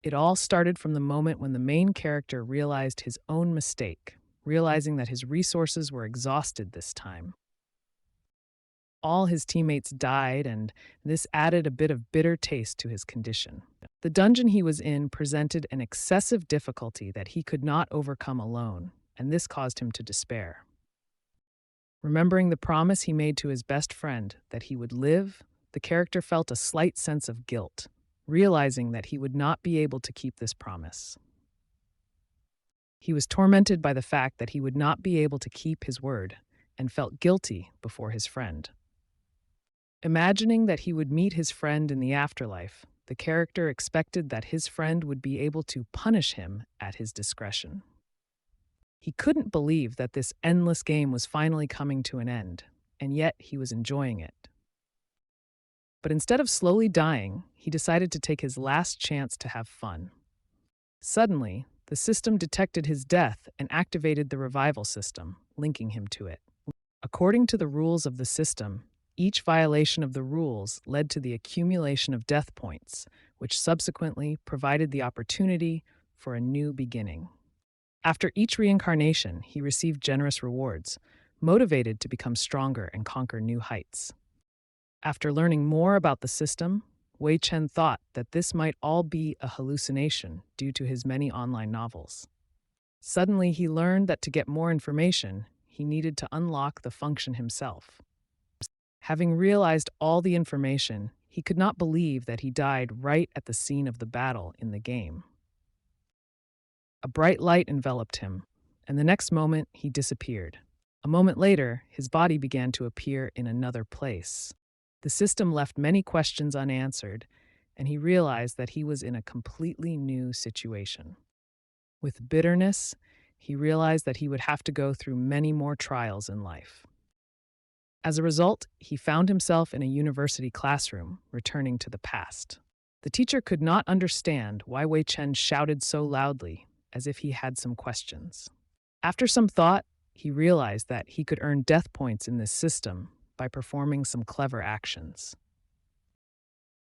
It all started from the moment when the main character realized his own mistake, realizing that his resources were exhausted this time. All his teammates died, and this added a bit of bitter taste to his condition. The dungeon he was in presented an excessive difficulty that he could not overcome alone, and this caused him to despair. Remembering the promise he made to his best friend that he would live, the character felt a slight sense of guilt, realizing that he would not be able to keep this promise. He was tormented by the fact that he would not be able to keep his word and felt guilty before his friend. Imagining that he would meet his friend in the afterlife, the character expected that his friend would be able to punish him at his discretion. He couldn't believe that this endless game was finally coming to an end, and yet he was enjoying it. But instead of slowly dying, he decided to take his last chance to have fun. Suddenly, the system detected his death and activated the revival system, linking him to it. According to the rules of the system, each violation of the rules led to the accumulation of death points, which subsequently provided the opportunity for a new beginning. After each reincarnation, he received generous rewards, motivated to become stronger and conquer new heights. After learning more about the system, Wei Chen thought that this might all be a hallucination due to his many online novels. Suddenly, he learned that to get more information, he needed to unlock the function himself. Having realized all the information, he could not believe that he died right at the scene of the battle in the game. A bright light enveloped him, and the next moment he disappeared. A moment later, his body began to appear in another place. The system left many questions unanswered, and he realized that he was in a completely new situation. With bitterness, he realized that he would have to go through many more trials in life. As a result, he found himself in a university classroom, returning to the past. The teacher could not understand why Wei Chen shouted so loudly, as if he had some questions. After some thought, he realized that he could earn death points in this system by performing some clever actions.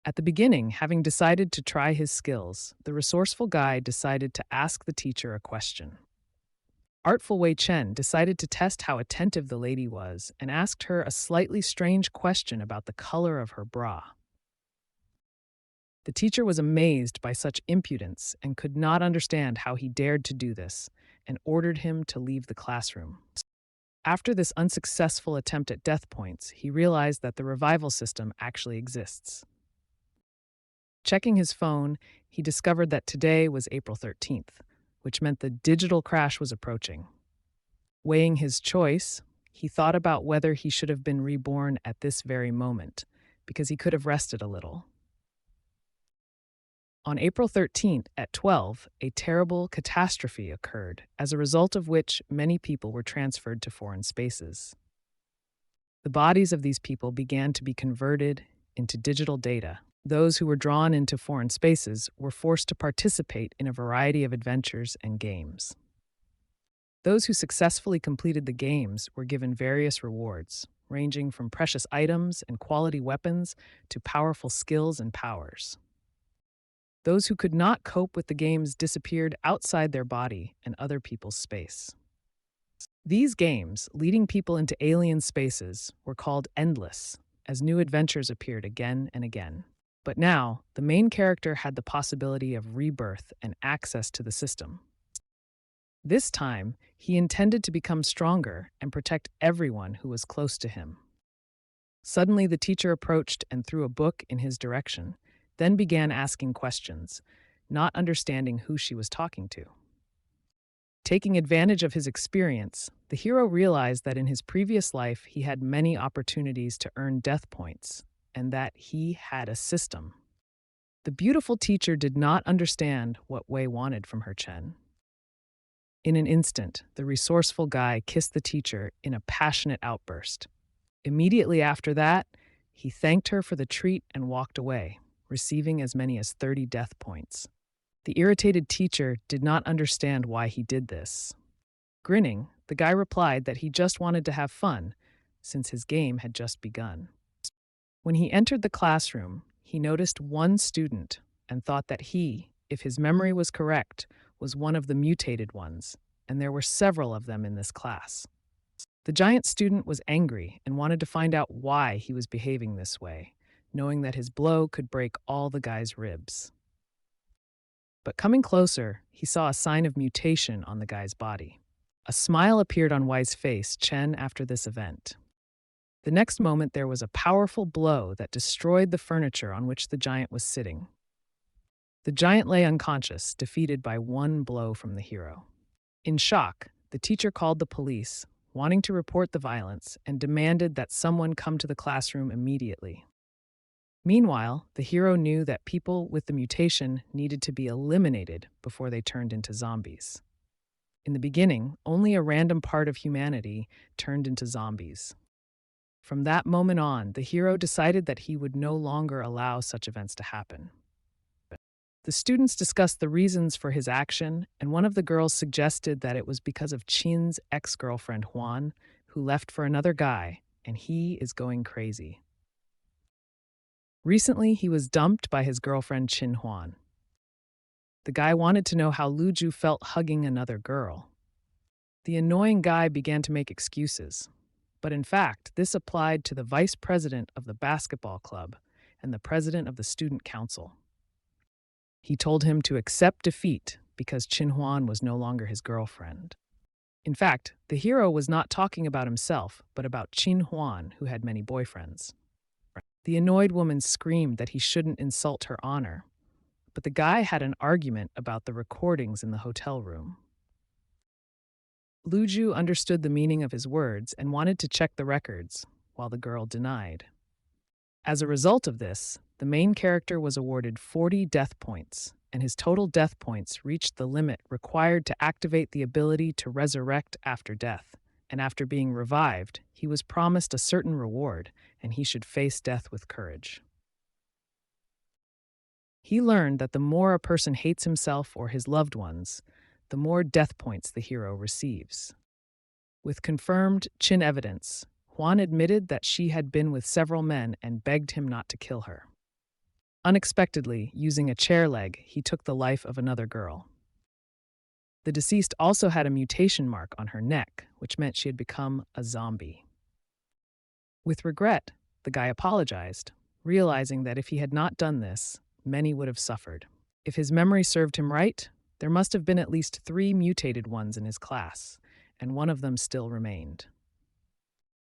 At the beginning, having decided to try his skills, the resourceful guy decided to ask the teacher a question. Artful Wei Chen decided to test how attentive the lady was and asked her a slightly strange question about the color of her bra. The teacher was amazed by such impudence and could not understand how he dared to do this, and ordered him to leave the classroom. After this unsuccessful attempt at death points, he realized that the revival system actually exists. Checking his phone, he discovered that today was April 13th, which meant the digital crash was approaching. Weighing his choice, he thought about whether he should have been reborn at this very moment, because he could have rested a little. On April 13th at 12, a terrible catastrophe occurred, as a result of which many people were transferred to foreign spaces. The bodies of these people began to be converted into digital data. Those who were drawn into foreign spaces were forced to participate in a variety of adventures and games. Those who successfully completed the games were given various rewards, ranging from precious items and quality weapons to powerful skills and powers. Those who could not cope with the games disappeared outside their body and other people's space. These games, leading people into alien spaces, were called endless, as new adventures appeared again and again. But now, the main character had the possibility of rebirth and access to the system. This time, he intended to become stronger and protect everyone who was close to him. Suddenly, the teacher approached and threw a book in his direction, then began asking questions, not understanding who she was talking to. Taking advantage of his experience, the hero realized that in his previous life he had many opportunities to earn death points, and that he had a system. The beautiful teacher did not understand what Wei wanted from her Chen. In an instant, the resourceful guy kissed the teacher in a passionate outburst. Immediately after that, he thanked her for the treat and walked away, receiving as many as 30 death points. The irritated teacher did not understand why he did this. Grinning, the guy replied that he just wanted to have fun, since his game had just begun. When he entered the classroom, he noticed one student and thought that he, if his memory was correct, was one of the mutated ones, and there were several of them in this class. The giant student was angry and wanted to find out why he was behaving this way, knowing that his blow could break all the guy's ribs. But coming closer, he saw a sign of mutation on the guy's body. A smile appeared on Wai's face, Chen, after this event. The next moment, there was a powerful blow that destroyed the furniture on which the giant was sitting. The giant lay unconscious, defeated by one blow from the hero. In shock, the teacher called the police, wanting to report the violence, and demanded that someone come to the classroom immediately. Meanwhile, the hero knew that people with the mutation needed to be eliminated before they turned into zombies. In the beginning, only a random part of humanity turned into zombies. From that moment on, the hero decided that he would no longer allow such events to happen. The students discussed the reasons for his action, and one of the girls suggested that it was because of Qin's ex-girlfriend Huan, who left for another guy, and he is going crazy. Recently, he was dumped by his girlfriend Qin Huan. The guy wanted to know how Luju felt hugging another girl. The annoying guy began to make excuses, but in fact, this applied to the vice president of the basketball club and the president of the student council. He told him to accept defeat because Qin Huan was no longer his girlfriend. In fact, the hero was not talking about himself, but about Qin Huan, who had many boyfriends. The annoyed woman screamed that he shouldn't insult her honor, but the guy had an argument about the recordings in the hotel room. Luju understood the meaning of his words and wanted to check the records, while the girl denied. As a result of this, the main character was awarded 40 death points, and his total death points reached the limit required to activate the ability to resurrect after death. And after being revived, he was promised a certain reward, and he should face death with courage. He learned that the more a person hates himself or his loved ones, the more death points the hero receives. With confirmed Qin evidence, Huan admitted that she had been with several men and begged him not to kill her. Unexpectedly, using a chair leg, he took the life of another girl. The deceased also had a mutation mark on her neck, which meant she had become a zombie. With regret, the guy apologized, realizing that if he had not done this, many would have suffered. If his memory served him right, there must have been at least 3 mutated ones in his class, and one of them still remained.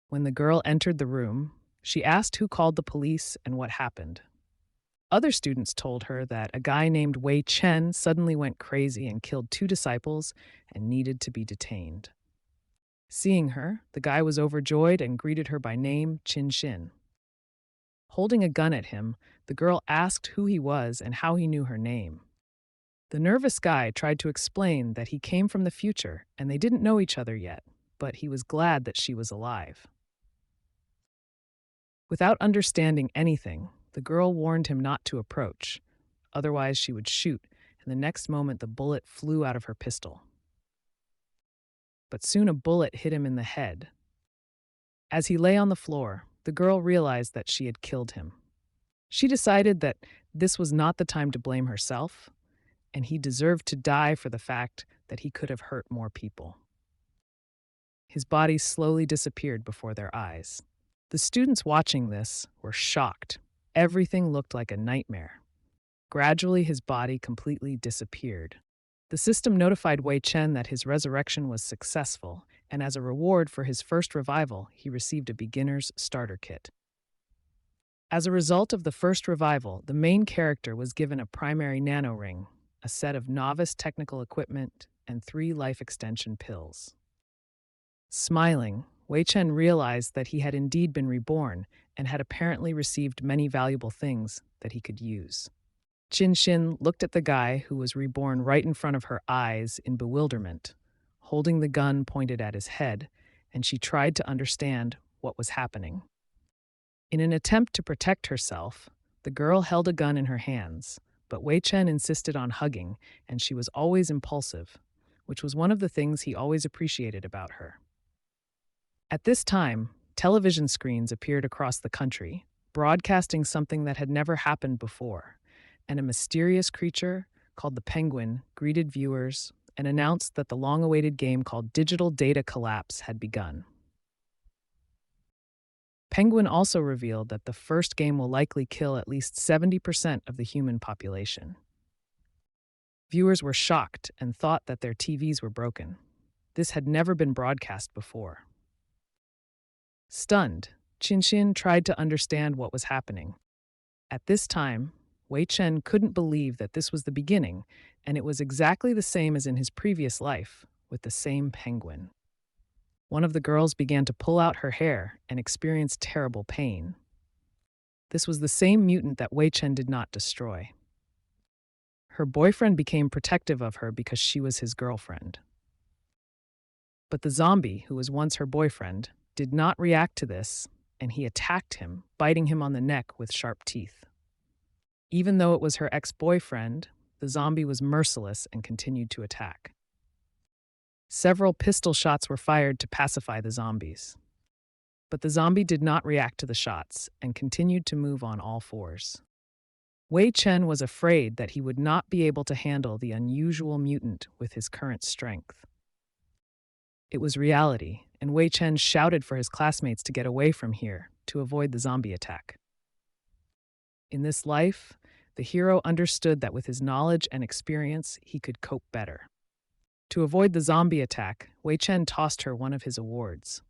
When the girl entered the room, she asked who called the police and what happened. Other students told her that a guy named Wei Chen suddenly went crazy and killed 2 disciples and needed to be detained. Seeing her, the guy was overjoyed and greeted her by name, Qin Xin. Holding a gun at him, the girl asked who he was and how he knew her name. The nervous guy tried to explain that he came from the future and they didn't know each other yet, but he was glad that she was alive. Without understanding anything, the girl warned him not to approach, otherwise she would shoot, and the next moment the bullet flew out of her pistol. But soon a bullet hit him in the head. As he lay on the floor, the girl realized that she had killed him. She decided that this was not the time to blame herself, and he deserved to die for the fact that he could have hurt more people. His body slowly disappeared before their eyes. The students watching this were shocked. Everything looked like a nightmare. Gradually, his body completely disappeared. The system notified Wei Chen that his resurrection was successful, and as a reward for his first revival, he received a beginner's starter kit. As a result of the first revival, the main character was given a primary nano ring, a set of novice technical equipment, and 3 life extension pills. Smiling, Wei Chen realized that he had indeed been reborn and had apparently received many valuable things that he could use. Qin Xin looked at the guy who was reborn right in front of her eyes in bewilderment, holding the gun pointed at his head, and she tried to understand what was happening. In an attempt to protect herself, the girl held a gun in her hands, but Wei Chen insisted on hugging, and she was always impulsive, which was one of the things he always appreciated about her. At this time, television screens appeared across the country, broadcasting something that had never happened before, and a mysterious creature called The Penguin, greeted viewers and announced that the long-awaited game called Digital Data Collapse had begun. Penguin also revealed that the first game will likely kill at least 70% of the human population. Viewers were shocked and thought that their TVs were broken. This had never been broadcast before. Stunned, Qin tried to understand what was happening. At this time, Wei Chen couldn't believe that this was the beginning, and it was exactly the same as in his previous life, with the same penguin. One of the girls began to pull out her hair and experienced terrible pain. This was the same mutant that Wei Chen did not destroy. Her boyfriend became protective of her because she was his girlfriend. But the zombie, who was once her boyfriend, did not react to this, and he attacked him, biting him on the neck with sharp teeth. Even though it was her ex-boyfriend, the zombie was merciless and continued to attack. Several pistol shots were fired to pacify the zombies. But the zombie did not react to the shots and continued to move on all fours. Wei Chen was afraid that he would not be able to handle the unusual mutant with his current strength. It was reality, and Wei Chen shouted for his classmates to get away from here to avoid the zombie attack. In this life, the hero understood that with his knowledge and experience, he could cope better. To avoid the zombie attack, Wei Chen tossed her one of his awards.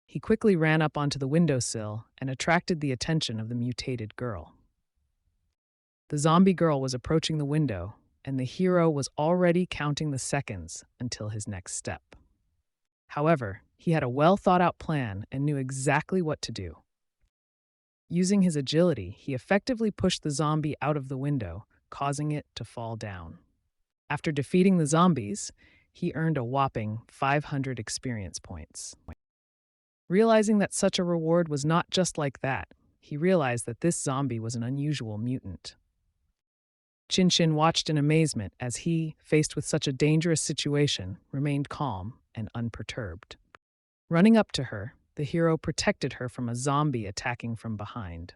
He quickly ran up onto the windowsill and attracted the attention of the mutated girl. The zombie girl was approaching the window, and the hero was already counting the seconds until his next step. However, he had a well-thought-out plan and knew exactly what to do. Using his agility, he effectively pushed the zombie out of the window, causing it to fall down. After defeating the zombies, he earned a whopping 500 experience points. Realizing that such a reward was not just like that, he realized that this zombie was an unusual mutant. Qin watched in amazement as he, faced with such a dangerous situation, remained calm and unperturbed. Running up to her, the hero protected her from a zombie attacking from behind.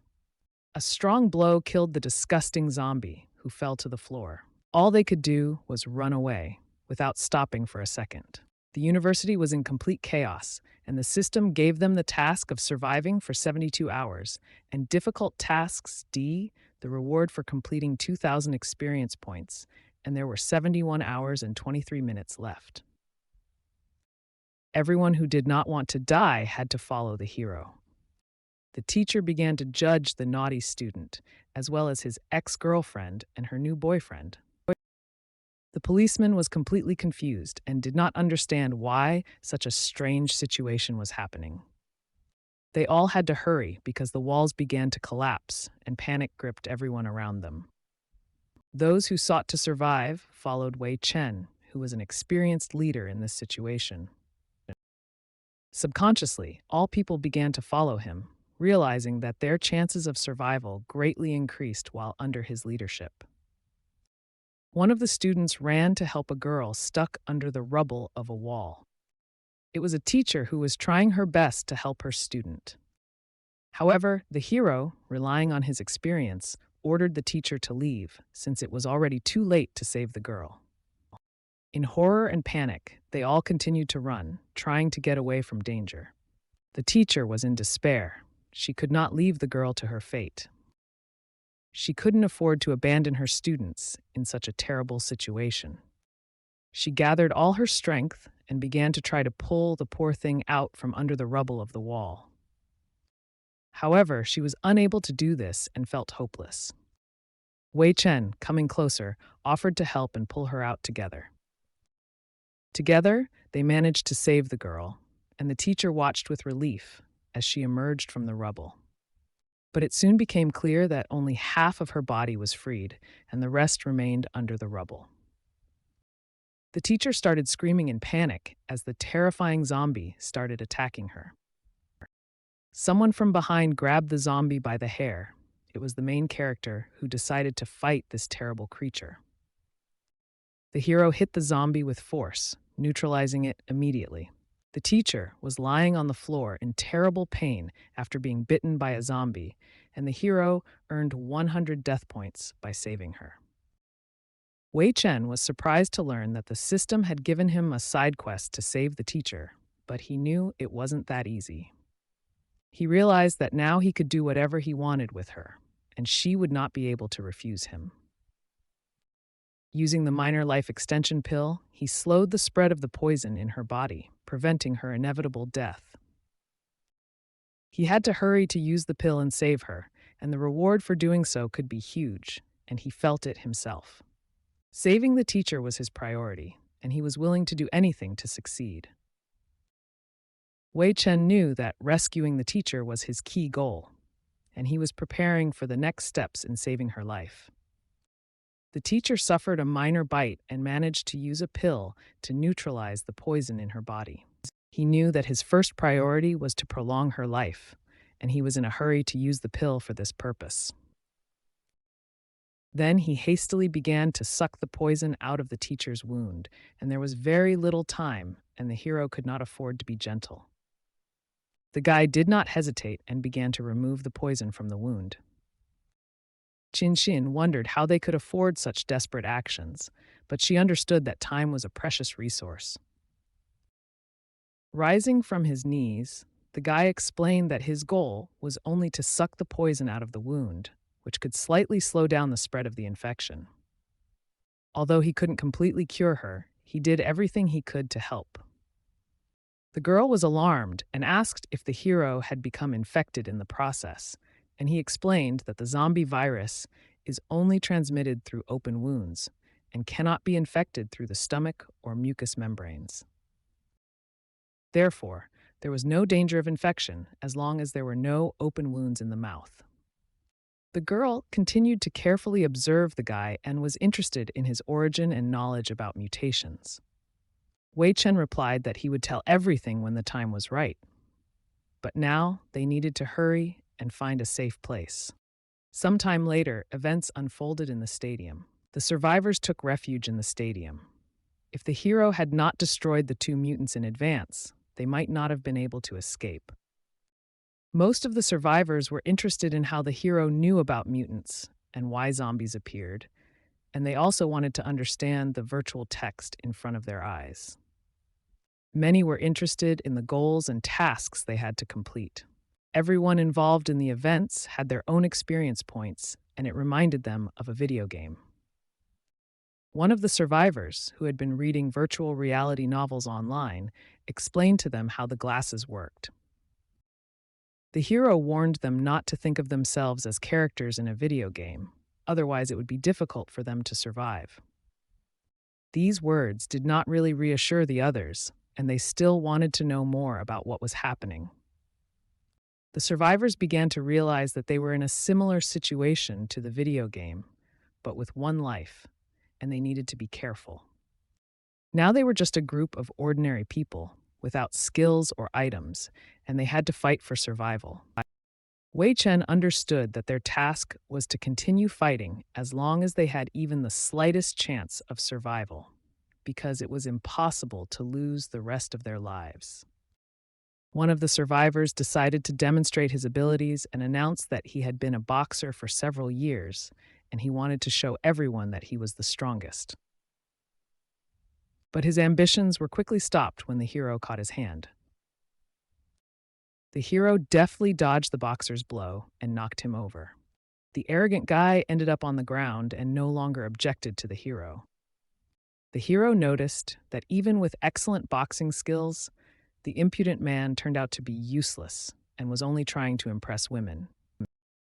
A strong blow killed the disgusting zombie, who fell to the floor. All they could do was run away, without stopping for a second. The university was in complete chaos, and the system gave them the task of surviving for 72 hours, and difficult tasks D, the reward for completing 2,000 experience points, and there were 71 hours and 23 minutes left. Everyone who did not want to die had to follow the hero. The teacher began to judge the naughty student, as well as his ex-girlfriend and her new boyfriend. The policeman was completely confused and did not understand why such a strange situation was happening. They all had to hurry because the walls began to collapse and panic gripped everyone around them. Those who sought to survive followed Wei Chen, who was an experienced leader in this situation. Subconsciously, all people began to follow him, realizing that their chances of survival greatly increased while under his leadership. One of the students ran to help a girl stuck under the rubble of a wall. It was a teacher who was trying her best to help her student. However, the hero, relying on his experience, ordered the teacher to leave, since it was already too late to save the girl. In horror and panic, they all continued to run, trying to get away from danger. The teacher was in despair. She could not leave the girl to her fate. She couldn't afford to abandon her students in such a terrible situation. She gathered all her strength and began to try to pull the poor thing out from under the rubble of the wall. However, she was unable to do this and felt hopeless. Wei Chen, coming closer, offered to help and pull her out together. Together, they managed to save the girl, and the teacher watched with relief as she emerged from the rubble. But it soon became clear that only half of her body was freed, and the rest remained under the rubble. The teacher started screaming in panic as the terrifying zombie started attacking her. Someone from behind grabbed the zombie by the hair. It was the main character who decided to fight this terrible creature. The hero hit the zombie with force, neutralizing it immediately. The teacher was lying on the floor in terrible pain after being bitten by a zombie, and the hero earned 100 death points by saving her. Wei Chen was surprised to learn that the system had given him a side quest to save the teacher, but he knew it wasn't that easy. He realized that now he could do whatever he wanted with her, and she would not be able to refuse him. Using the minor life extension pill, he slowed the spread of the poison in her body, preventing her inevitable death. He had to hurry to use the pill and save her, and the reward for doing so could be huge, and he felt it himself. Saving the teacher was his priority, and he was willing to do anything to succeed. Wei Chen knew that rescuing the teacher was his key goal, and he was preparing for the next steps in saving her life. The teacher suffered a minor bite and managed to use a pill to neutralize the poison in her body. He knew that his first priority was to prolong her life, and he was in a hurry to use the pill for this purpose. Then he hastily began to suck the poison out of the teacher's wound, and there was very little time, and the hero could not afford to be gentle. The guy did not hesitate and began to remove the poison from the wound. Qin Xin wondered how they could afford such desperate actions, but she understood that time was a precious resource. Rising from his knees, the guy explained that his goal was only to suck the poison out of the wound, which could slightly slow down the spread of the infection. Although he couldn't completely cure her, he did everything he could to help. The girl was alarmed and asked if the hero had become infected in the process, and he explained that the zombie virus is only transmitted through open wounds and cannot be infected through the stomach or mucous membranes. Therefore, there was no danger of infection as long as there were no open wounds in the mouth. The girl continued to carefully observe the guy and was interested in his origin and knowledge about mutations. Wei Chen replied that he would tell everything when the time was right. But now they needed to hurry and find a safe place. Sometime later, events unfolded in the stadium. The survivors took refuge in the stadium. If the hero had not destroyed the two mutants in advance, they might not have been able to escape. Most of the survivors were interested in how the hero knew about mutants and why zombies appeared, and they also wanted to understand the virtual text in front of their eyes. Many were interested in the goals and tasks they had to complete. Everyone involved in the events had their own experience points, and it reminded them of a video game. One of the survivors, who had been reading virtual reality novels online, explained to them how the glasses worked. The hero warned them not to think of themselves as characters in a video game, otherwise it would be difficult for them to survive. These words did not really reassure the others, and they still wanted to know more about what was happening. The survivors began to realize that they were in a similar situation to the video game, but with one life, and they needed to be careful. Now they were just a group of ordinary people, without skills or items, and they had to fight for survival. Wei Chen understood that their task was to continue fighting as long as they had even the slightest chance of survival, because it was impossible to lose the rest of their lives. One of the survivors decided to demonstrate his abilities and announced that he had been a boxer for several years, and he wanted to show everyone that he was the strongest. But his ambitions were quickly stopped when the hero caught his hand. The hero deftly dodged the boxer's blow and knocked him over. The arrogant guy ended up on the ground and no longer objected to the hero. The hero noticed that even with excellent boxing skills, the impudent man turned out to be useless and was only trying to impress women.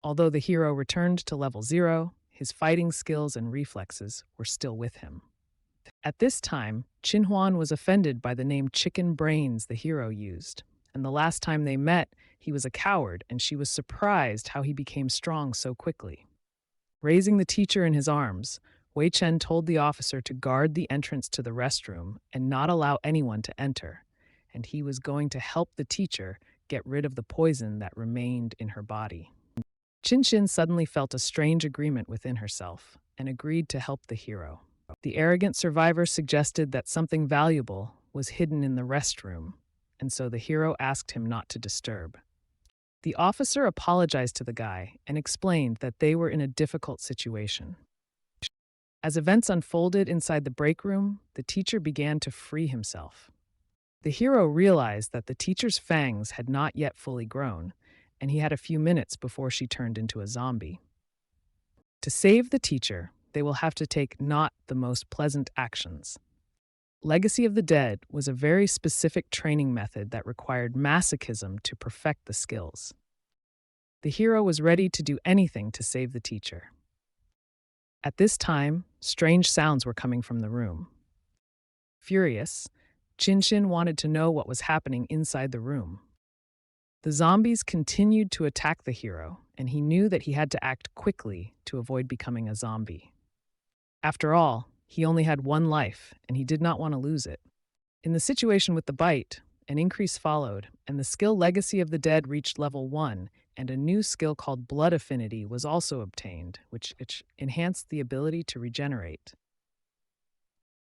Although the hero returned to level 0, his fighting skills and reflexes were still with him. At this time, Qin Huan was offended by the name Chicken Brains the hero used, and the last time they met, he was a coward and she was surprised how he became strong so quickly. Raising the teacher in his arms, Wei Chen told the officer to guard the entrance to the restroom and not allow anyone to enter, and he was going to help the teacher get rid of the poison that remained in her body. Qin Xin suddenly felt a strange agreement within herself and agreed to help the hero. The arrogant survivor suggested that something valuable was hidden in the restroom, and so the hero asked him not to disturb. The officer apologized to the guy and explained that they were in a difficult situation. As events unfolded inside the break room, the teacher began to free himself. The hero realized that the teacher's fangs had not yet fully grown, and he had a few minutes before she turned into a zombie. To save the teacher, they will have to take not the most pleasant actions. Legacy of the Dead was a very specific training method that required masochism to perfect the skills. The hero was ready to do anything to save the teacher. At this time, strange sounds were coming from the room. Furious, Chinshin wanted to know what was happening inside the room. The zombies continued to attack the hero, and he knew that he had to act quickly to avoid becoming a zombie. After all, he only had one life, and he did not want to lose it. In the situation with the bite, an increase followed, and the skill Legacy of the Dead reached level 1, and a new skill called Blood Affinity was also obtained, which enhanced the ability to regenerate.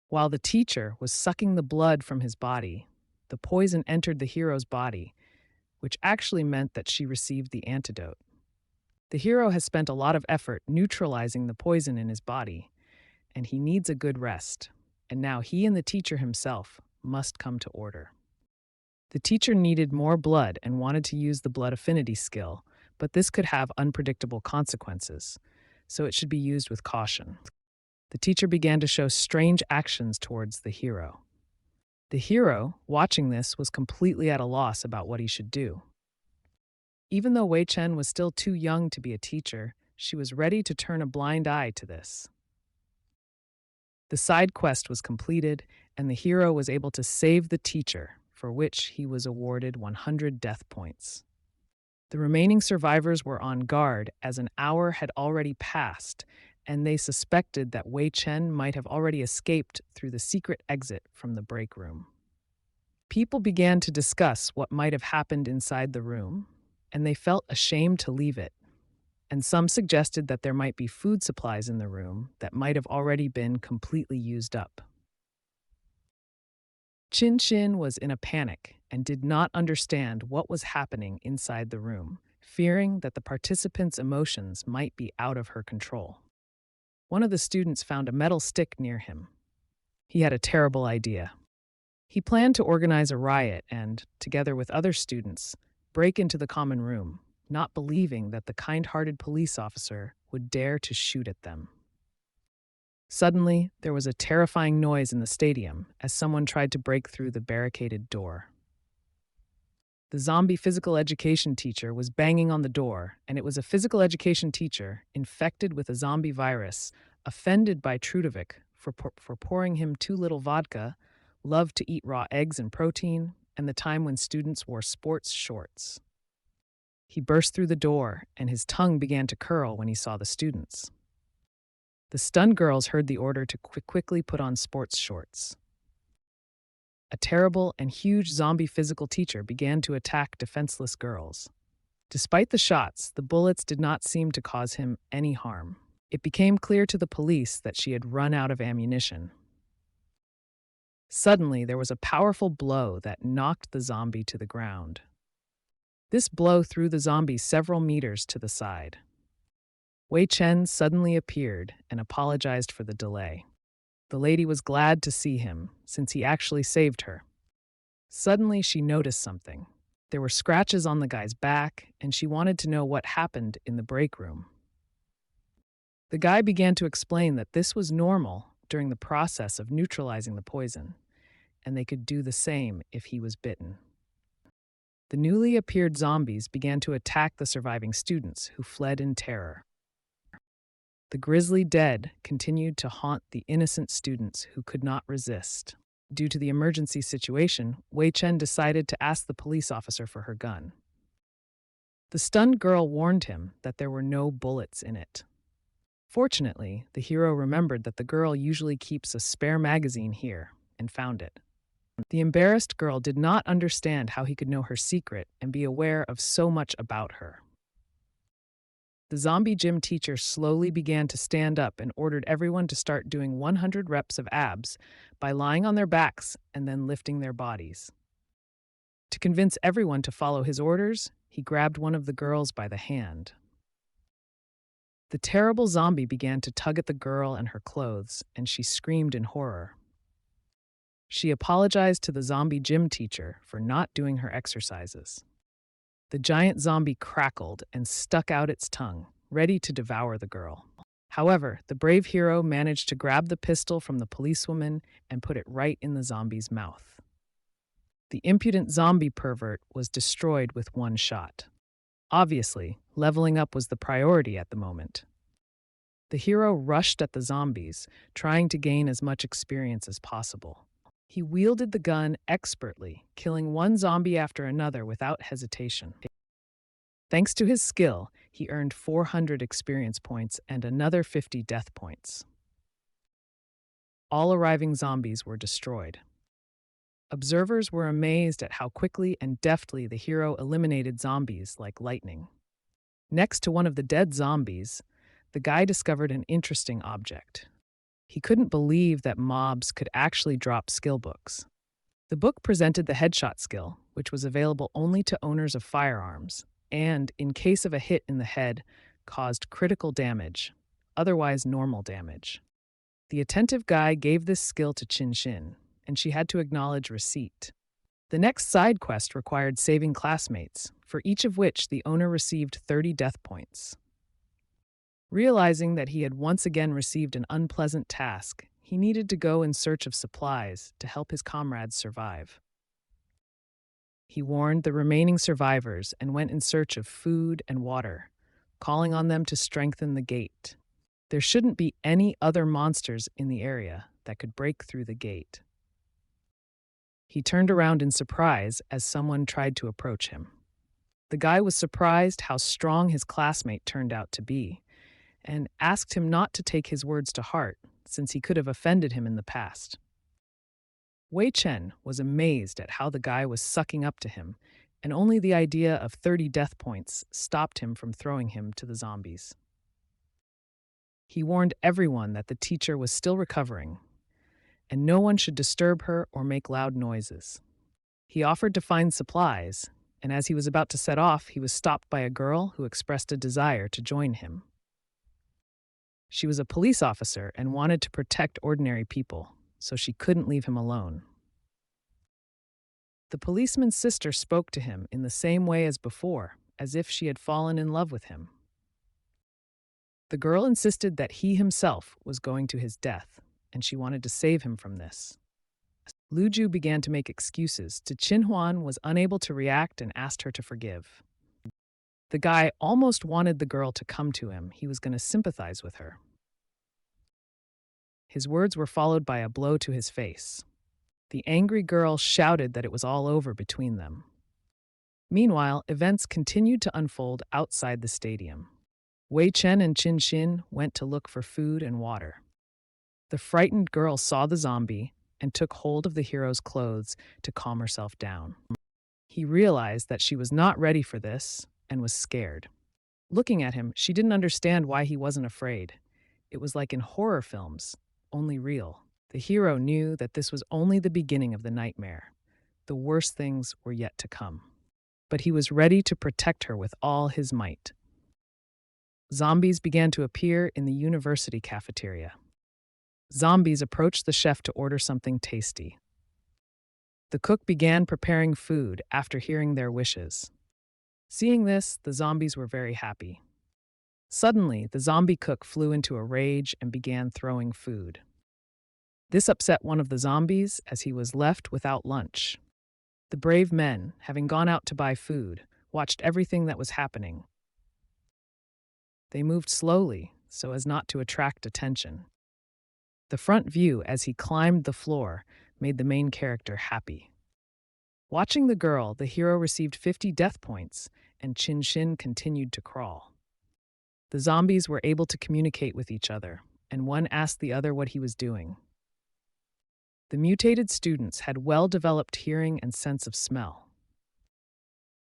While the teacher was sucking the blood from his body, the poison entered the hero's body, which actually meant that she received the antidote. The hero has spent a lot of effort neutralizing the poison in his body, and he needs a good rest, and now he and the teacher himself must come to order. The teacher needed more blood and wanted to use the blood affinity skill, but this could have unpredictable consequences, so it should be used with caution. The teacher began to show strange actions towards the hero. The hero, watching this, was completely at a loss about what he should do. Even though Wei Chen was still too young to be a teacher, she was ready to turn a blind eye to this. The side quest was completed, and the hero was able to save the teacher, for which he was awarded 100 death points. The remaining survivors were on guard as an hour had already passed, and they suspected that Wei Chen might have already escaped through the secret exit from the break room. People began to discuss what might have happened inside the room, and they felt ashamed to leave it. And some suggested that there might be food supplies in the room that might have already been completely used up. Chin was in a panic and did not understand what was happening inside the room, fearing that the participants' emotions might be out of her control. One of the students found a metal stick near him. He had a terrible idea. He planned to organize a riot and, together with other students, break into the common room, not believing that the kind-hearted police officer would dare to shoot at them. Suddenly, there was a terrifying noise in the stadium as someone tried to break through the barricaded door. The zombie physical education teacher was banging on the door, and it was a physical education teacher, infected with a zombie virus, offended by Trudovic for pouring him too little vodka, loved to eat raw eggs and protein, and the time when students wore sports shorts. He burst through the door, and his tongue began to curl when he saw the students. The stunned girls heard the order to quickly put on sports shorts. A terrible and huge zombie physical teacher began to attack defenseless girls. Despite the shots, the bullets did not seem to cause him any harm. It became clear to the police that she had run out of ammunition. Suddenly, there was a powerful blow that knocked the zombie to the ground. This blow threw the zombie several meters to the side. Wei Chen suddenly appeared and apologized for the delay. The lady was glad to see him, since he actually saved her. Suddenly, she noticed something. There were scratches on the guy's back, and she wanted to know what happened in the break room. The guy began to explain that this was normal during the process of neutralizing the poison, and they could do the same if he was bitten. The newly appeared zombies began to attack the surviving students, who fled in terror. The grisly dead continued to haunt the innocent students who could not resist. Due to the emergency situation, Wei Chen decided to ask the police officer for her gun. The stunned girl warned him that there were no bullets in it. Fortunately, the hero remembered that the girl usually keeps a spare magazine here and found it. The embarrassed girl did not understand how he could know her secret and be aware of so much about her. The zombie gym teacher slowly began to stand up and ordered everyone to start doing 100 reps of abs by lying on their backs and then lifting their bodies. To convince everyone to follow his orders, he grabbed one of the girls by the hand. The terrible zombie began to tug at the girl and her clothes, and she screamed in horror. She apologized to the zombie gym teacher for not doing her exercises. The giant zombie crackled and stuck out its tongue, ready to devour the girl. However, the brave hero managed to grab the pistol from the policewoman and put it right in the zombie's mouth. The impudent zombie pervert was destroyed with one shot. Obviously, leveling up was the priority at the moment. The hero rushed at the zombies, trying to gain as much experience as possible. He wielded the gun expertly, killing one zombie after another without hesitation. Thanks to his skill, he earned 400 experience points and another 50 death points. All arriving zombies were destroyed. Observers were amazed at how quickly and deftly the hero eliminated zombies like lightning. Next to one of the dead zombies, the guy discovered an interesting object. He couldn't believe that mobs could actually drop skill books. The book presented the headshot skill, which was available only to owners of firearms, and, in case of a hit in the head, caused critical damage, otherwise normal damage. The attentive guy gave this skill to Chin, and she had to acknowledge receipt. The next side quest required saving classmates, for each of which the owner received 30 death points. Realizing that he had once again received an unpleasant task, he needed to go in search of supplies to help his comrades survive. He warned the remaining survivors and went in search of food and water, calling on them to strengthen the gate. There shouldn't be any other monsters in the area that could break through the gate. He turned around in surprise as someone tried to approach him. The guy was surprised how strong his classmate turned out to be, and asked him not to take his words to heart, since he could have offended him in the past. Wei Chen was amazed at how the guy was sucking up to him, and only the idea of 30 death points stopped him from throwing him to the zombies. He warned everyone that the teacher was still recovering, and no one should disturb her or make loud noises. He offered to find supplies, and as he was about to set off, he was stopped by a girl who expressed a desire to join him. She was a police officer and wanted to protect ordinary people, so she couldn't leave him alone. The policeman's sister spoke to him in the same way as before, as if she had fallen in love with him. The girl insisted that he himself was going to his death, and she wanted to save him from this. Lu Ju began to make excuses. Chin Huan was unable to react and asked her to forgive. The guy almost wanted the girl to come to him. He was going to sympathize with her. His words were followed by a blow to his face. The angry girl shouted that it was all over between them. Meanwhile, events continued to unfold outside the stadium. Wei Chen and Chin went to look for food and water. The frightened girl saw the zombie and took hold of the hero's clothes to calm herself down. He realized that she was not ready for this and was scared. Looking at him, she didn't understand why he wasn't afraid. It was like in horror films, only real. The hero knew that this was only the beginning of the nightmare. The worst things were yet to come. But he was ready to protect her with all his might. Zombies began to appear in the university cafeteria. Zombies approached the chef to order something tasty. The cook began preparing food after hearing their wishes. Seeing this, the zombies were very happy. Suddenly, the zombie cook flew into a rage and began throwing food. This upset one of the zombies as he was left without lunch. The brave men, having gone out to buy food, watched everything that was happening. They moved slowly so as not to attract attention. The front view as he climbed the floor made the main character happy. Watching the girl, the hero received 50 death points, and Chin continued to crawl. The zombies were able to communicate with each other, and one asked the other what he was doing. The mutated students had well-developed hearing and sense of smell.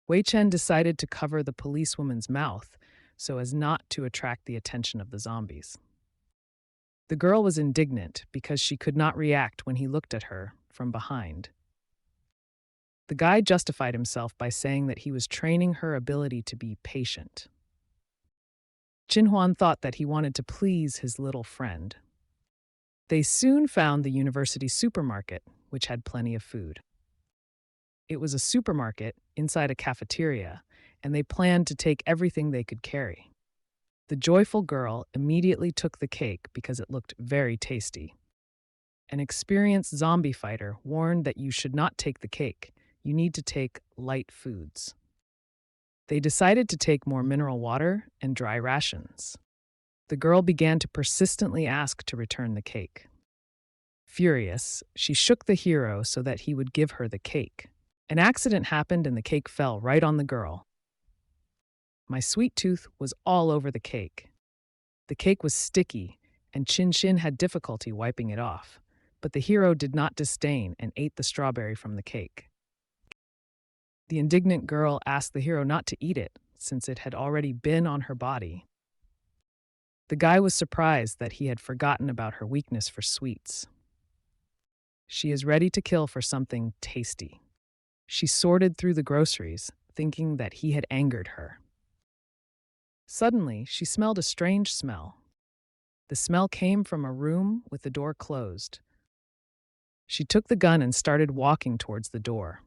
Wei Chen decided to cover the policewoman's mouth so as not to attract the attention of the zombies. The girl was indignant because she could not react when he looked at her from behind. The guy justified himself by saying that he was training her ability to be patient. Jinhuan thought that he wanted to please his little friend. They soon found the university supermarket, which had plenty of food. It was a supermarket inside a cafeteria, and they planned to take everything they could carry. The joyful girl immediately took the cake because it looked very tasty. An experienced zombie fighter warned that you should not take the cake. You need to take light foods. They decided to take more mineral water and dry rations. The girl began to persistently ask to return the cake. Furious, she shook the hero so that he would give her the cake. An accident happened and the cake fell right on the girl. My sweet tooth was all over the cake. The cake was sticky, and Chin Chin had difficulty wiping it off, but the hero did not disdain and ate the strawberry from the cake. The indignant girl asked the hero not to eat it, since it had already been on her body. The guy was surprised that he had forgotten about her weakness for sweets. She is ready to kill for something tasty. She sorted through the groceries, thinking that he had angered her. Suddenly, she smelled a strange smell. The smell came from a room with the door closed. She took the gun and started walking towards the door.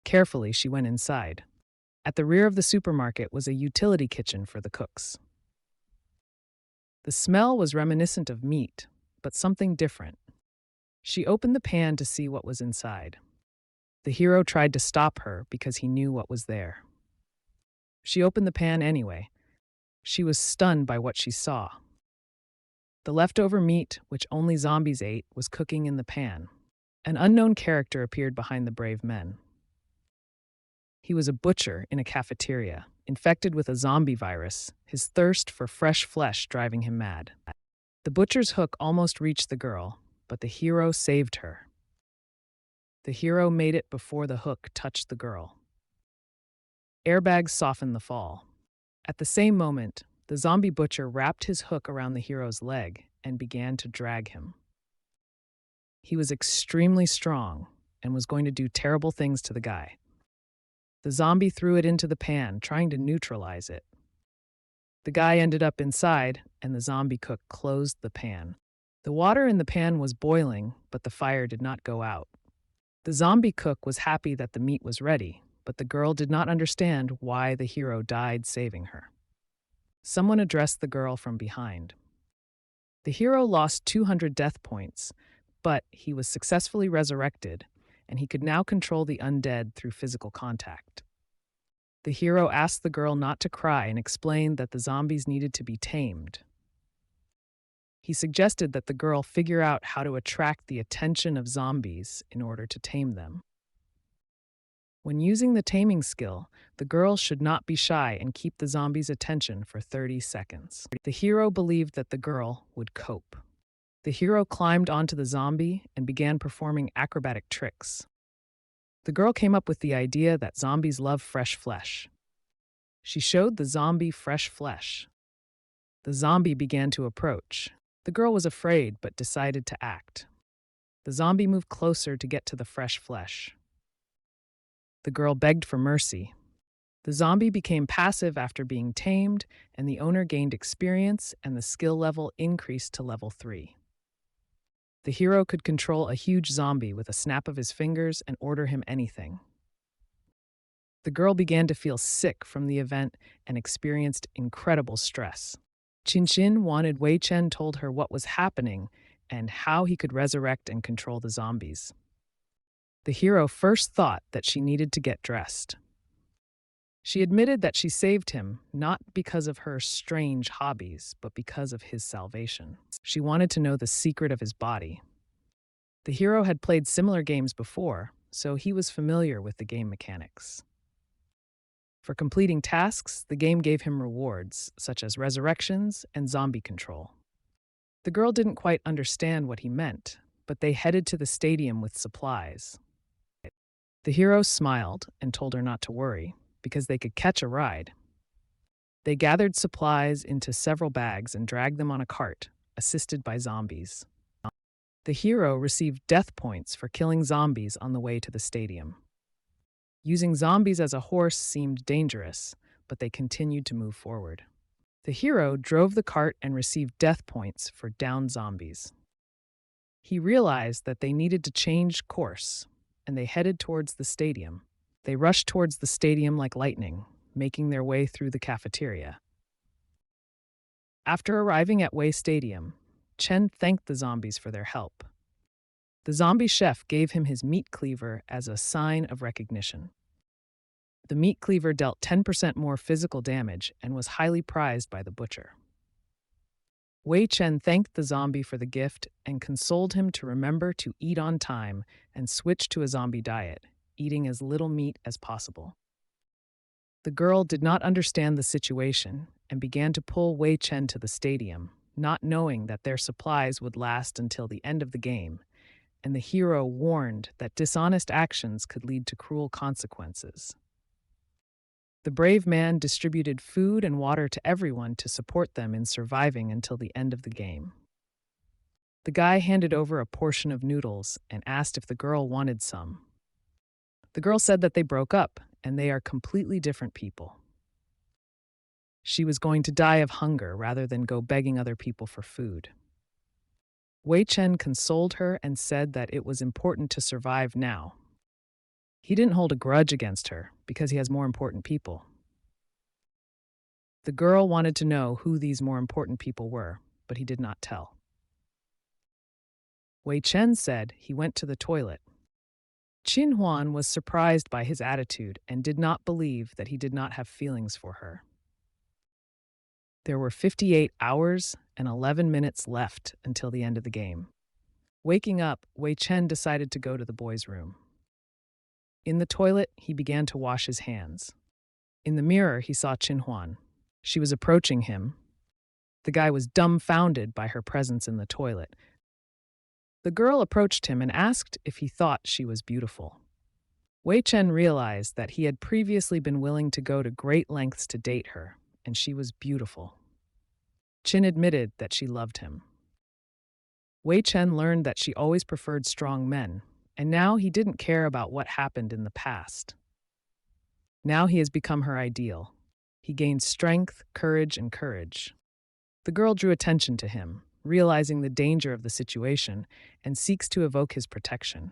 Carefully, she went inside. At the rear of the supermarket was a utility kitchen for the cooks. The smell was reminiscent of meat, but something different. She opened the pan to see what was inside. The hero tried to stop her because he knew what was there. She opened the pan anyway. She was stunned by what she saw. The leftover meat, which only zombies ate, was cooking in the pan. An unknown character appeared behind the brave men. He was a butcher in a cafeteria, infected with a zombie virus, his thirst for fresh flesh driving him mad. The butcher's hook almost reached the girl, but the hero saved her. The hero made it before the hook touched the girl. Airbags softened the fall. At the same moment, the zombie butcher wrapped his hook around the hero's leg and began to drag him. He was extremely strong and was going to do terrible things to the guy. The zombie threw it into the pan, trying to neutralize it. The guy ended up inside, and the zombie cook closed the pan. The water in the pan was boiling, but the fire did not go out. The zombie cook was happy that the meat was ready, but the girl did not understand why the hero died saving her. Someone addressed the girl from behind. The hero lost 200 death points, but he was successfully resurrected, and he could now control the undead through physical contact. The hero asked the girl not to cry and explained that the zombies needed to be tamed. He suggested that the girl figure out how to attract the attention of zombies in order to tame them. When using the taming skill, the girl should not be shy and keep the zombie's attention for 30 seconds. The hero believed that the girl would cope. The hero climbed onto the zombie and began performing acrobatic tricks. The girl came up with the idea that zombies love fresh flesh. She showed the zombie fresh flesh. The zombie began to approach. The girl was afraid but decided to act. The zombie moved closer to get to the fresh flesh. The girl begged for mercy. The zombie became passive after being tamed, and the owner gained experience and the skill level increased to level 3. The hero could control a huge zombie with a snap of his fingers and order him anything. The girl began to feel sick from the event and experienced incredible stress. Chin Chin wanted Wei Chen told her what was happening and how he could resurrect and control the zombies. The hero first thought that she needed to get dressed. She admitted that she saved him not because of her strange hobbies, but because of his salvation. She wanted to know the secret of his body. The hero had played similar games before, so he was familiar with the game mechanics. For completing tasks, the game gave him rewards, such as resurrections and zombie control. The girl didn't quite understand what he meant, but they headed to the stadium with supplies. The hero smiled and told her not to worry, because they could catch a ride. They gathered supplies into several bags and dragged them on a cart, assisted by zombies. The hero received death points for killing zombies on the way to the stadium. Using zombies as a horse seemed dangerous, but they continued to move forward. The hero drove the cart and received death points for downed zombies. He realized that they needed to change course, and they headed towards the stadium. They rushed towards the stadium like lightning, making their way through the cafeteria. After arriving at Wei Stadium, Chen thanked the zombies for their help. The zombie chef gave him his meat cleaver as a sign of recognition. The meat cleaver dealt 10% more physical damage and was highly prized by the butcher. Wei Chen thanked the zombie for the gift and consoled him to remember to eat on time and switch to a zombie diet, eating as little meat as possible. The girl did not understand the situation and began to pull Wei Chen to the stadium, not knowing that their supplies would last until the end of the game, and the hero warned that dishonest actions could lead to cruel consequences. The brave man distributed food and water to everyone to support them in surviving until the end of the game. The guy handed over a portion of noodles and asked if the girl wanted some. The girl said that they broke up and they are completely different people. She was going to die of hunger rather than go begging other people for food. Wei Chen consoled her and said that it was important to survive now. He didn't hold a grudge against her because he has more important people. The girl wanted to know who these more important people were, but he did not tell. Wei Chen said he went to the toilet. Qin Huan was surprised by his attitude and did not believe that he did not have feelings for her. There were 58 hours and 11 minutes left until the end of the game. Waking up, Wei Chen decided to go to the boys' room. In the toilet, he began to wash his hands. In the mirror, he saw Qin Huan. She was approaching him. The guy was dumbfounded by her presence in the toilet. The girl approached him and asked if he thought she was beautiful. Wei Chen realized that he had previously been willing to go to great lengths to date her, and she was beautiful. Qin admitted that she loved him. Wei Chen learned that she always preferred strong men, and now he didn't care about what happened in the past. Now he has become her ideal. He gained strength, courage, and courage. The girl drew attention to him, realizing the danger of the situation, and seeks to evoke his protection.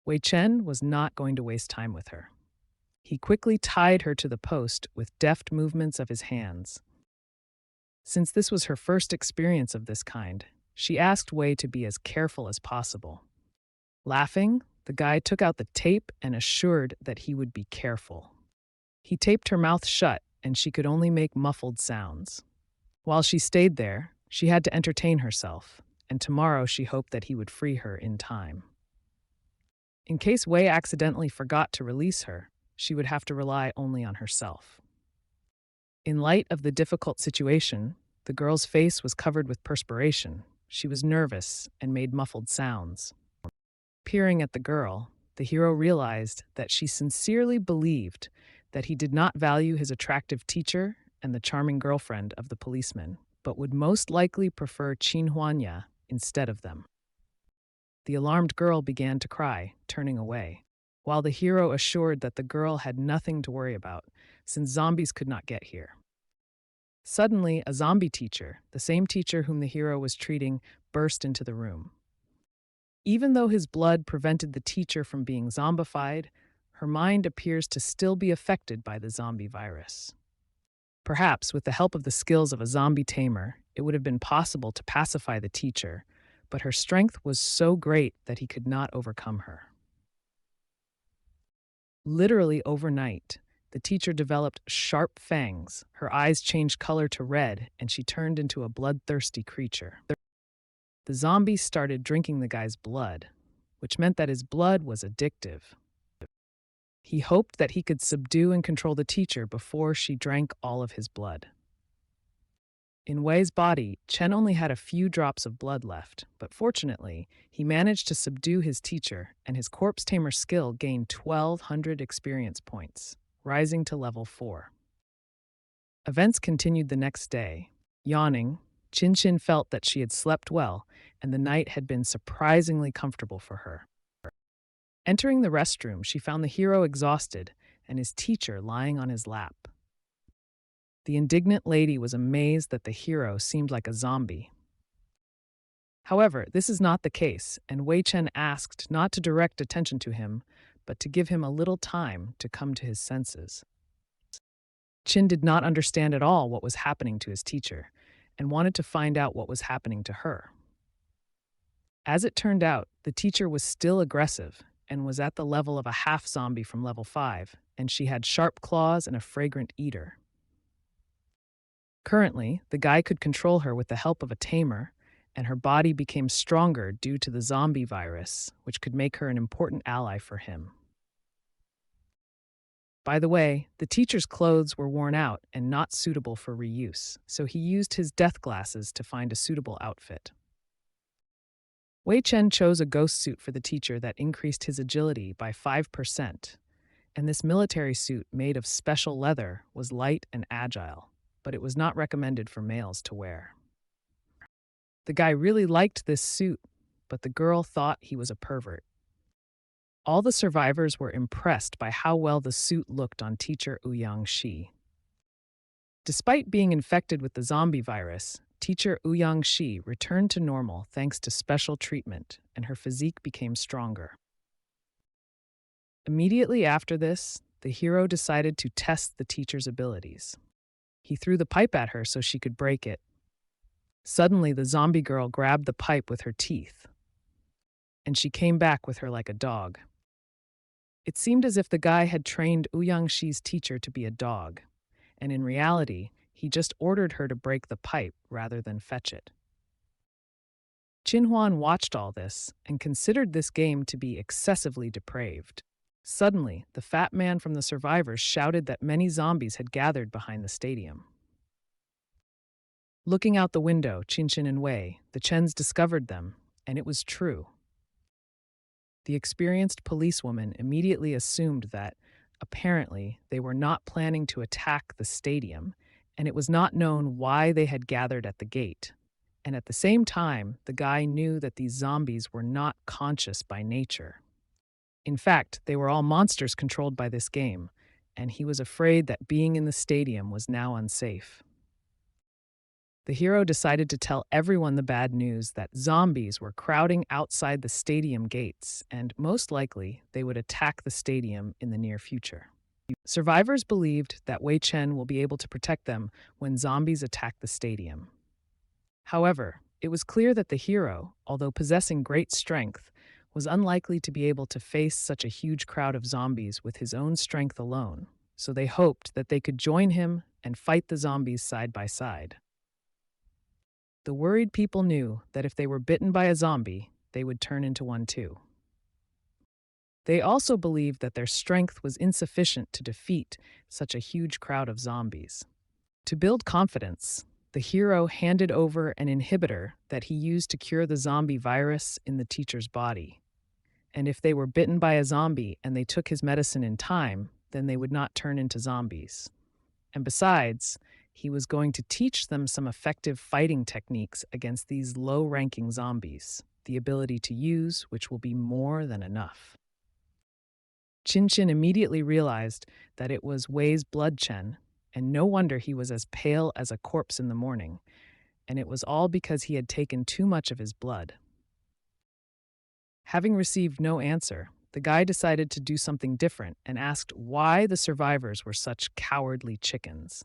Wei Chen was not going to waste time with her. He quickly tied her to the post with deft movements of his hands. Since this was her first experience of this kind, she asked Wei to be as careful as possible. Laughing, the guy took out the tape and assured that he would be careful. He taped her mouth shut, and she could only make muffled sounds. While she stayed there, she had to entertain herself, and tomorrow she hoped that he would free her in time. In case Wei accidentally forgot to release her, she would have to rely only on herself. In light of the difficult situation, the girl's face was covered with perspiration. She was nervous and made muffled sounds. Peering at the girl, the hero realized that she sincerely believed that he did not value his attractive teacher and the charming girlfriend of the policeman, but would most likely prefer Qin Huanya instead of them. The alarmed girl began to cry, turning away, while the hero assured that the girl had nothing to worry about, since zombies could not get here. Suddenly, a zombie teacher, the same teacher whom the hero was treating, burst into the room. Even though his blood prevented the teacher from being zombified, her mind appears to still be affected by the zombie virus. Perhaps, with the help of the skills of a zombie tamer, it would have been possible to pacify the teacher, but her strength was so great that he could not overcome her. Literally overnight, the teacher developed sharp fangs, her eyes changed color to red, and she turned into a bloodthirsty creature. The zombie started drinking the guy's blood, which meant that his blood was addictive. He hoped that he could subdue and control the teacher before she drank all of his blood. In Wei's body, Chen only had a few drops of blood left, but fortunately, he managed to subdue his teacher, and his corpse tamer skill gained 1,200 experience points, rising to level 4. Events continued the next day. Yawning, Qin Qin felt that she had slept well, and the night had been surprisingly comfortable for her. Entering the restroom, she found the hero exhausted and his teacher lying on his lap. The indignant lady was amazed that the hero seemed like a zombie. However, this is not the case, and Wei Chen asked not to direct attention to him, but to give him a little time to come to his senses. Qin did not understand at all what was happening to his teacher, and wanted to find out what was happening to her. As it turned out, the teacher was still aggressive and was at the level of a half-zombie from level 5, and she had sharp claws and a fragrant eater. Currently, the guy could control her with the help of a tamer, and her body became stronger due to the zombie virus, which could make her an important ally for him. By the way, the teacher's clothes were worn out and not suitable for reuse, so he used his death glasses to find a suitable outfit. Wei Chen chose a ghost suit for the teacher that increased his agility by 5%, and this military suit made of special leather was light and agile, but it was not recommended for males to wear. The guy really liked this suit, but the girl thought he was a pervert. All the survivors were impressed by how well the suit looked on teacher Ouyang Shi. Despite being infected with the zombie virus, teacher Ouyang Shi returned to normal thanks to special treatment, and her physique became stronger. Immediately after this, the hero decided to test the teacher's abilities. He threw the pipe at her so she could break it. Suddenly, the zombie girl grabbed the pipe with her teeth, and she came back with her like a dog. It seemed as if the guy had trained Ouyang Shi's teacher to be a dog, and in reality, he just ordered her to break the pipe rather than fetch it. Qin Huan watched all this and considered this game to be excessively depraved. Suddenly, the fat man from the survivors shouted that many zombies had gathered behind the stadium. Looking out the window, Qin and Wei, the Chens discovered them, and it was true. The experienced policewoman immediately assumed that, apparently, they were not planning to attack the stadium, and it was not known why they had gathered at the gate. And at the same time, the guy knew that these zombies were not conscious by nature. In fact, they were all monsters controlled by this game, and he was afraid that being in the stadium was now unsafe. The hero decided to tell everyone the bad news that zombies were crowding outside the stadium gates, and most likely they would attack the stadium in the near future. Survivors believed that Wei Chen will be able to protect them when zombies attack the stadium. However, it was clear that the hero, although possessing great strength, was unlikely to be able to face such a huge crowd of zombies with his own strength alone, so they hoped that they could join him and fight the zombies side by side. The worried people knew that if they were bitten by a zombie, they would turn into one too. They also believed that their strength was insufficient to defeat such a huge crowd of zombies. To build confidence, the hero handed over an inhibitor that he used to cure the zombie virus in the teacher's body. And if they were bitten by a zombie and they took his medicine in time, then they would not turn into zombies. And besides, he was going to teach them some effective fighting techniques against these low-ranking zombies, the ability to use which will be more than enough. Qin immediately realized that it was Wei's blood Chen, and no wonder he was as pale as a corpse in the morning, and it was all because he had taken too much of his blood. Having received no answer, the guy decided to do something different and asked why the survivors were such cowardly chickens.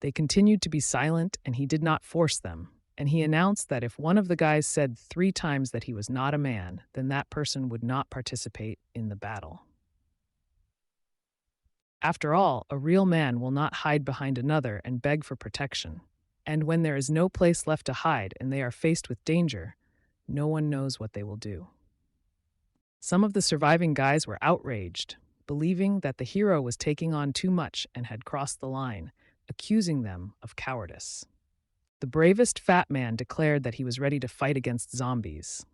They continued to be silent, and he did not force them, and he announced that if one of the guys said 3 times that he was not a man, then that person would not participate in the battle. After all, a real man will not hide behind another and beg for protection. And when there is no place left to hide and they are faced with danger, no one knows what they will do. Some of the surviving guys were outraged, believing that the hero was taking on too much and had crossed the line, accusing them of cowardice. The bravest fat man declared that he was ready to fight against zombies.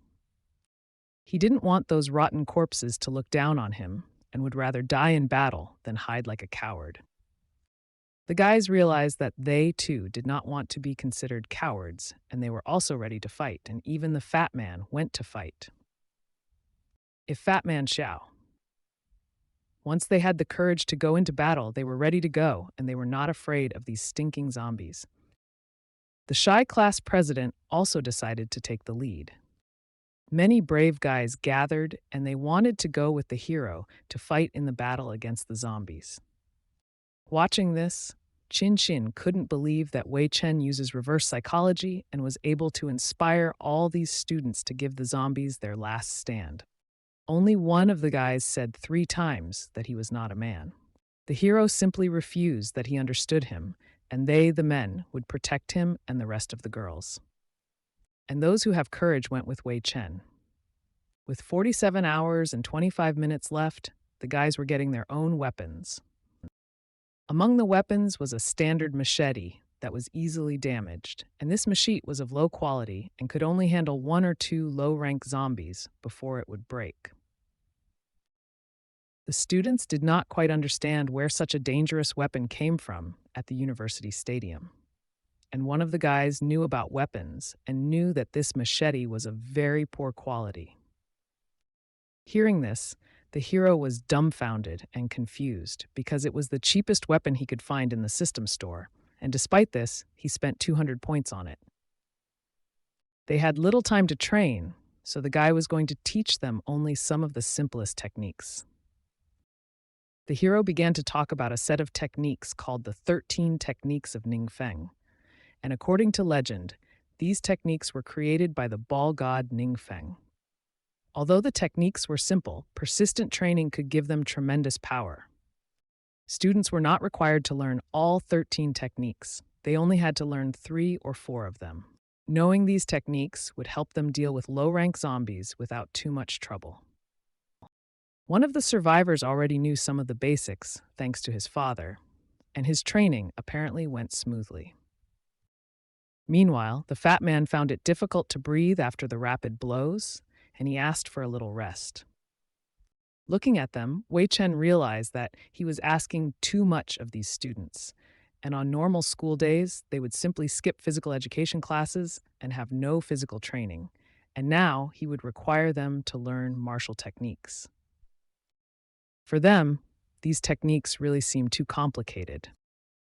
He didn't want those rotten corpses to look down on him, and would rather die in battle than hide like a coward. The guys realized that they, too, did not want to be considered cowards, and they were also ready to fight, and even the fat man went to fight. If Fat Man Xiao. Once they had the courage to go into battle, they were ready to go, and they were not afraid of these stinking zombies. The shy class president also decided to take the lead. Many brave guys gathered, and they wanted to go with the hero to fight in the battle against the zombies. Watching this, Chin Chin couldn't believe that Wei Chen uses reverse psychology and was able to inspire all these students to give the zombies their last stand. Only one of the guys said 3 times that he was not a man. The hero simply refused that he understood him, and they, the men, would protect him and the rest of the girls. And those who have courage went with Wei Chen. With 47 hours and 25 minutes left, the guys were getting their own weapons. Among the weapons was a standard machete that was easily damaged, and this machete was of low quality and could only handle 1 or 2 low-rank zombies before it would break. The students did not quite understand where such a dangerous weapon came from at the university stadium. And one of the guys knew about weapons and knew that this machete was of very poor quality. Hearing this, the hero was dumbfounded and confused because it was the cheapest weapon he could find in the system store, and despite this, he spent 200 points on it. They had little time to train, so the guy was going to teach them only some of the simplest techniques. The hero began to talk about a set of techniques called the 13 Techniques of Ningfeng. And according to legend, these techniques were created by the ball god Ningfeng. Although the techniques were simple, persistent training could give them tremendous power. Students were not required to learn all 13 techniques. They only had to learn 3 or 4 of them. Knowing these techniques would help them deal with low-rank zombies without too much trouble. One of the survivors already knew some of the basics, thanks to his father, and his training apparently went smoothly. Meanwhile, the fat man found it difficult to breathe after the rapid blows, and he asked for a little rest. Looking at them, Wei Chen realized that he was asking too much of these students, and on normal school days, they would simply skip physical education classes and have no physical training, and now he would require them to learn martial techniques. For them, these techniques really seemed too complicated.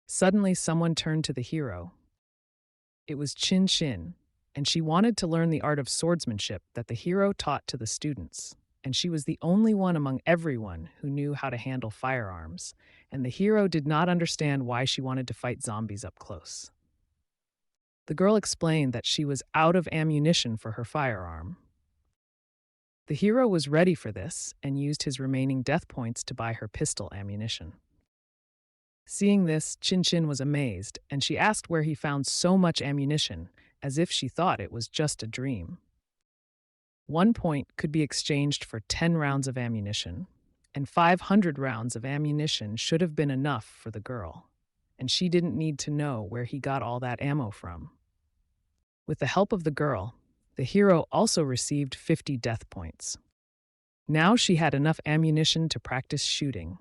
Suddenly, someone turned to the hero. It was Chin Chin, and she wanted to learn the art of swordsmanship that the hero taught to the students, and she was the only one among everyone who knew how to handle firearms, and the hero did not understand why she wanted to fight zombies up close. The girl explained that she was out of ammunition for her firearm. The hero was ready for this and used his remaining death points to buy her pistol ammunition. Seeing this, Chin Chin was amazed, and she asked where he found so much ammunition, as if she thought it was just a dream. 1 point could be exchanged for 10 rounds of ammunition, and 500 rounds of ammunition should have been enough for the girl, and she didn't need to know where he got all that ammo from. With the help of the girl, the hero also received 50 death points. Now she had enough ammunition to practice shooting.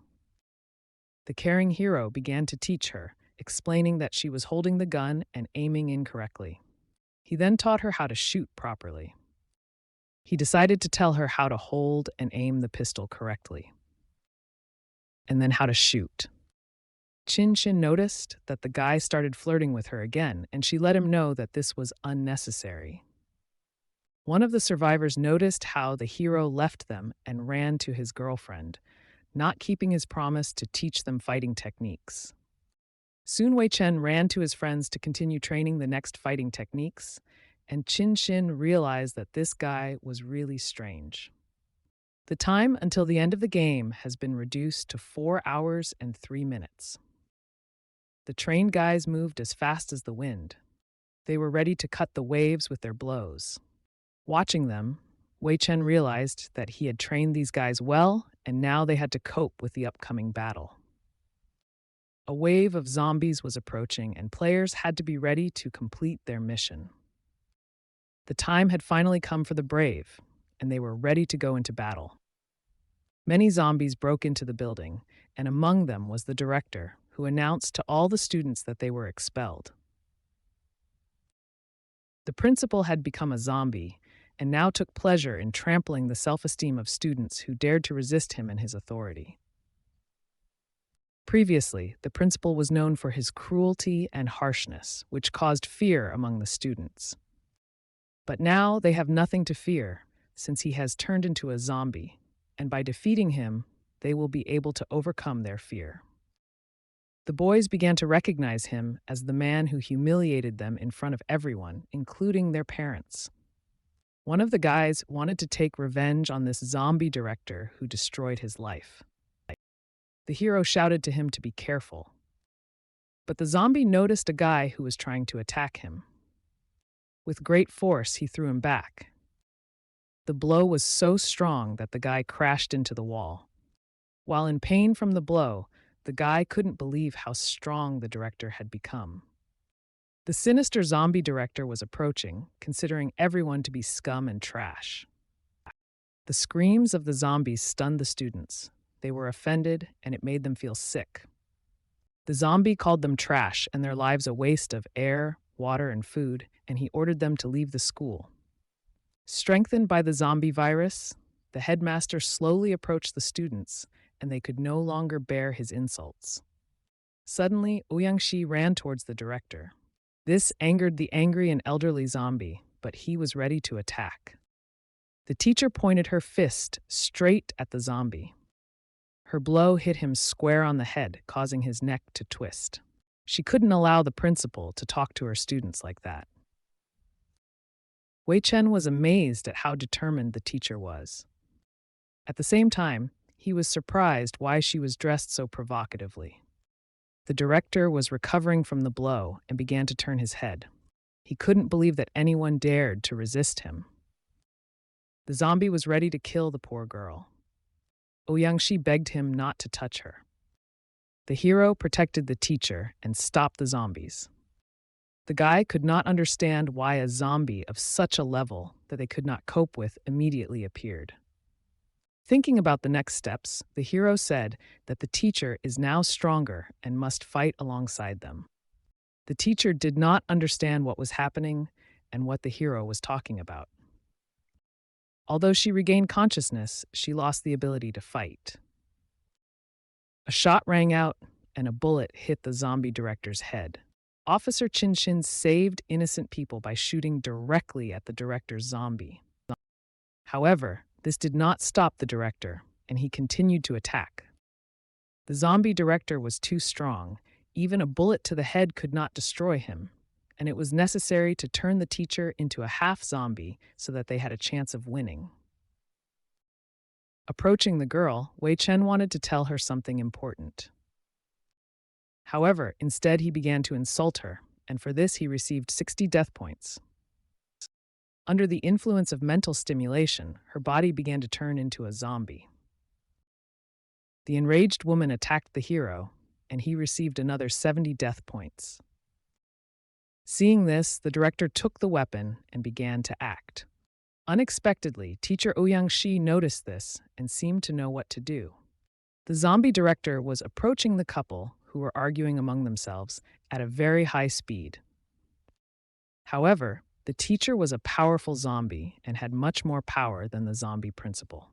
The caring hero began to teach her, explaining that she was holding the gun and aiming incorrectly. He then taught her how to shoot properly. He decided to tell her how to hold and aim the pistol correctly, and then how to shoot. Chin Chin noticed that the guy started flirting with her again, and she let him know that this was unnecessary. One of the survivors noticed how the hero left them and ran to his girlfriend, not keeping his promise to teach them fighting techniques. Soon Wei Chen ran to his friends to continue training the next fighting techniques, and Chin Chin realized that this guy was really strange. The time until the end of the game has been reduced to 4 hours and 3 minutes. The trained guys moved as fast as the wind. They were ready to cut the waves with their blows. Watching them, Wei Chen realized that he had trained these guys well, and now they had to cope with the upcoming battle. A wave of zombies was approaching, and players had to be ready to complete their mission. The time had finally come for the brave, and they were ready to go into battle. Many zombies broke into the building, and among them was the director, who announced to all the students that they were expelled. The principal had become a zombie, and now took pleasure in trampling the self-esteem of students who dared to resist him and his authority. Previously, the principal was known for his cruelty and harshness, which caused fear among the students. But now they have nothing to fear, since he has turned into a zombie, and by defeating him, they will be able to overcome their fear. The boys began to recognize him as the man who humiliated them in front of everyone, including their parents. One of the guys wanted to take revenge on this zombie director who destroyed his life. The hero shouted to him to be careful. But the zombie noticed a guy who was trying to attack him. With great force, he threw him back. The blow was so strong that the guy crashed into the wall. While in pain from the blow, the guy couldn't believe how strong the director had become. The sinister zombie director was approaching, considering everyone to be scum and trash. The screams of the zombies stunned the students. They were offended, and it made them feel sick. The zombie called them trash and their lives a waste of air, water, and food, and he ordered them to leave the school. Strengthened by the zombie virus, the headmaster slowly approached the students, and they could no longer bear his insults. Suddenly, Ouyangshi ran towards the director. This angered the angry and elderly zombie, but he was ready to attack. The teacher pointed her fist straight at the zombie. Her blow hit him square on the head, causing his neck to twist. She couldn't allow the principal to talk to her students like that. Wei Chen was amazed at how determined the teacher was. At the same time, he was surprised why she was dressed so provocatively. The director was recovering from the blow and began to turn his head. He couldn't believe that anyone dared to resist him. The zombie was ready to kill the poor girl. Ouyangshi begged him not to touch her. The hero protected the teacher and stopped the zombies. The guy could not understand why a zombie of such a level that they could not cope with immediately appeared. Thinking about the next steps, the hero said that the teacher is now stronger and must fight alongside them. The teacher did not understand what was happening and what the hero was talking about. Although she regained consciousness, she lost the ability to fight. A shot rang out, and a bullet hit the zombie director's head. Officer Chin Chin saved innocent people by shooting directly at the director's zombie. However, this did not stop the director, and he continued to attack. The zombie director was too strong. Even a bullet to the head could not destroy him, and it was necessary to turn the teacher into a half-zombie so that they had a chance of winning. Approaching the girl, Wei Chen wanted to tell her something important. However, instead he began to insult her, and for this he received 60 death points. Under the influence of mental stimulation, her body began to turn into a zombie. The enraged woman attacked the hero, and he received another 70 death points. Seeing this, the director took the weapon and began to act. Unexpectedly, teacher Ouyangshi noticed this and seemed to know what to do. The zombie director was approaching the couple, who were arguing among themselves, at a very high speed. However, the teacher was a powerful zombie and had much more power than the zombie principal.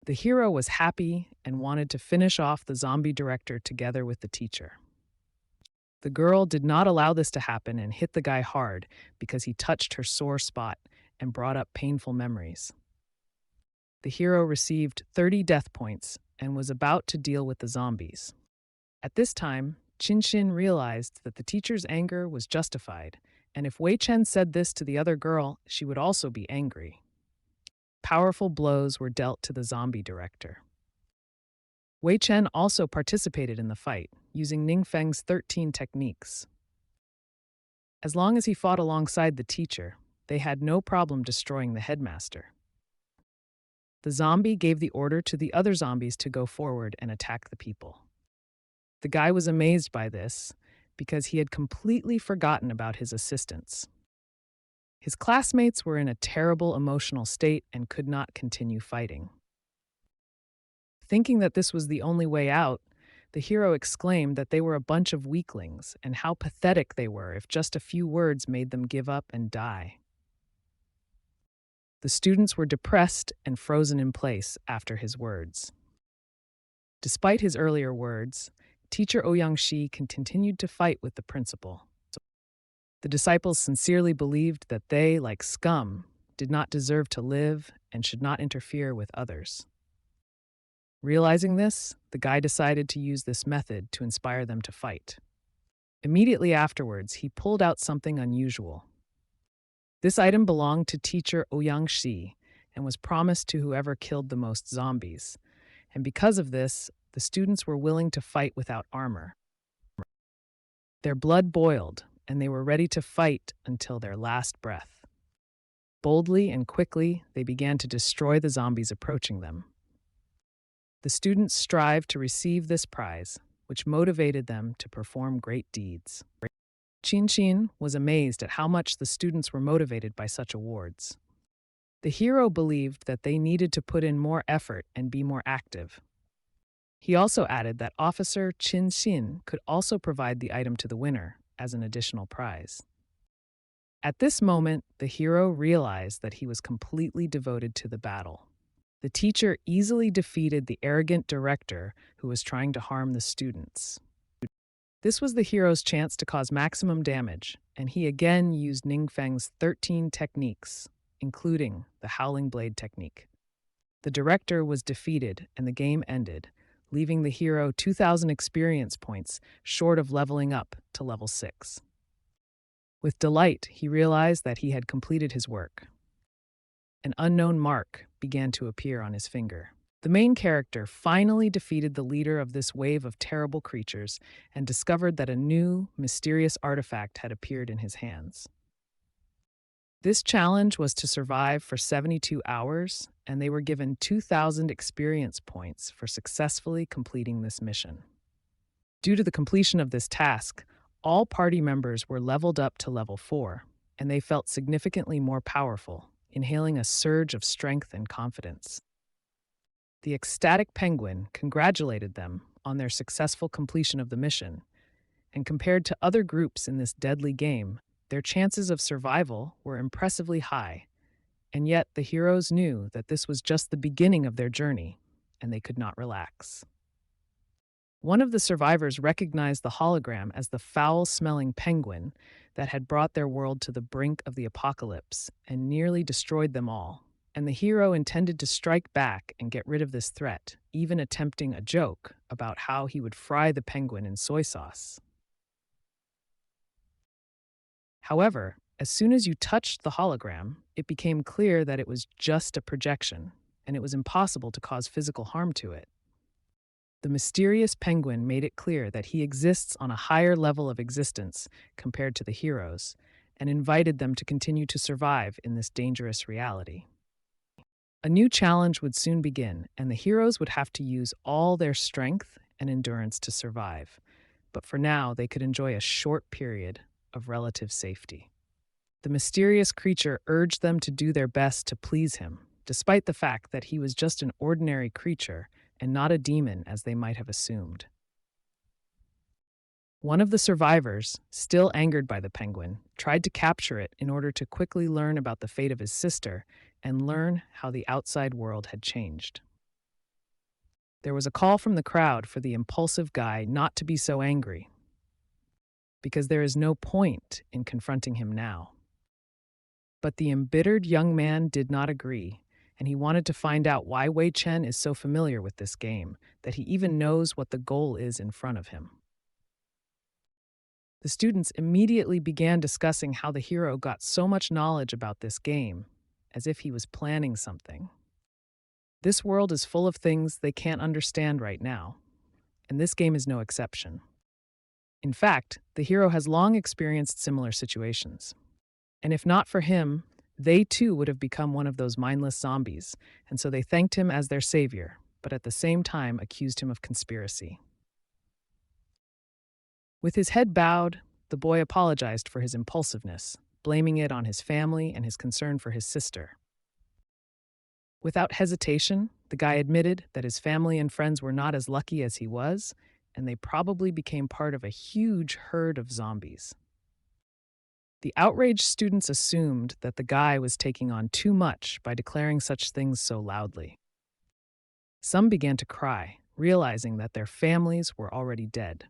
The hero was happy and wanted to finish off the zombie director together with the teacher. The girl did not allow this to happen and hit the guy hard because he touched her sore spot and brought up painful memories. The hero received 30 death points and was about to deal with the zombies. At this time, Chin Chin realized that the teacher's anger was justified, and if Wei Chen said this to the other girl, she would also be angry. Powerful blows were dealt to the zombie director. Wei Chen also participated in the fight, using Ning Feng's 13 techniques. As long as he fought alongside the teacher, they had no problem destroying the headmaster. The zombie gave the order to the other zombies to go forward and attack the people. The guy was amazed by this because he had completely forgotten about his assistants. His classmates were in a terrible emotional state and could not continue fighting. Thinking that this was the only way out, the hero exclaimed that they were a bunch of weaklings and how pathetic they were if just a few words made them give up and die. The students were depressed and frozen in place after his words. Despite his earlier words, teacher Ouyang-shi continued to fight with the principal. The disciples sincerely believed that they, like scum, did not deserve to live and should not interfere with others. Realizing this, the guy decided to use this method to inspire them to fight. Immediately afterwards, he pulled out something unusual. This item belonged to teacher Ouyang-shi and was promised to whoever killed the most zombies. And because of this, the students were willing to fight without armor. Their blood boiled, and they were ready to fight until their last breath. Boldly and quickly, they began to destroy the zombies approaching them. The students strived to receive this prize, which motivated them to perform great deeds. Qin was amazed at how much the students were motivated by such awards. The hero believed that they needed to put in more effort and be more active. He also added that Officer Qin could also provide the item to the winner as an additional prize. At this moment, the hero realized that he was completely devoted to the battle. The teacher easily defeated the arrogant director who was trying to harm the students. This was the hero's chance to cause maximum damage, and he again used Ningfeng's 13 techniques, including the Howling Blade technique. The director was defeated, and the game ended, leaving the hero 2,000 experience points short of leveling up to level 6. With delight, he realized that he had completed his work. An unknown mark began to appear on his finger. The main character finally defeated the leader of this wave of terrible creatures and discovered that a new, mysterious artifact had appeared in his hands. This challenge was to survive for 72 hours, and they were given 2,000 experience points for successfully completing this mission. Due to the completion of this task, all party members were leveled up to level 4, and they felt significantly more powerful, inhaling a surge of strength and confidence. The ecstatic penguin congratulated them on their successful completion of the mission, and compared to other groups in this deadly game, their chances of survival were impressively high, and yet the heroes knew that this was just the beginning of their journey, and they could not relax. One of the survivors recognized the hologram as the foul-smelling penguin that had brought their world to the brink of the apocalypse and nearly destroyed them all. And the hero intended to strike back and get rid of this threat, even attempting a joke about how he would fry the penguin in soy sauce. However, as soon as you touched the hologram, it became clear that it was just a projection, and it was impossible to cause physical harm to it. The mysterious penguin made it clear that he exists on a higher level of existence compared to the heroes, and invited them to continue to survive in this dangerous reality. A new challenge would soon begin, and the heroes would have to use all their strength and endurance to survive. But for now, they could enjoy a short period of relative safety. The mysterious creature urged them to do their best to please him, despite the fact that he was just an ordinary creature and not a demon as they might have assumed. One of the survivors, still angered by the penguin, tried to capture it in order to quickly learn about the fate of his sister and learn how the outside world had changed. There was a call from the crowd for the impulsive guy not to be so angry, because there is no point in confronting him now. But the embittered young man did not agree, and he wanted to find out why Wei Chen is so familiar with this game that he even knows what the goal is in front of him. The students immediately began discussing how the hero got so much knowledge about this game, as if he was planning something. This world is full of things they can't understand right now, and this game is no exception. In fact, the hero has long experienced similar situations. And if not for him, they too would have become one of those mindless zombies, and so they thanked him as their savior, but at the same time accused him of conspiracy. With his head bowed, the boy apologized for his impulsiveness, blaming it on his family and his concern for his sister. Without hesitation, the guy admitted that his family and friends were not as lucky as he was, and they probably became part of a huge herd of zombies. The outraged students assumed that the guy was taking on too much by declaring such things so loudly. Some began to cry, realizing that their families were already dead.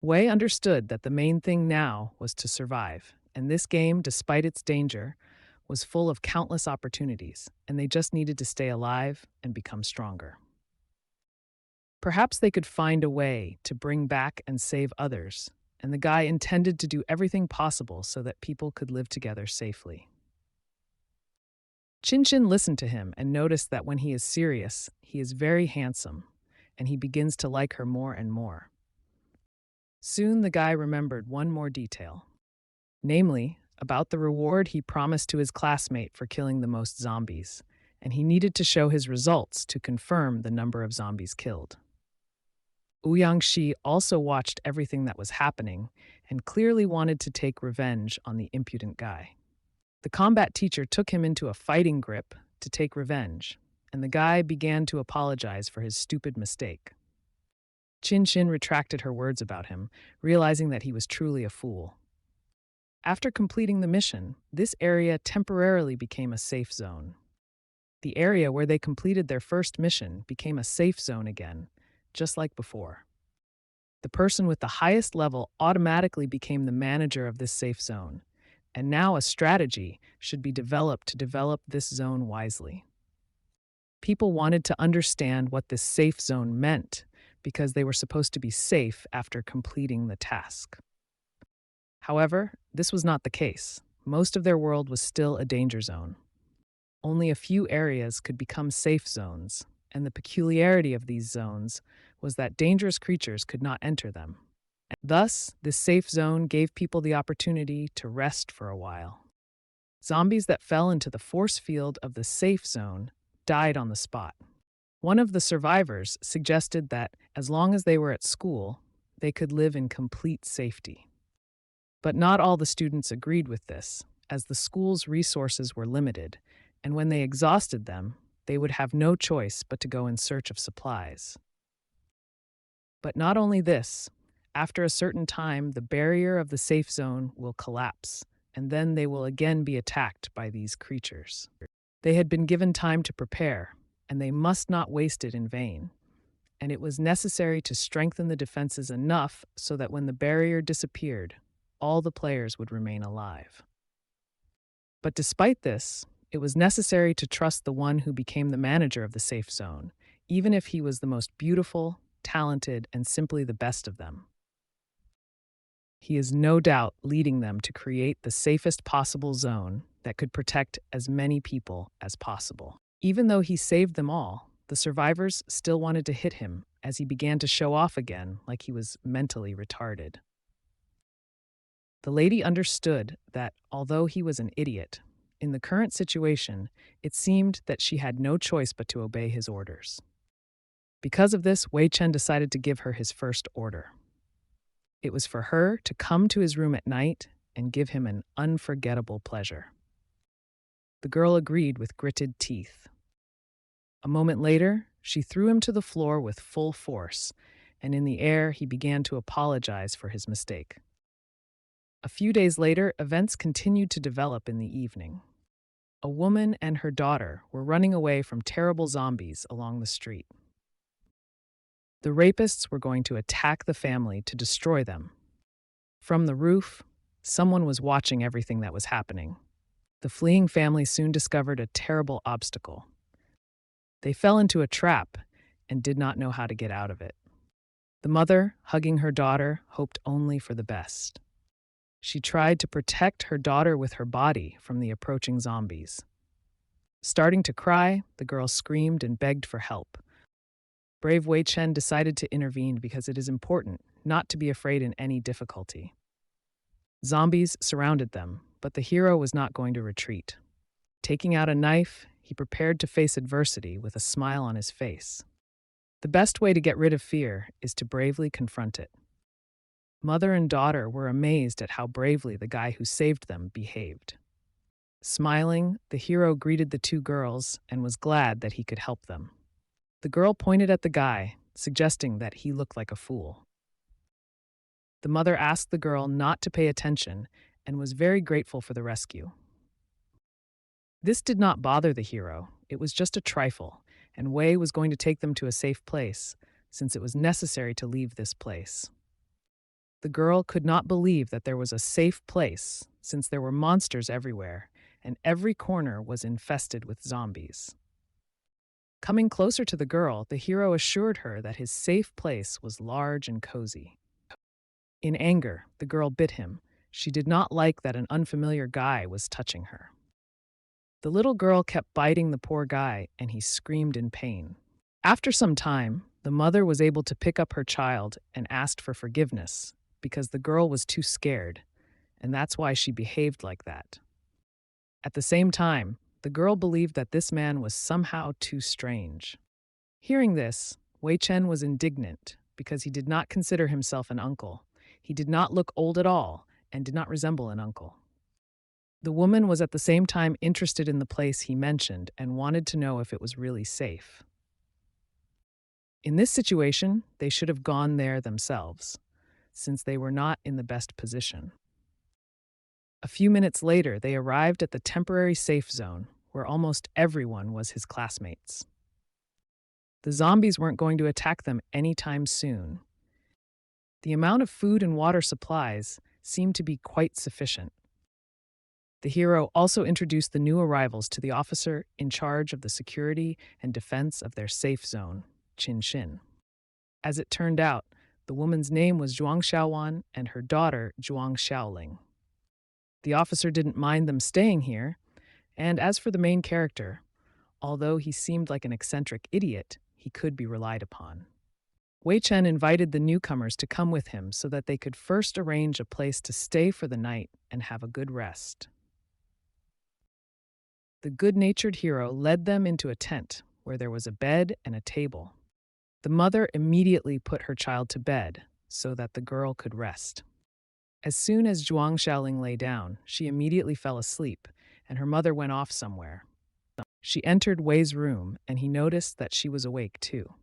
Wei understood that the main thing now was to survive, and this game, despite its danger, was full of countless opportunities, and they just needed to stay alive and become stronger. Perhaps they could find a way to bring back and save others, and the guy intended to do everything possible so that people could live together safely. Chin listened to him and noticed that when he is serious, he is very handsome, and he begins to like her more and more. Soon the guy remembered one more detail, namely, about the reward he promised to his classmate for killing the most zombies, and he needed to show his results to confirm the number of zombies killed. Ouyang-shi also watched everything that was happening and clearly wanted to take revenge on the impudent guy. The combat teacher took him into a fighting grip to take revenge, and the guy began to apologize for his stupid mistake. Chin retracted her words about him, realizing that he was truly a fool. After completing the mission, this area temporarily became a safe zone. The area where they completed their first mission became a safe zone again, just like before. The person with the highest level automatically became the manager of this safe zone, and now a strategy should be developed to develop this zone wisely. People wanted to understand what this safe zone meant because they were supposed to be safe after completing the task. However, this was not the case. Most of their world was still a danger zone. Only a few areas could become safe zones, and the peculiarity of these zones was that dangerous creatures could not enter them. Thus, this safe zone gave people the opportunity to rest for a while. Zombies that fell into the force field of the safe zone died on the spot. One of the survivors suggested that as long as they were at school, they could live in complete safety. But not all the students agreed with this, as the school's resources were limited, and when they exhausted them, they would have no choice but to go in search of supplies. But not only this, after a certain time, the barrier of the safe zone will collapse, and then they will again be attacked by these creatures. They had been given time to prepare, and they must not waste it in vain. And it was necessary to strengthen the defenses enough so that when the barrier disappeared, all the players would remain alive. But despite this, it was necessary to trust the one who became the manager of the safe zone, even if he was the most beautiful, talented, and simply the best of them. He is no doubt leading them to create the safest possible zone that could protect as many people as possible. Even though he saved them all, the survivors still wanted to hit him as he began to show off again like he was mentally retarded. The lady understood that, although he was an idiot, in the current situation, it seemed that she had no choice but to obey his orders. Because of this, Wei Chen decided to give her his first order. It was for her to come to his room at night and give him an unforgettable pleasure. The girl agreed with gritted teeth. A moment later, she threw him to the floor with full force, and in the air he began to apologize for his mistake. A few days later, events continued to develop in the evening. A woman and her daughter were running away from terrible zombies along the street. The rapists were going to attack the family to destroy them. From the roof, someone was watching everything that was happening. The fleeing family soon discovered a terrible obstacle. They fell into a trap and did not know how to get out of it. The mother, hugging her daughter, hoped only for the best. She tried to protect her daughter with her body from the approaching zombies. Starting to cry, the girl screamed and begged for help. Brave Wei Chen decided to intervene because it is important not to be afraid in any difficulty. Zombies surrounded them, but the hero was not going to retreat. Taking out a knife, he prepared to face adversity with a smile on his face. The best way to get rid of fear is to bravely confront it. Mother and daughter were amazed at how bravely the guy who saved them behaved. Smiling, the hero greeted the two girls and was glad that he could help them. The girl pointed at the guy, suggesting that he looked like a fool. The mother asked the girl not to pay attention and was very grateful for the rescue. This did not bother the hero, it was just a trifle, and Wei was going to take them to a safe place, since it was necessary to leave this place. The girl could not believe that there was a safe place, since there were monsters everywhere, and every corner was infested with zombies. Coming closer to the girl, the hero assured her that his safe place was large and cozy. In anger, the girl bit him. She did not like that an unfamiliar guy was touching her. The little girl kept biting the poor guy, and he screamed in pain. After some time, the mother was able to pick up her child and asked for forgiveness, because the girl was too scared, and that's why she behaved like that. At the same time, the girl believed that this man was somehow too strange. Hearing this, Wei Chen was indignant because he did not consider himself an uncle. He did not look old at all and did not resemble an uncle. The woman was at the same time interested in the place he mentioned and wanted to know if it was really safe. In this situation, they should have gone there themselves, since they were not in the best position. A few minutes later, they arrived at the temporary safe zone, where almost everyone was his classmates. The zombies weren't going to attack them anytime soon. The amount of food and water supplies seemed to be quite sufficient. The hero also introduced the new arrivals to the officer in charge of the security and defense of their safe zone, Qin Xin. As it turned out, the woman's name was Zhuang Xiaowan and her daughter Zhuang Xiaoling. The officer didn't mind them staying here, and as for the main character, although he seemed like an eccentric idiot, he could be relied upon. Wei Chen invited the newcomers to come with him so that they could first arrange a place to stay for the night and have a good rest. The good-natured hero led them into a tent where there was a bed and a table. The mother immediately put her child to bed so that the girl could rest. As soon as Zhuang Xiaoling lay down, she immediately fell asleep, and her mother went off somewhere. She entered Wei's room, and he noticed that she was awake too.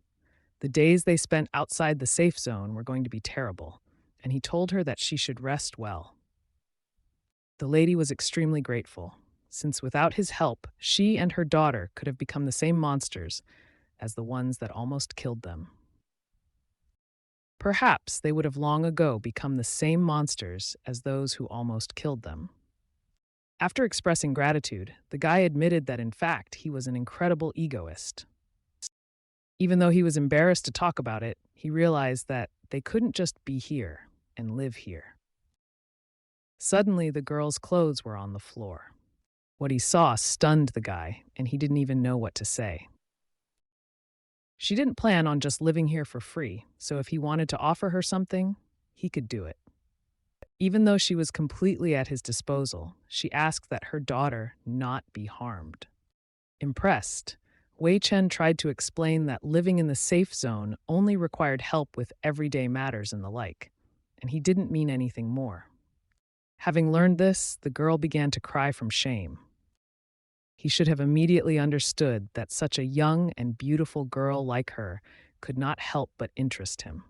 The days they spent outside the safe zone were going to be terrible, and he told her that she should rest well. The lady was extremely grateful, since without his help, she and her daughter could have become the same monsters as the ones that almost killed them. Perhaps they would have long ago become the same monsters as those who almost killed them. After expressing gratitude, the guy admitted that in fact he was an incredible egoist. Even though he was embarrassed to talk about it, he realized that they couldn't just be here and live here. Suddenly, the girl's clothes were on the floor. What he saw stunned the guy, and he didn't even know what to say. She didn't plan on just living here for free, so if he wanted to offer her something, he could do it. Even though she was completely at his disposal, she asked that her daughter not be harmed. Impressed, Wei Chen tried to explain that living in the safe zone only required help with everyday matters and the like, and he didn't mean anything more. Having learned this, the girl began to cry from shame. He should have immediately understood that such a young and beautiful girl like her could not help but interest him.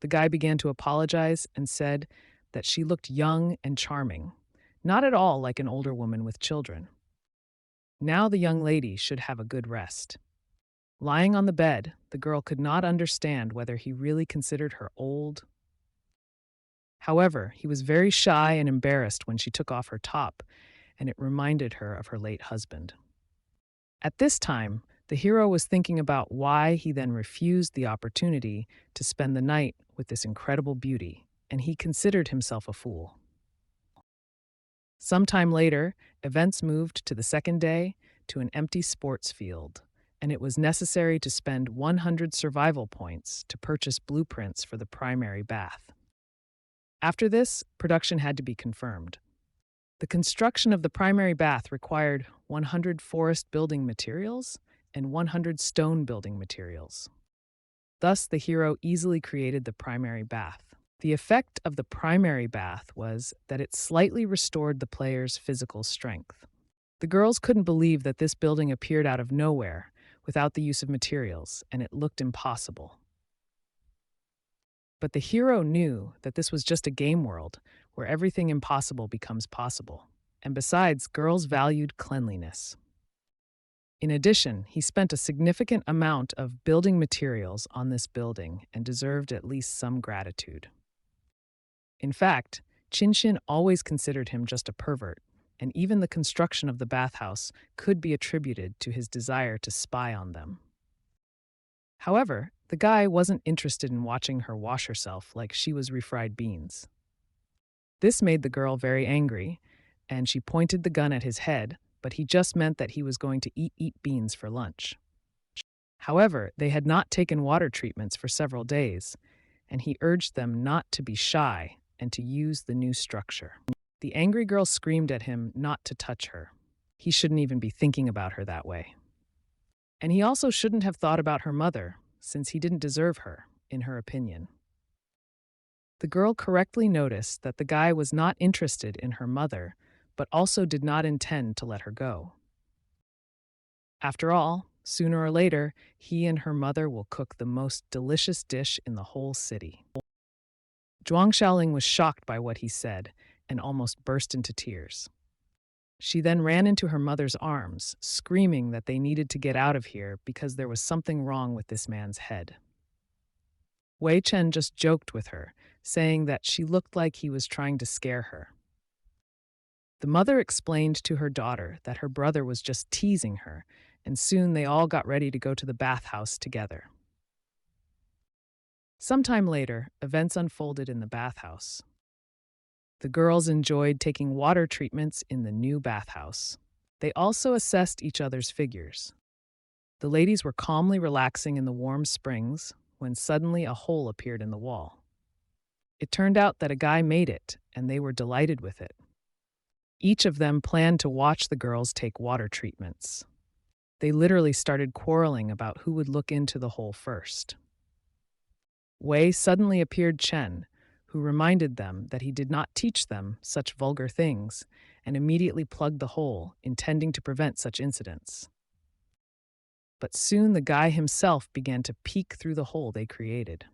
The guy began to apologize and said that she looked young and charming, not at all like an older woman with children. Now the young lady should have a good rest. Lying on the bed, the girl could not understand whether he really considered her old. However, he was very shy and embarrassed when she took off her top, and it reminded her of her late husband. At this time, the hero was thinking about why he then refused the opportunity to spend the night with this incredible beauty, and he considered himself a fool. Sometime later, events moved to the second day to an empty sports field, and it was necessary to spend 100 survival points to purchase blueprints for the primary bath. After this, production had to be confirmed. The construction of the primary bath required 100 forest building materials and 100 stone building materials. Thus, the hero easily created the primary bath. The effect of the primary bath was that it slightly restored the player's physical strength. The girls couldn't believe that this building appeared out of nowhere without the use of materials, and it looked impossible. But the hero knew that this was just a game world where everything impossible becomes possible. And besides, girls valued cleanliness. In addition, he spent a significant amount of building materials on this building and deserved at least some gratitude. In fact, Chinshin always considered him just a pervert, and even the construction of the bathhouse could be attributed to his desire to spy on them. However, the guy wasn't interested in watching her wash herself like she was refried beans. This made the girl very angry, and she pointed the gun at his head, but he just meant that he was going to eat beans for lunch. However, they had not taken water treatments for several days, and he urged them not to be shy and to use the new structure. The angry girl screamed at him not to touch her. He shouldn't even be thinking about her that way. And he also shouldn't have thought about her mother, since he didn't deserve her, in her opinion. The girl correctly noticed that the guy was not interested in her mother, but also did not intend to let her go. After all, sooner or later, he and her mother will cook the most delicious dish in the whole city. Zhuang Xiaoling was shocked by what he said and almost burst into tears. She then ran into her mother's arms, screaming that they needed to get out of here because there was something wrong with this man's head. Wei Chen just joked with her, saying that she looked like he was trying to scare her. The mother explained to her daughter that her brother was just teasing her, and soon they all got ready to go to the bathhouse together. Sometime later, events unfolded in the bathhouse. The girls enjoyed taking water treatments in the new bathhouse. They also assessed each other's figures. The ladies were calmly relaxing in the warm springs when suddenly a hole appeared in the wall. It turned out that a guy made it, and they were delighted with it. Each of them planned to watch the girls take water treatments. They literally started quarreling about who would look into the hole first. Wei suddenly appeared Chen, who reminded them that he did not teach them such vulgar things, and immediately plugged the hole, intending to prevent such incidents. But soon the guy himself began to peek through the hole they created.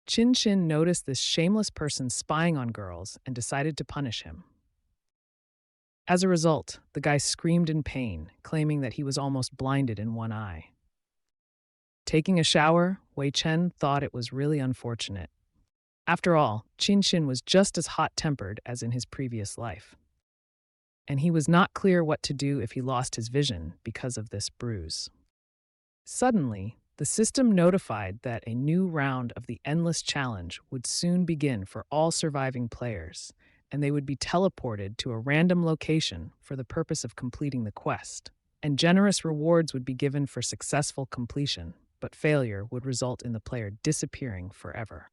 Chin Chin noticed this shameless person spying on girls and decided to punish him. As a result, the guy screamed in pain, claiming that he was almost blinded in one eye. Taking a shower, Wei Chen thought it was really unfortunate. After all, Chin Chin was just as hot-tempered as in his previous life. And he was not clear what to do if he lost his vision because of this bruise. Suddenly, the system notified that a new round of the Endless Challenge would soon begin for all surviving players, and they would be teleported to a random location for the purpose of completing the quest. And generous rewards would be given for successful completion, but failure would result in the player disappearing forever.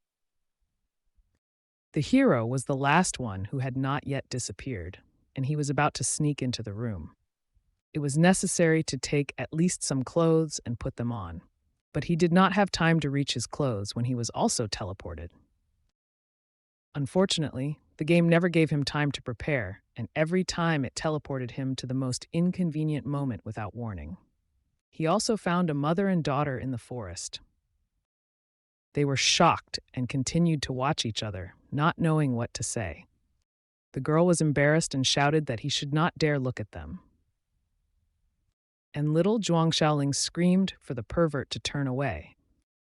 The hero was the last one who had not yet disappeared, and he was about to sneak into the room. It was necessary to take at least some clothes and put them on, but he did not have time to reach his clothes when he was also teleported. Unfortunately, the game never gave him time to prepare, and every time it teleported him to the most inconvenient moment without warning. He also found a mother and daughter in the forest. They were shocked and continued to watch each other, not knowing what to say. The girl was embarrassed and shouted that he should not dare look at them. And little Zhuang Xiaoling screamed for the pervert to turn away.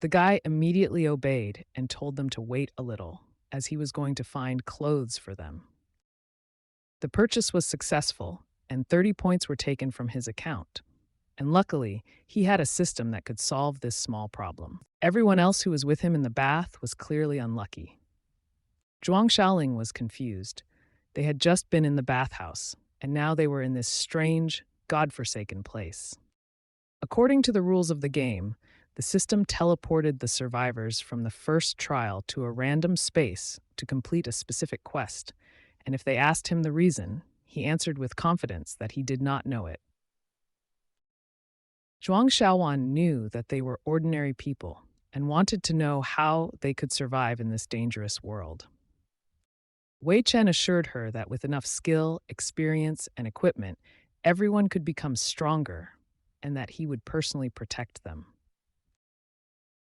The guy immediately obeyed and told them to wait a little, as he was going to find clothes for them. The purchase was successful, and 30 points were taken from his account. And luckily, he had a system that could solve this small problem. Everyone else who was with him in the bath was clearly unlucky. Zhuang Xiaoling was confused. They had just been in the bathhouse, and now they were in this strange, godforsaken place. According to the rules of the game, the system teleported the survivors from the first trial to a random space to complete a specific quest, and if they asked him the reason, he answered with confidence that he did not know it. Zhuang Xiaowan knew that they were ordinary people and wanted to know how they could survive in this dangerous world. Wei Chen assured her that with enough skill, experience, and equipment, everyone could become stronger and that he would personally protect them.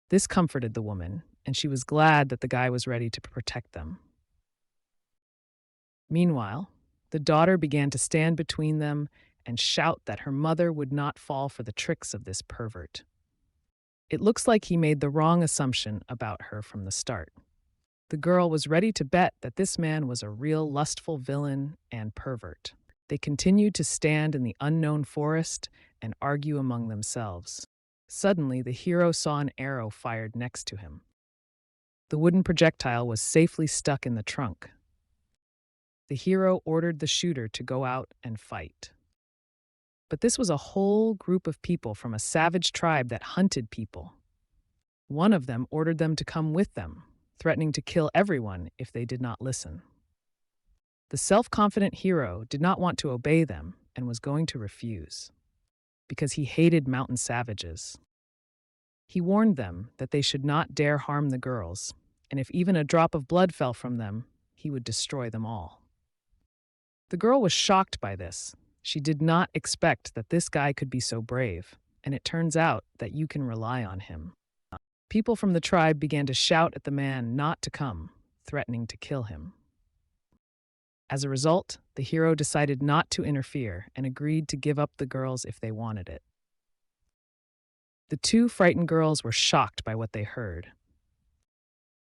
This comforted the woman, and she was glad that the guy was ready to protect them. Meanwhile, the daughter began to stand between them and shout that her mother would not fall for the tricks of this pervert. It looks like he made the wrong assumption about her from the start. The girl was ready to bet that this man was a real lustful villain and pervert. They continued to stand in the unknown forest and argue among themselves. Suddenly, the hero saw an arrow fired next to him. The wooden projectile was safely stuck in the trunk. The hero ordered the shooter to go out and fight. But this was a whole group of people from a savage tribe that hunted people. One of them ordered them to come with them, threatening to kill everyone if they did not listen. The self-confident hero did not want to obey them and was going to refuse, because he hated mountain savages. He warned them that they should not dare harm the girls, and if even a drop of blood fell from them, he would destroy them all. The girl was shocked by this. She did not expect that this guy could be so brave, and it turns out that you can rely on him. People from the tribe began to shout at the man not to come, threatening to kill him. As a result, the hero decided not to interfere and agreed to give up the girls if they wanted it. The two frightened girls were shocked by what they heard.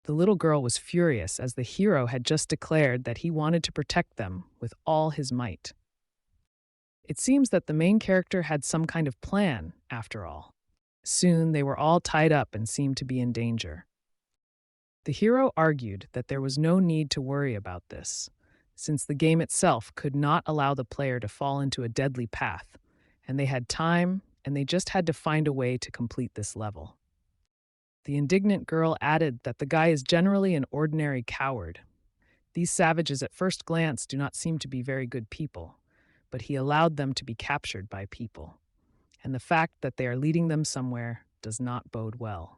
The little girl was furious as the hero had just declared that he wanted to protect them with all his might. It seems that the main character had some kind of plan, after all. Soon they were all tied up and seemed to be in danger. The hero argued that there was no need to worry about this, since the game itself could not allow the player to fall into a deadly path, and they had time, and they just had to find a way to complete this level. The indignant girl added that the guy is generally an ordinary coward. These savages at first glance do not seem to be very good people, but he allowed them to be captured by people, and the fact that they are leading them somewhere does not bode well.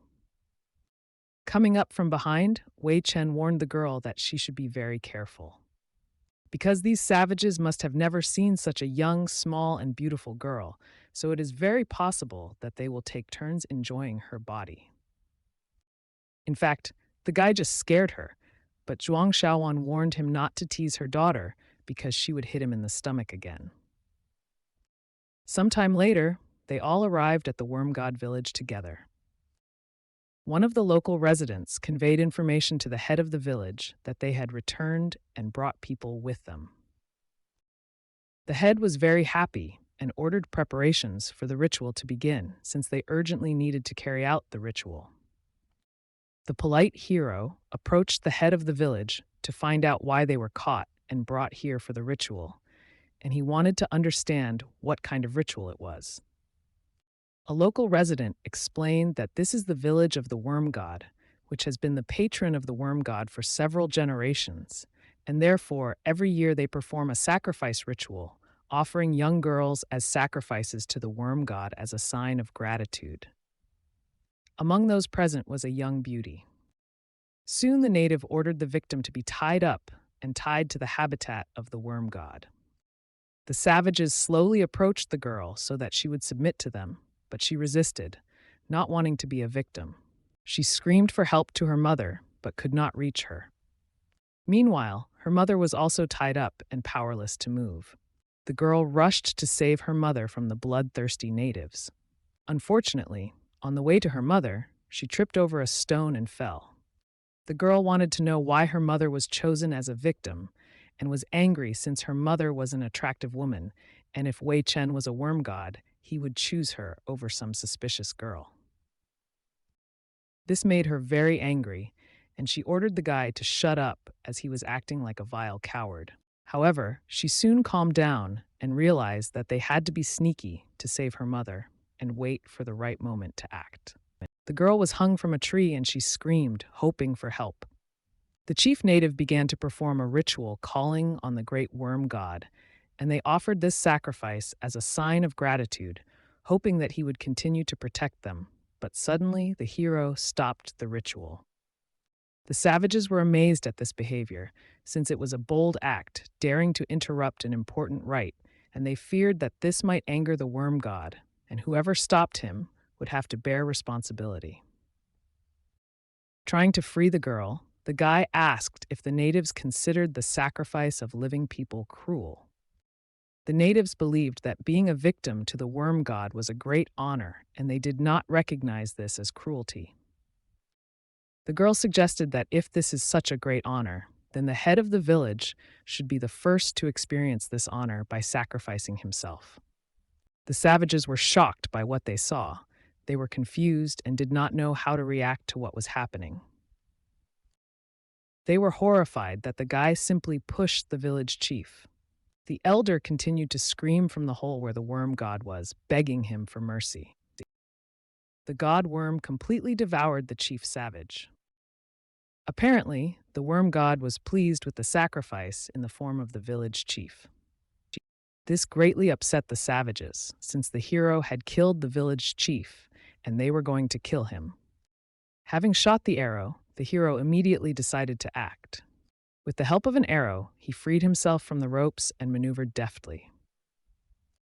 Coming up from behind, Wei Chen warned the girl that she should be very careful. Because these savages must have never seen such a young, small, and beautiful girl, so it is very possible that they will take turns enjoying her body. In fact, the guy just scared her, but Zhuang Xiaowan warned him not to tease her daughter because she would hit him in the stomach again. Sometime later, they all arrived at the worm god village together. One of the local residents conveyed information to the head of the village that they had returned and brought people with them. The head was very happy and ordered preparations for the ritual to begin, since they urgently needed to carry out the ritual. The polite hero approached the head of the village to find out why they were caught and brought here for the ritual, and he wanted to understand what kind of ritual it was. A local resident explained that this is the village of the worm god, which has been the patron of the worm god for several generations, and therefore every year they perform a sacrifice ritual, offering young girls as sacrifices to the worm god as a sign of gratitude. Among those present was a young beauty. Soon the native ordered the victim to be tied up and tied to the habitat of the worm god. The savages slowly approached the girl so that she would submit to them, but she resisted, not wanting to be a victim. She screamed for help to her mother, but could not reach her. Meanwhile, her mother was also tied up and powerless to move. The girl rushed to save her mother from the bloodthirsty natives. Unfortunately, on the way to her mother, she tripped over a stone and fell. The girl wanted to know why her mother was chosen as a victim and was angry since her mother was an attractive woman, and if Wei Chen was a worm god, he would choose her over some suspicious girl. This made her very angry, and she ordered the guy to shut up as he was acting like a vile coward. However, she soon calmed down and realized that they had to be sneaky to save her mother and wait for the right moment to act. The girl was hung from a tree and she screamed, hoping for help. The chief native began to perform a ritual calling on the great worm god, and they offered this sacrifice as a sign of gratitude, hoping that he would continue to protect them. But suddenly, the hero stopped the ritual. The savages were amazed at this behavior, since it was a bold act, daring to interrupt an important rite, and they feared that this might anger the worm god, and whoever stopped him would have to bear responsibility. Trying to free the girl, the guy asked if the natives considered the sacrifice of living people cruel. The natives believed that being a victim to the worm god was a great honor, and they did not recognize this as cruelty. The girl suggested that if this is such a great honor, then the head of the village should be the first to experience this honor by sacrificing himself. The savages were shocked by what they saw. They were confused and did not know how to react to what was happening. They were horrified that the guy simply pushed the village chief. The elder continued to scream from the hole where the worm god was, begging him for mercy. The god worm completely devoured the chief savage. Apparently, the worm god was pleased with the sacrifice in the form of the village chief. This greatly upset the savages, since the hero had killed the village chief, and they were going to kill him. Having shot the arrow, the hero immediately decided to act. With the help of an arrow, he freed himself from the ropes and maneuvered deftly.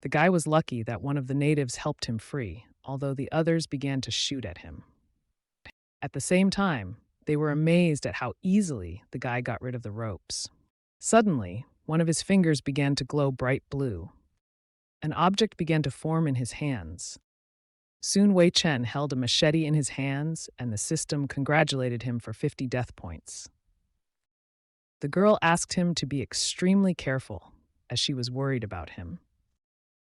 The guy was lucky that one of the natives helped him free, although the others began to shoot at him. At the same time, they were amazed at how easily the guy got rid of the ropes. Suddenly, one of his fingers began to glow bright blue. An object began to form in his hands. Soon Wei Chen held a machete in his hands, and the system congratulated him for 50 death points. The girl asked him to be extremely careful, as she was worried about him.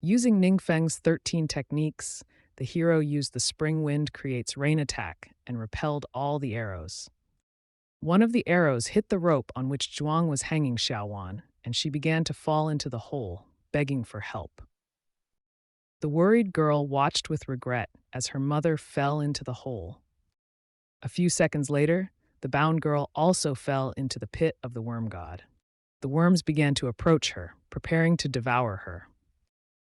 Using Ningfeng's 13 techniques, the hero used the spring wind creates rain attack and repelled all the arrows. One of the arrows hit the rope on which Zhuang was hanging Xiaowan, and she began to fall into the hole, begging for help. The worried girl watched with regret as her mother fell into the hole. A few seconds later, the bound girl also fell into the pit of the worm god. The worms began to approach her, preparing to devour her.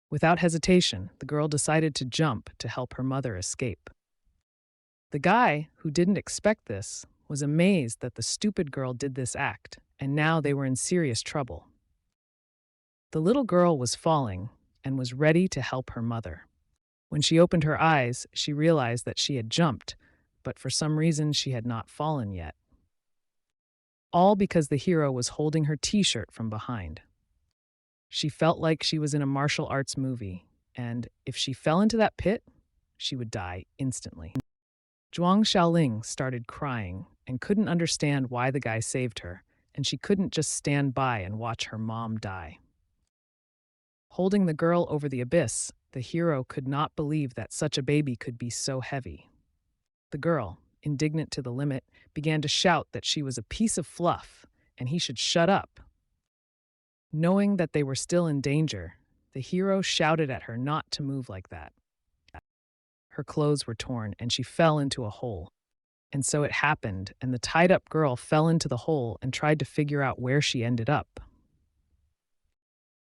Without hesitation, the girl decided to jump to help her mother escape. The guy, who didn't expect this, was amazed that the stupid girl did this act, and now they were in serious trouble. The little girl was falling and was ready to help her mother. When she opened her eyes, she realized that she had jumped, but for some reason she had not fallen yet. All because the hero was holding her t-shirt from behind. She felt like she was in a martial arts movie, and if she fell into that pit, she would die instantly. Zhuang Xiaoling started crying and couldn't understand why the guy saved her, and she couldn't just stand by and watch her mom die. Holding the girl over the abyss, the hero could not believe that such a baby could be so heavy. The girl, indignant to the limit, began to shout that she was a piece of fluff and he should shut up. Knowing that they were still in danger, the hero shouted at her not to move like that. Her clothes were torn and she fell into a hole. And so it happened, and the tied-up girl fell into the hole and tried to figure out where she ended up.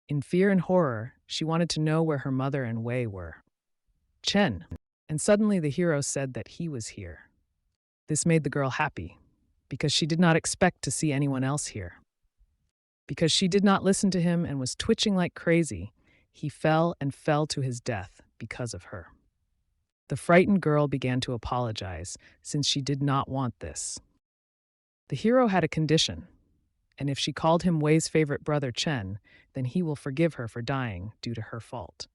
In fear and horror, she wanted to know where her mother and Wei were. Chen. And suddenly the hero said that he was here. This made the girl happy, because she did not expect to see anyone else here. Because she did not listen to him and was twitching like crazy, he fell and fell to his death because of her. The frightened girl began to apologize, since she did not want this. The hero had a condition, and if she called him Wei's favorite brother Chen, then he will forgive her for dying due to her fault.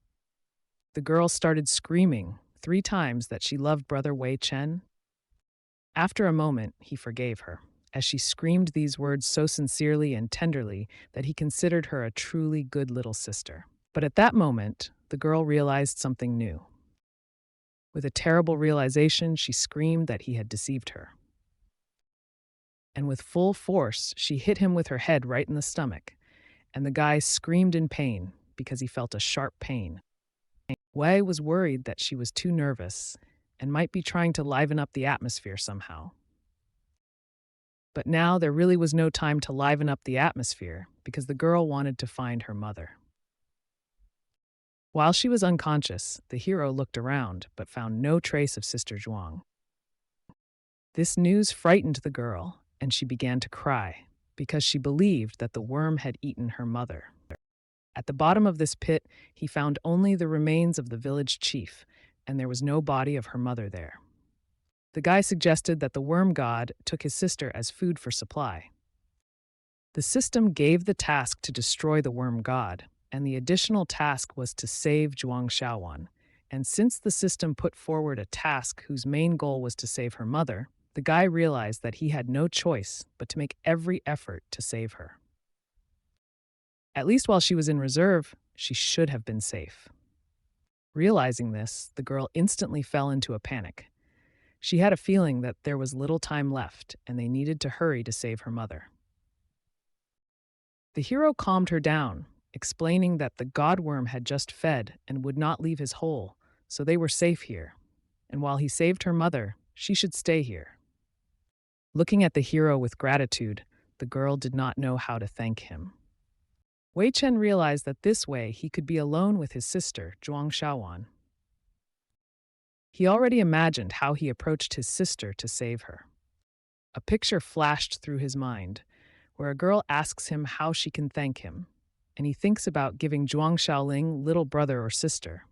The girl started screaming 3 times that she loved brother Wei Chen. After a moment, he forgave her, as she screamed these words so sincerely and tenderly that he considered her a truly good little sister. But at that moment, the girl realized something new. With a terrible realization, she screamed that he had deceived her. And with full force, she hit him with her head right in the stomach, and the guy screamed in pain because he felt a sharp pain. Wei was worried that she was too nervous and might be trying to liven up the atmosphere somehow. But now there really was no time to liven up the atmosphere because the girl wanted to find her mother. While she was unconscious, the hero looked around but found no trace of Sister Zhuang. This news frightened the girl, and she began to cry because she believed that the worm had eaten her mother. At the bottom of this pit, he found only the remains of the village chief, and there was no body of her mother there. The guy suggested that the worm god took his sister as food for supply. The system gave the task to destroy the worm god, and the additional task was to save Zhuang Xiaowan. And since the system put forward a task whose main goal was to save her mother, the guy realized that he had no choice but to make every effort to save her. At least while she was in reserve, she should have been safe. Realizing this, the girl instantly fell into a panic. She had a feeling that there was little time left and they needed to hurry to save her mother. The hero calmed her down, explaining that the godworm had just fed and would not leave his hole, so they were safe here. And while he saved her mother, she should stay here. Looking at the hero with gratitude, the girl did not know how to thank him. Wei Chen realized that this way he could be alone with his sister, Zhuang Xiaowan. He already imagined how he approached his sister to save her. A picture flashed through his mind, where a girl asks him how she can thank him, and he thinks about giving Zhuang Xiaoling little brother or sister.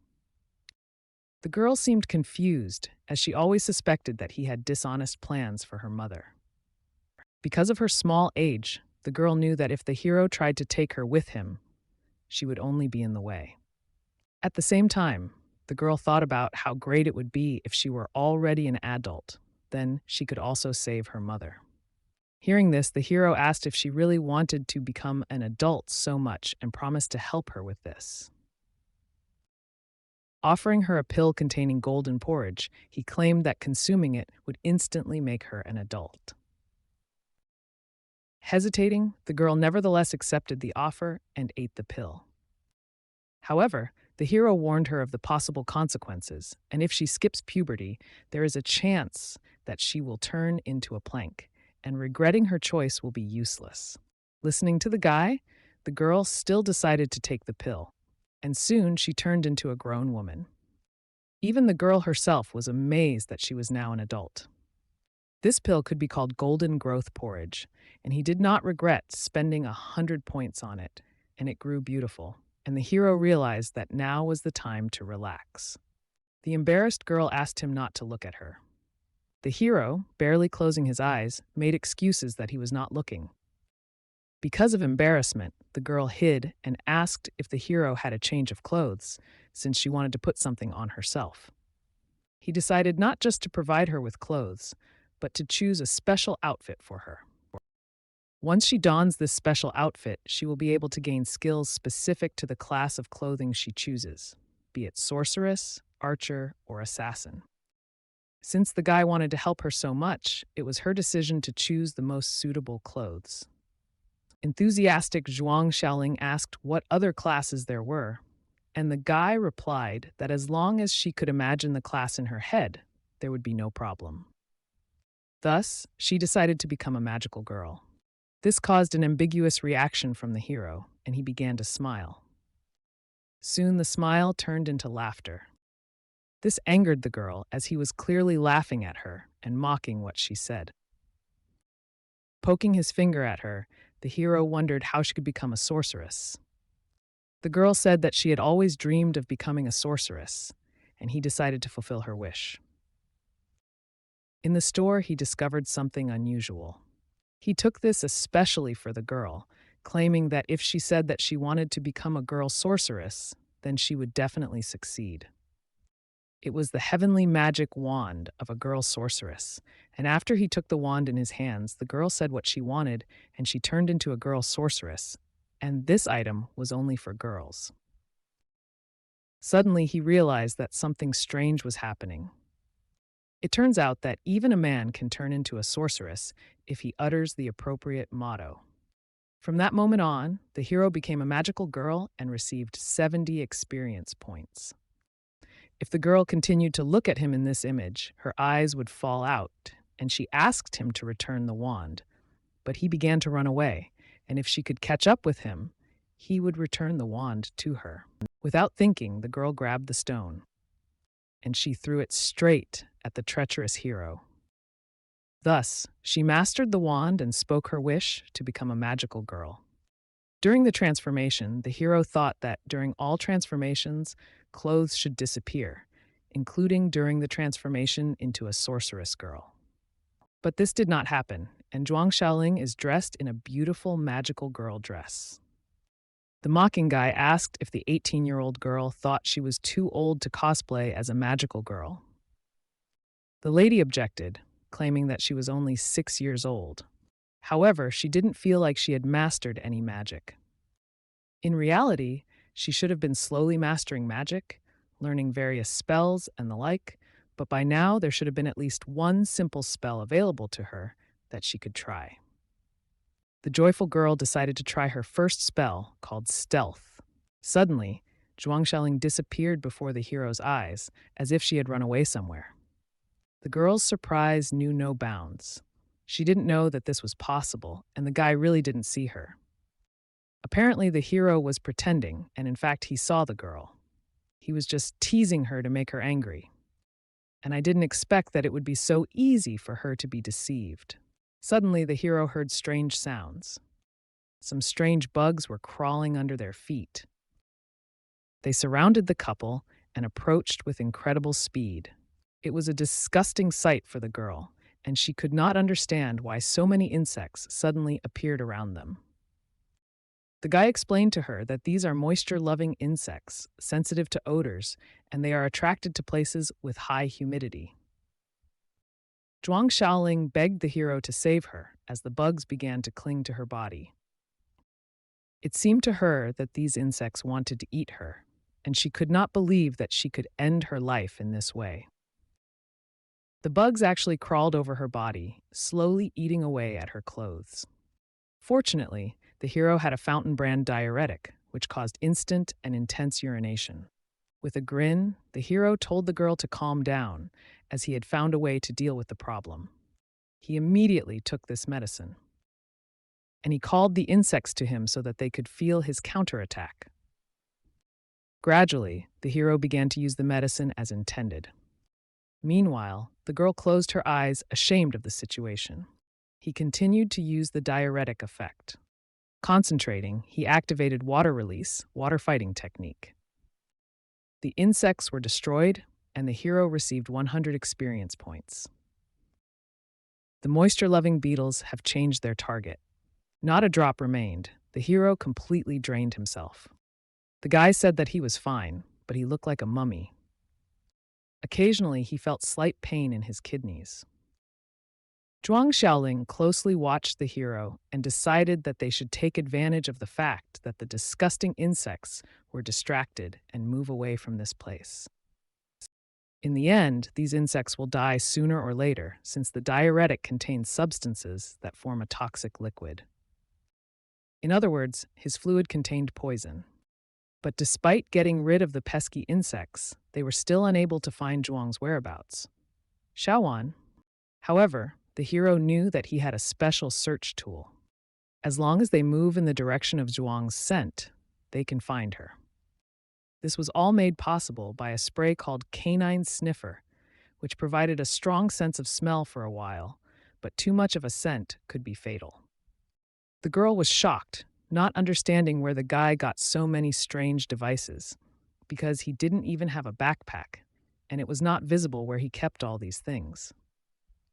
The girl seemed confused, as she always suspected that he had dishonest plans for her mother. Because of her small age, the girl knew that if the hero tried to take her with him, she would only be in the way. At the same time, the girl thought about how great it would be if she were already an adult. Then she could also save her mother. Hearing this, the hero asked if she really wanted to become an adult so much and promised to help her with this. Offering her a pill containing golden porridge, he claimed that consuming it would instantly make her an adult. Hesitating, the girl nevertheless accepted the offer and ate the pill. However, the hero warned her of the possible consequences, and if she skips puberty, there is a chance that she will turn into a plank, and regretting her choice will be useless. Listening to the guy, the girl still decided to take the pill, and soon she turned into a grown woman. Even the girl herself was amazed that she was now an adult. This pill could be called Golden Growth Porridge, and he did not regret spending 100 points on it, and it grew beautiful, and the hero realized that now was the time to relax. The embarrassed girl asked him not to look at her. The hero, barely closing his eyes, made excuses that he was not looking. Because of embarrassment, the girl hid and asked if the hero had a change of clothes, since she wanted to put something on herself. He decided not just to provide her with clothes, but to choose a special outfit for her. Once she dons this special outfit, she will be able to gain skills specific to the class of clothing she chooses, be it sorceress, archer, or assassin. Since the guy wanted to help her so much, it was her decision to choose the most suitable clothes. Enthusiastic Zhuang Xiaoling asked what other classes there were, and the guy replied that as long as she could imagine the class in her head, there would be no problem. Thus, she decided to become a magical girl. This caused an ambiguous reaction from the hero, and he began to smile. Soon the smile turned into laughter. This angered the girl, as he was clearly laughing at her and mocking what she said. Poking his finger at her, the hero wondered how she could become a sorceress. The girl said that she had always dreamed of becoming a sorceress, and he decided to fulfill her wish. In the store, he discovered something unusual. He took this especially for the girl, claiming that if she said that she wanted to become a girl sorceress, then she would definitely succeed. It was the heavenly magic wand of a girl sorceress, and after he took the wand in his hands, the girl said what she wanted, and she turned into a girl sorceress, and this item was only for girls. Suddenly, he realized that something strange was happening. It turns out that even a man can turn into a sorceress if he utters the appropriate motto. From that moment on, the hero became a magical girl and received 70 experience points. If the girl continued to look at him in this image, her eyes would fall out, and she asked him to return the wand. But he began to run away, and if she could catch up with him, he would return the wand to her. Without thinking, the girl grabbed the stone, and she threw it straight at the treacherous hero. Thus, she mastered the wand and spoke her wish to become a magical girl. During the transformation, the hero thought that during all transformations, clothes should disappear, including during the transformation into a sorceress girl. But this did not happen, and Zhuang Xiaoling is dressed in a beautiful magical girl dress. The mocking guy asked if the 18-year-old girl thought she was too old to cosplay as a magical girl. The lady objected, claiming that she was only 6 years old. However, she didn't feel like she had mastered any magic. In reality, she should have been slowly mastering magic, learning various spells and the like, but by now there should have been at least one simple spell available to her that she could try. The joyful girl decided to try her first spell, called Stealth. Suddenly, Zhuang Xiaoling disappeared before the hero's eyes, as if she had run away somewhere. The girl's surprise knew no bounds. She didn't know that this was possible, and the guy really didn't see her. Apparently, the hero was pretending, and in fact, he saw the girl. He was just teasing her to make her angry. And I didn't expect that it would be so easy for her to be deceived. Suddenly, the hero heard strange sounds. Some strange bugs were crawling under their feet. They surrounded the couple and approached with incredible speed. It was a disgusting sight for the girl, and she could not understand why so many insects suddenly appeared around them. The guy explained to her that these are moisture-loving insects, sensitive to odors, and they are attracted to places with high humidity. Zhuang Xiaoling begged the hero to save her as the bugs began to cling to her body. It seemed to her that these insects wanted to eat her, and she could not believe that she could end her life in this way. The bugs actually crawled over her body, slowly eating away at her clothes. Fortunately, the hero had a fountain brand diuretic, which caused instant and intense urination. With a grin, the hero told the girl to calm down, as he had found a way to deal with the problem. He immediately took this medicine, and he called the insects to him so that they could feel his counterattack. Gradually, the hero began to use the medicine as intended. Meanwhile, the girl closed her eyes, ashamed of the situation. He continued to use the diuretic effect. Concentrating, he activated water release, water fighting technique. The insects were destroyed, and the hero received 100 experience points. The moisture-loving beetles have changed their target. Not a drop remained. The hero completely drained himself. The guy said that he was fine, but he looked like a mummy. Occasionally, he felt slight pain in his kidneys. Zhuang Xiaoling closely watched the hero and decided that they should take advantage of the fact that the disgusting insects were distracted and move away from this place. In the end, these insects will die sooner or later, since the diuretic contains substances that form a toxic liquid. In other words, his fluid contained poison. But despite getting rid of the pesky insects, they were still unable to find Zhuang's whereabouts. Xiaowan, however, the hero knew that he had a special search tool. As long as they move in the direction of Zhuang's scent, they can find her. This was all made possible by a spray called Canine Sniffer, which provided a strong sense of smell for a while, but too much of a scent could be fatal. The girl was shocked, not understanding where the guy got so many strange devices, because he didn't even have a backpack, and it was not visible where he kept all these things.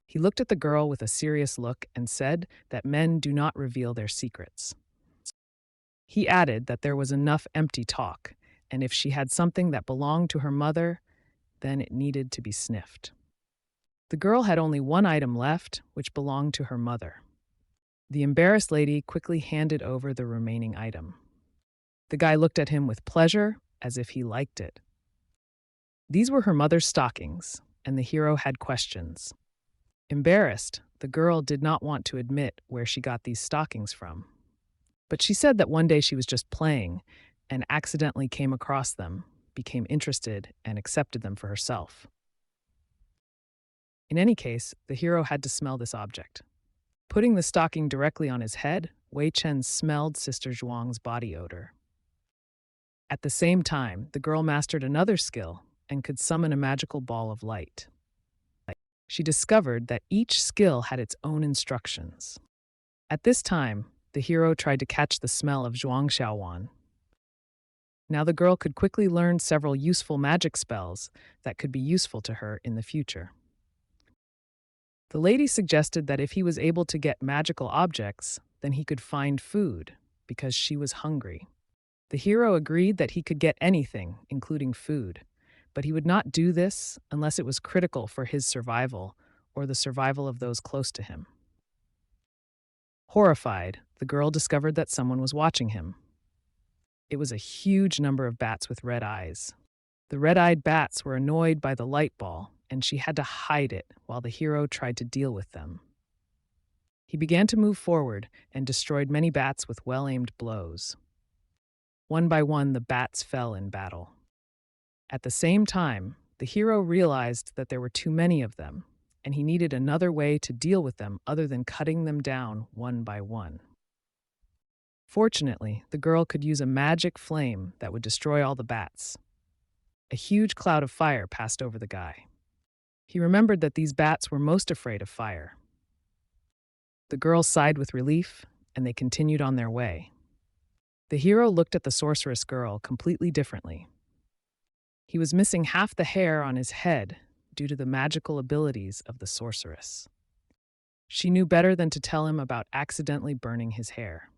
He looked at the girl with a serious look and said that men do not reveal their secrets. He added that there was enough empty talk, and if she had something that belonged to her mother, then it needed to be sniffed. The girl had only one item left, which belonged to her mother. The embarrassed lady quickly handed over the remaining item. The guy looked at him with pleasure, as if he liked it. These were her mother's stockings, and the hero had questions. Embarrassed, the girl did not want to admit where she got these stockings from. But she said that one day she was just playing and accidentally came across them, became interested, and accepted them for herself. In any case, the hero had to smell this object. Putting the stocking directly on his head, Wei Chen smelled Sister Zhuang's body odor. At the same time, the girl mastered another skill and could summon a magical ball of light. She discovered that each skill had its own instructions. At this time, the hero tried to catch the smell of Zhuang Xiaowan. Now the girl could quickly learn several useful magic spells that could be useful to her in the future. The lady suggested that if he was able to get magical objects, then he could find food, because she was hungry. The hero agreed that he could get anything, including food, but he would not do this unless it was critical for his survival or the survival of those close to him. Horrified, the girl discovered that someone was watching him. It was a huge number of bats with red eyes. The red-eyed bats were annoyed by the light ball, and she had to hide it while the hero tried to deal with them. He began to move forward and destroyed many bats with well-aimed blows. One by one, the bats fell in battle. At the same time, the hero realized that there were too many of them, and he needed another way to deal with them other than cutting them down one by one. Fortunately, the girl could use a magic flame that would destroy all the bats. A huge cloud of fire passed over the guy. He remembered that these bats were most afraid of fire. The girl sighed with relief, and they continued on their way. The hero looked at the sorceress girl completely differently. He was missing half the hair on his head due to the magical abilities of the sorceress. She knew better than to tell him about accidentally burning his hair.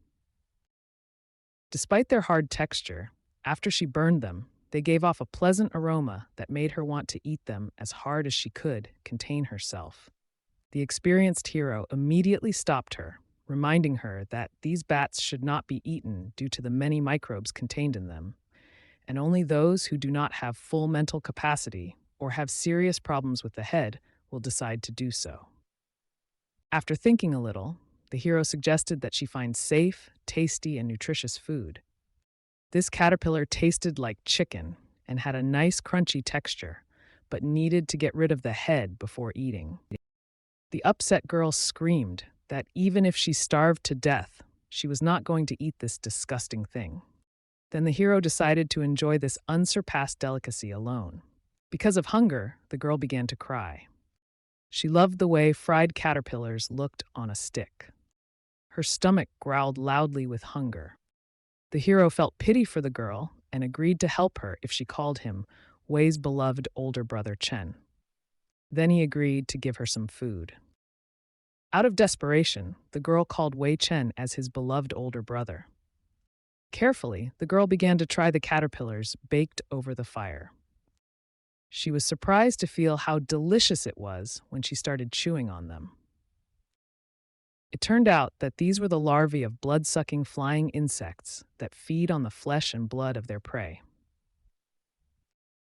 Despite their hard texture, after she burned them, they gave off a pleasant aroma that made her want to eat them as hard as she could contain herself. The experienced hero immediately stopped her, reminding her that these bats should not be eaten due to the many microbes contained in them, and only those who do not have full mental capacity or have serious problems with the head will decide to do so. After thinking a little, the hero suggested that she find safe, tasty, and nutritious food. This caterpillar tasted like chicken and had a nice crunchy texture, but needed to get rid of the head before eating. The upset girl screamed that even if she starved to death, she was not going to eat this disgusting thing. Then the hero decided to enjoy this unsurpassed delicacy alone. Because of hunger, the girl began to cry. She loved the way fried caterpillars looked on a stick. Her stomach growled loudly with hunger. The hero felt pity for the girl and agreed to help her if she called him Wei's beloved older brother Chen. Then he agreed to give her some food. Out of desperation, the girl called Wei Chen as his beloved older brother. Carefully, the girl began to try the caterpillars baked over the fire. She was surprised to feel how delicious it was when she started chewing on them. It turned out that these were the larvae of blood-sucking flying insects that feed on the flesh and blood of their prey.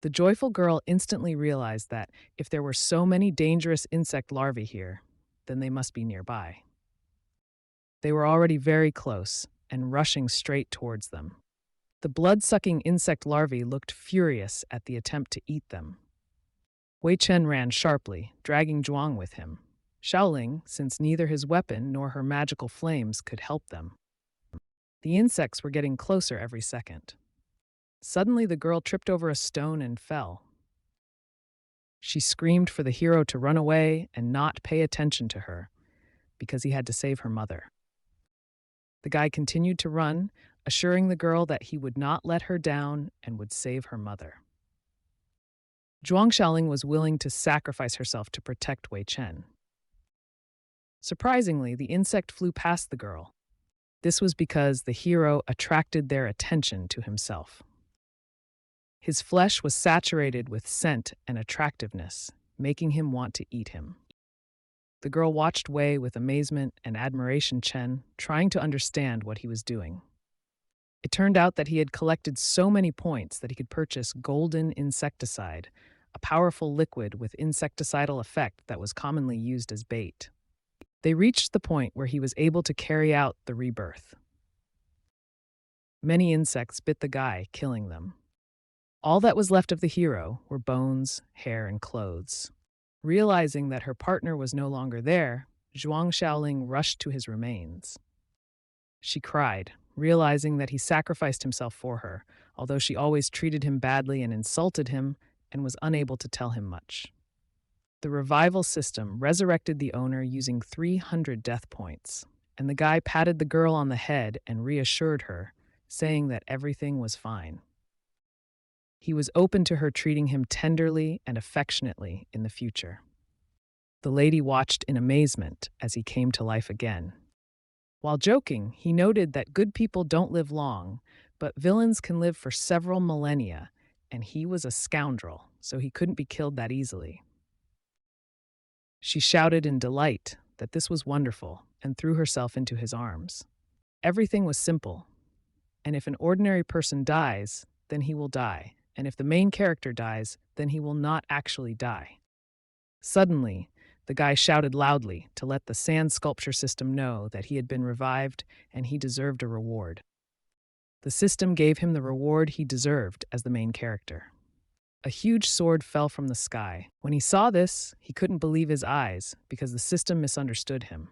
The joyful girl instantly realized that if there were so many dangerous insect larvae here, then they must be nearby. They were already very close and rushing straight towards them. The blood-sucking insect larvae looked furious at the attempt to eat them. Wei Chen ran sharply, dragging Zhuang with him. Shaoling, since neither his weapon nor her magical flames could help them. The insects were getting closer every second. Suddenly, the girl tripped over a stone and fell. She screamed for the hero to run away and not pay attention to her, because he had to save her mother. The guy continued to run, assuring the girl that he would not let her down and would save her mother. Zhuang Shaoling was willing to sacrifice herself to protect Wei Chen. Surprisingly, the insect flew past the girl. This was because the hero attracted their attention to himself. His flesh was saturated with scent and attractiveness, making him want to eat him. The girl watched Wei with amazement and admiration Chen, trying to understand what he was doing. It turned out that he had collected so many points that he could purchase golden insecticide, a powerful liquid with insecticidal effect that was commonly used as bait. They reached the point where he was able to carry out the rebirth. Many insects bit the guy, killing them. All that was left of the hero were bones, hair, and clothes. Realizing that her partner was no longer there, Zhuang Shaoling rushed to his remains. She cried, realizing that he sacrificed himself for her, although she always treated him badly and insulted him and was unable to tell him much. The revival system resurrected the owner using 300 death points, and the guy patted the girl on the head and reassured her, saying that everything was fine. He was open to her treating him tenderly and affectionately in the future. The lady watched in amazement as he came to life again. While joking, he noted that good people don't live long, But villains can live for several millennia, and he was a scoundrel, so he couldn't be killed that easily. She shouted in delight that this was wonderful and threw herself into his arms. Everything was simple, and if an ordinary person dies, then he will die, and if the main character dies, then he will not actually die. Suddenly, the guy shouted loudly to let the sand sculpture system know that he had been revived and he deserved a reward. The system gave him the reward he deserved as the main character. A huge sword fell from the sky. When he saw this, he couldn't believe his eyes because the system misunderstood him.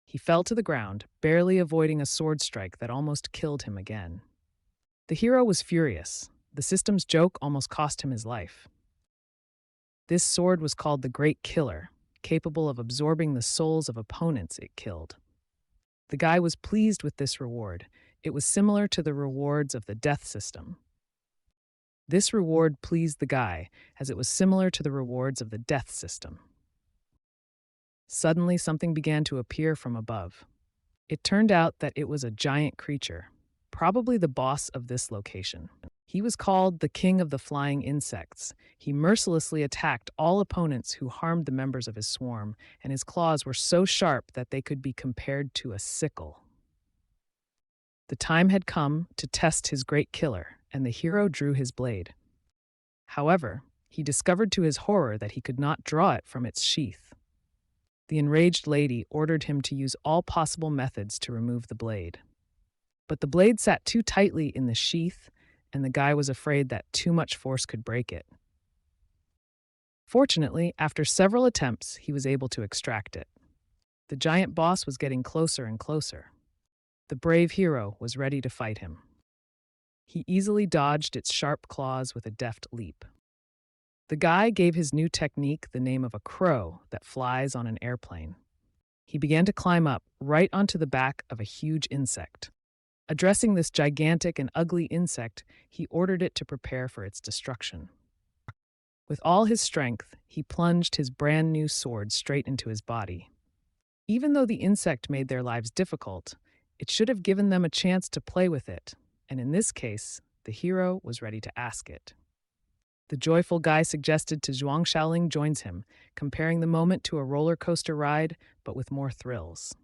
He fell to the ground, barely avoiding a sword strike that almost killed him again. The hero was furious. The system's joke almost cost him his life. This sword was called the Great Killer, capable of absorbing the souls of opponents it killed. The guy was pleased with this reward. It was similar to the rewards of the death system. This reward pleased the guy, as it was similar to the rewards of the death system. Suddenly, something began to appear from above. It turned out that it was a giant creature, probably the boss of this location. He was called the King of the Flying Insects. He mercilessly attacked all opponents who harmed the members of his swarm, and his claws were so sharp that they could be compared to a sickle. The time had come to test his great killer, and the hero drew his blade. However, he discovered to his horror that he could not draw it from its sheath. The enraged lady ordered him to use all possible methods to remove the blade. But the blade sat too tightly in the sheath, and the guy was afraid that too much force could break it. Fortunately, after several attempts, he was able to extract it. The giant boss was getting closer and closer. The brave hero was ready to fight him. He easily dodged its sharp claws with a deft leap. The guy gave his new technique the name of a crow that flies on an airplane. He began to climb up right onto the back of a huge insect. Addressing this gigantic and ugly insect, he ordered it to prepare for its destruction. With all his strength, he plunged his brand new sword straight into his body. Even though the insect made their lives difficult, it should have given them a chance to play with it, and in this case, the hero was ready to ask it. The joyful guy suggested to Zhuang Xiaoling joins him, comparing the moment to a roller coaster ride, but with more thrills.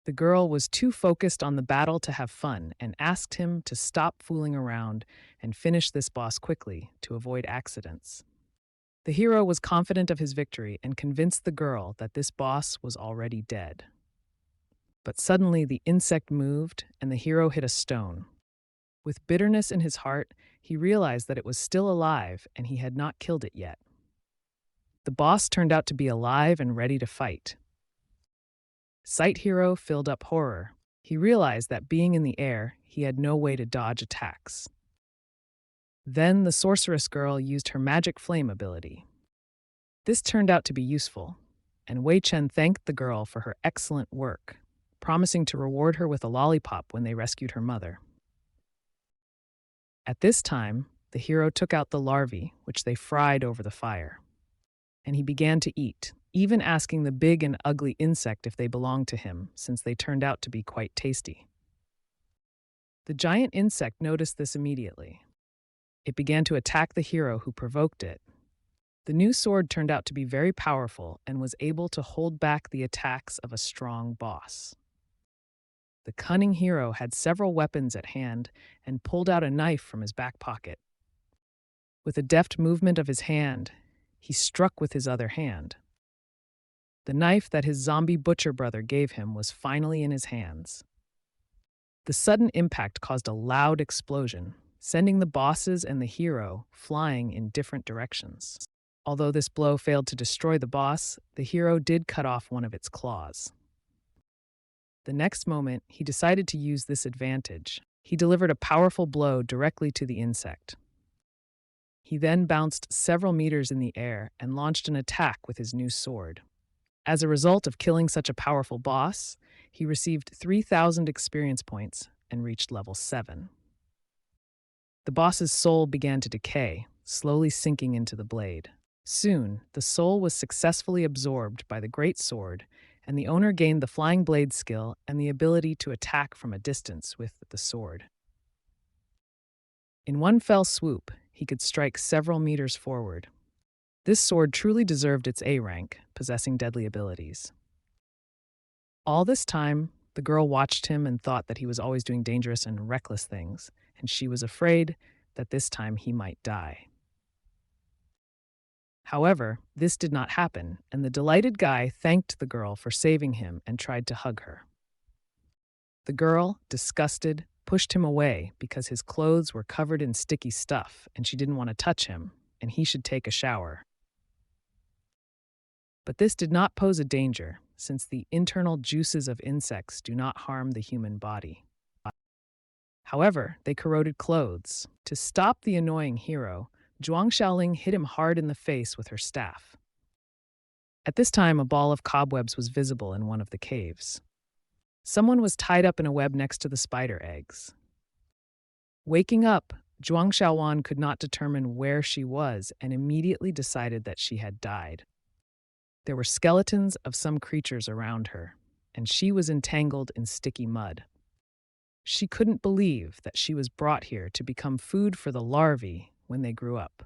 The girl was too focused on the battle to have fun and asked him to stop fooling around and finish this boss quickly to avoid accidents. The hero was confident of his victory and convinced the girl that this boss was already dead. But suddenly the insect moved and the hero hit a stone. With bitterness in his heart, he realized that it was still alive and he had not killed it yet. The boss turned out to be alive and ready to fight. Sight Hero filled up horror. He realized that being in the air, he had no way to dodge attacks. Then the sorceress girl used her magic flame ability. This turned out to be useful, and Wei Chen thanked the girl for her excellent work, promising to reward her with a lollipop when they rescued her mother. At this time, the hero took out the larvae, which they fried over the fire. And he began to eat, even asking the big and ugly insect if they belonged to him, since they turned out to be quite tasty. The giant insect noticed this immediately. It began to attack the hero who provoked it. The new sword turned out to be very powerful and was able to hold back the attacks of a strong boss. The cunning hero had several weapons at hand and pulled out a knife from his back pocket. With a deft movement of his hand, he struck with his other hand. The knife that his zombie butcher brother gave him was finally in his hands. The sudden impact caused a loud explosion, sending the bosses and the hero flying in different directions. Although this blow failed to destroy the boss, the hero did cut off one of its claws. The next moment, he decided to use this advantage. He delivered a powerful blow directly to the insect. He then bounced several meters in the air and launched an attack with his new sword. As a result of killing such a powerful boss, he received 3,000 experience points and reached level 7. The boss's soul began to decay, slowly sinking into the blade. Soon, the soul was successfully absorbed by the great sword, and the owner gained the flying blade skill and the ability to attack from a distance with the sword. In one fell swoop, he could strike several meters forward. This sword truly deserved its A rank, possessing deadly abilities. All this time, the girl watched him and thought that he was always doing dangerous and reckless things, and she was afraid that this time he might die. However, this did not happen, and the delighted guy thanked the girl for saving him and tried to hug her. The girl, disgusted, pushed him away because his clothes were covered in sticky stuff and she didn't want to touch him, and he should take a shower. But this did not pose a danger, since the internal juices of insects do not harm the human body. However, they corroded clothes. To stop the annoying hero, Zhuang Xiaoling hit him hard in the face with her staff. At this time, a ball of cobwebs was visible in one of the caves. Someone was tied up in a web next to the spider eggs. Waking up, Zhuang Xiaowan could not determine where she was and immediately decided that she had died. There were skeletons of some creatures around her, and she was entangled in sticky mud. She couldn't believe that she was brought here to become food for the larvae when they grew up.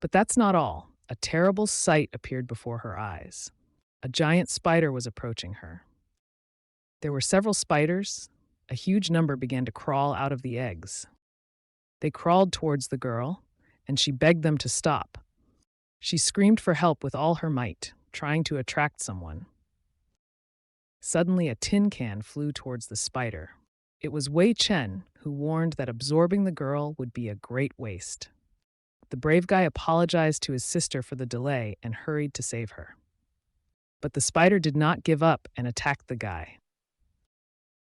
But that's not all. A terrible sight appeared before her eyes. A giant spider was approaching her. There were several spiders. A huge number began to crawl out of the eggs. They crawled towards the girl, and she begged them to stop. She screamed for help with all her might, trying to attract someone. Suddenly, a tin can flew towards the spider. It was Wei Chen who warned that absorbing the girl would be a great waste. The brave guy apologized to his sister for the delay and hurried to save her. But the spider did not give up and attacked the guy.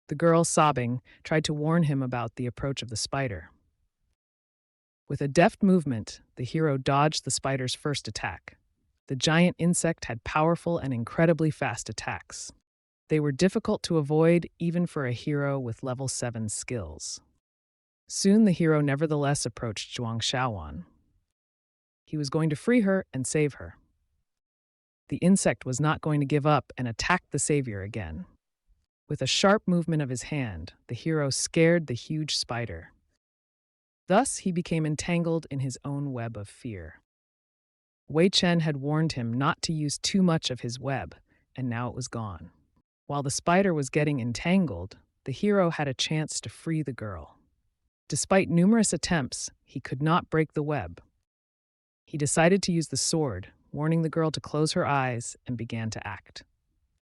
The girl, sobbing, tried to warn him about the approach of the spider. With a deft movement, the hero dodged the spider's first attack. The giant insect had powerful and incredibly fast attacks. They were difficult to avoid even for a hero with level 7 skills. Soon the hero nevertheless approached Zhuang Xiaowan. He was going to free her and save her. The insect was not going to give up and attacked the savior again. With a sharp movement of his hand, the hero scared the huge spider. Thus, he became entangled in his own web of fear. Wei Chen had warned him not to use too much of his web, and now it was gone. While the spider was getting entangled, the hero had a chance to free the girl. Despite numerous attempts, he could not break the web. He decided to use the sword, warning the girl to close her eyes, and began to act.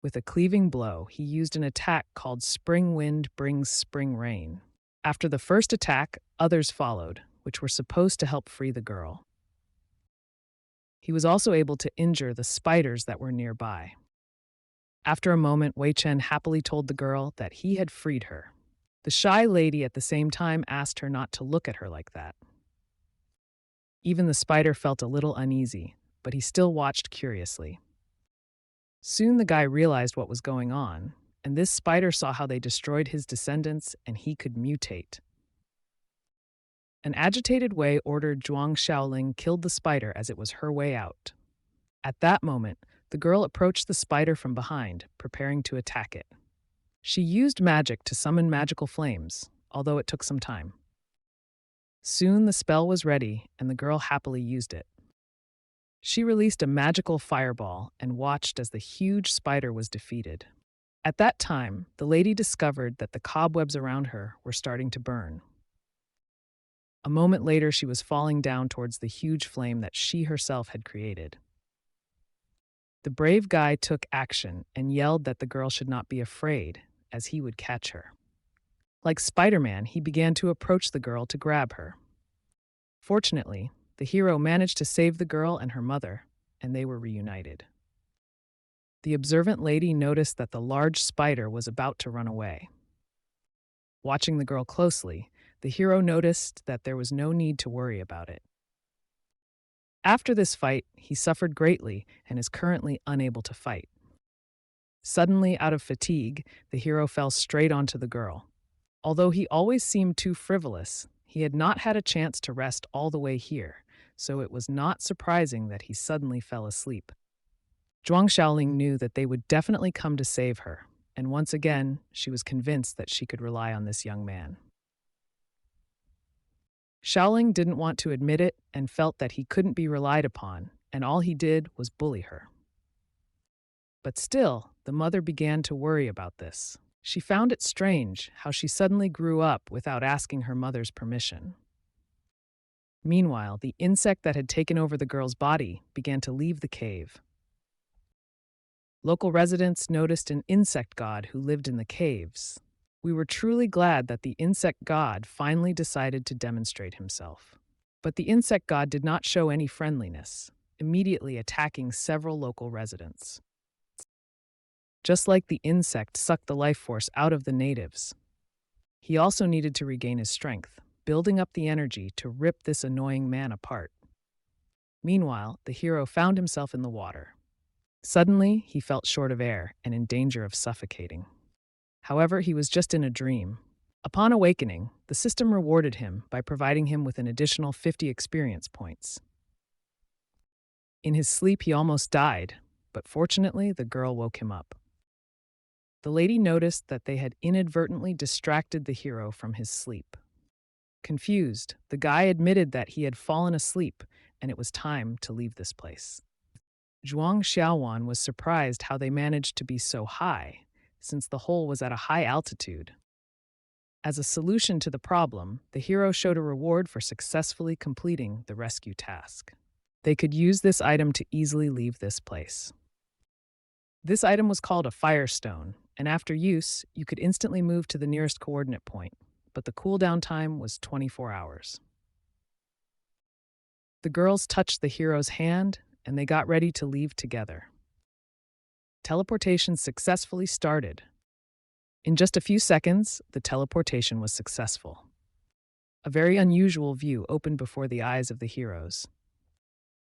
With a cleaving blow, he used an attack called Spring Wind Brings Spring Rain. After the first attack, others followed, which were supposed to help free the girl. He was also able to injure the spiders that were nearby. After a moment, Wei Chen happily told the girl that he had freed her. The shy lady at the same time asked her not to look at her like that. Even the spider felt a little uneasy, but he still watched curiously. Soon the guy realized what was going on, and this spider saw how they destroyed his descendants and he could mutate. An agitated Wei ordered Zhuang Xiaoling killed the spider as it was her way out. At that moment, the girl approached the spider from behind, preparing to attack it. She used magic to summon magical flames, although it took some time. Soon the spell was ready, and the girl happily used it. She released a magical fireball and watched as the huge spider was defeated. At that time, the lady discovered that the cobwebs around her were starting to burn. A moment later, she was falling down towards the huge flame that she herself had created. The brave guy took action and yelled that the girl should not be afraid, as he would catch her. Like Spider-Man, he began to approach the girl to grab her. Fortunately, the hero managed to save the girl and her mother, and they were reunited. The observant lady noticed that the large spider was about to run away. Watching the girl closely, the hero noticed that there was no need to worry about it. After this fight, he suffered greatly and is currently unable to fight. Suddenly, out of fatigue, the hero fell straight onto the girl. Although he always seemed too frivolous, he had not had a chance to rest all the way here, so it was not surprising that he suddenly fell asleep. Zhuang Xiaoling knew that they would definitely come to save her, and once again, she was convinced that she could rely on this young man. Xiaoling didn't want to admit it and felt that he couldn't be relied upon, and all he did was bully her. But still, the mother began to worry about this. She found it strange how she suddenly grew up without asking her mother's permission. Meanwhile, the insect that had taken over the girl's body began to leave the cave. Local residents noticed an insect god who lived in the caves. We were truly glad that the insect god finally decided to demonstrate himself. But the insect god did not show any friendliness, immediately attacking several local residents. Just like the insect sucked the life force out of the natives, he also needed to regain his strength, building up the energy to rip this annoying man apart. Meanwhile, the hero found himself in the water. Suddenly, he felt short of air and in danger of suffocating. However, he was just in a dream. Upon awakening, the system rewarded him by providing him with an additional 50 experience points. In his sleep, he almost died, but fortunately, the girl woke him up. The lady noticed that they had inadvertently distracted the hero from his sleep. Confused, the guy admitted that he had fallen asleep and it was time to leave this place. Zhuang Xiaowan was surprised how they managed to be so high, since the hole was at a high altitude. As a solution to the problem, the hero showed a reward for successfully completing the rescue task. They could use this item to easily leave this place. This item was called a firestone, and after use, you could instantly move to the nearest coordinate point, but the cooldown time was 24 hours. The girls touched the hero's hand, and they got ready to leave together. Teleportation successfully started. In just a few seconds, the teleportation was successful. A very unusual view opened before the eyes of the heroes.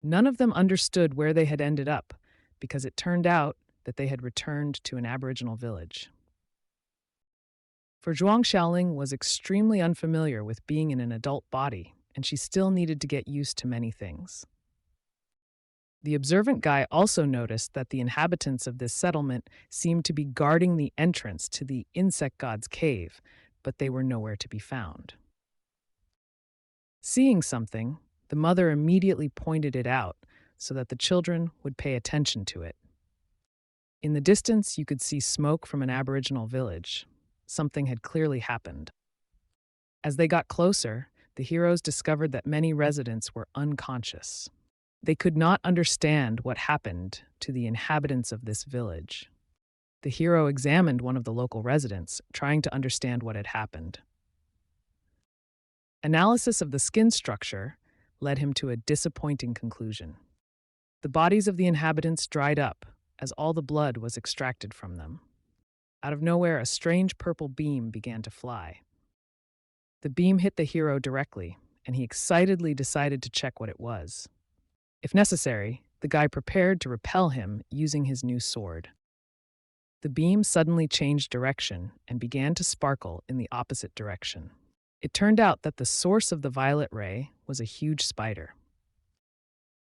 None of them understood where they had ended up, because it turned out that they had returned to an Aboriginal village. For Zhuang Xiaoling was extremely unfamiliar with being in an adult body, and she still needed to get used to many things. The observant guy also noticed that the inhabitants of this settlement seemed to be guarding the entrance to the insect god's cave, but they were nowhere to be found. Seeing something, the mother immediately pointed it out so that the children would pay attention to it. In the distance, you could see smoke from an Aboriginal village. Something had clearly happened. As they got closer, the heroes discovered that many residents were unconscious. They could not understand what happened to the inhabitants of this village. The hero examined one of the local residents, trying to understand what had happened. Analysis of the skin structure led him to a disappointing conclusion. The bodies of the inhabitants dried up, as all the blood was extracted from them. Out of nowhere, a strange purple beam began to fly. The beam hit the hero directly, and he excitedly decided to check what it was. If necessary, the guy prepared to repel him using his new sword. The beam suddenly changed direction and began to sparkle in the opposite direction. It turned out that the source of the violet ray was a huge spider.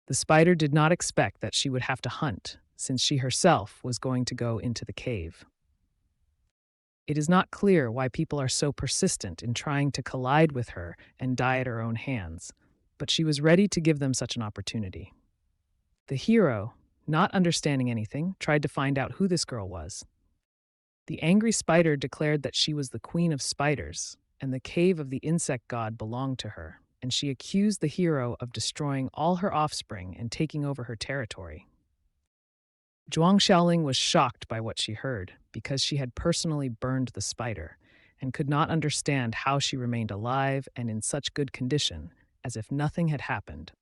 The spider did not expect that she would have to hunt, since she herself was going to go into the cave. It is not clear why people are so persistent in trying to collide with her and die at her own hands, but she was ready to give them such an opportunity. The hero, not understanding anything, tried to find out who this girl was. The angry spider declared that she was the queen of spiders, and the cave of the insect god belonged to her, and she accused the hero of destroying all her offspring and taking over her territory. Zhuang Xiaoling was shocked by what she heard, because she had personally burned the spider, and could not understand how she remained alive and in such good condition, as if nothing had happened.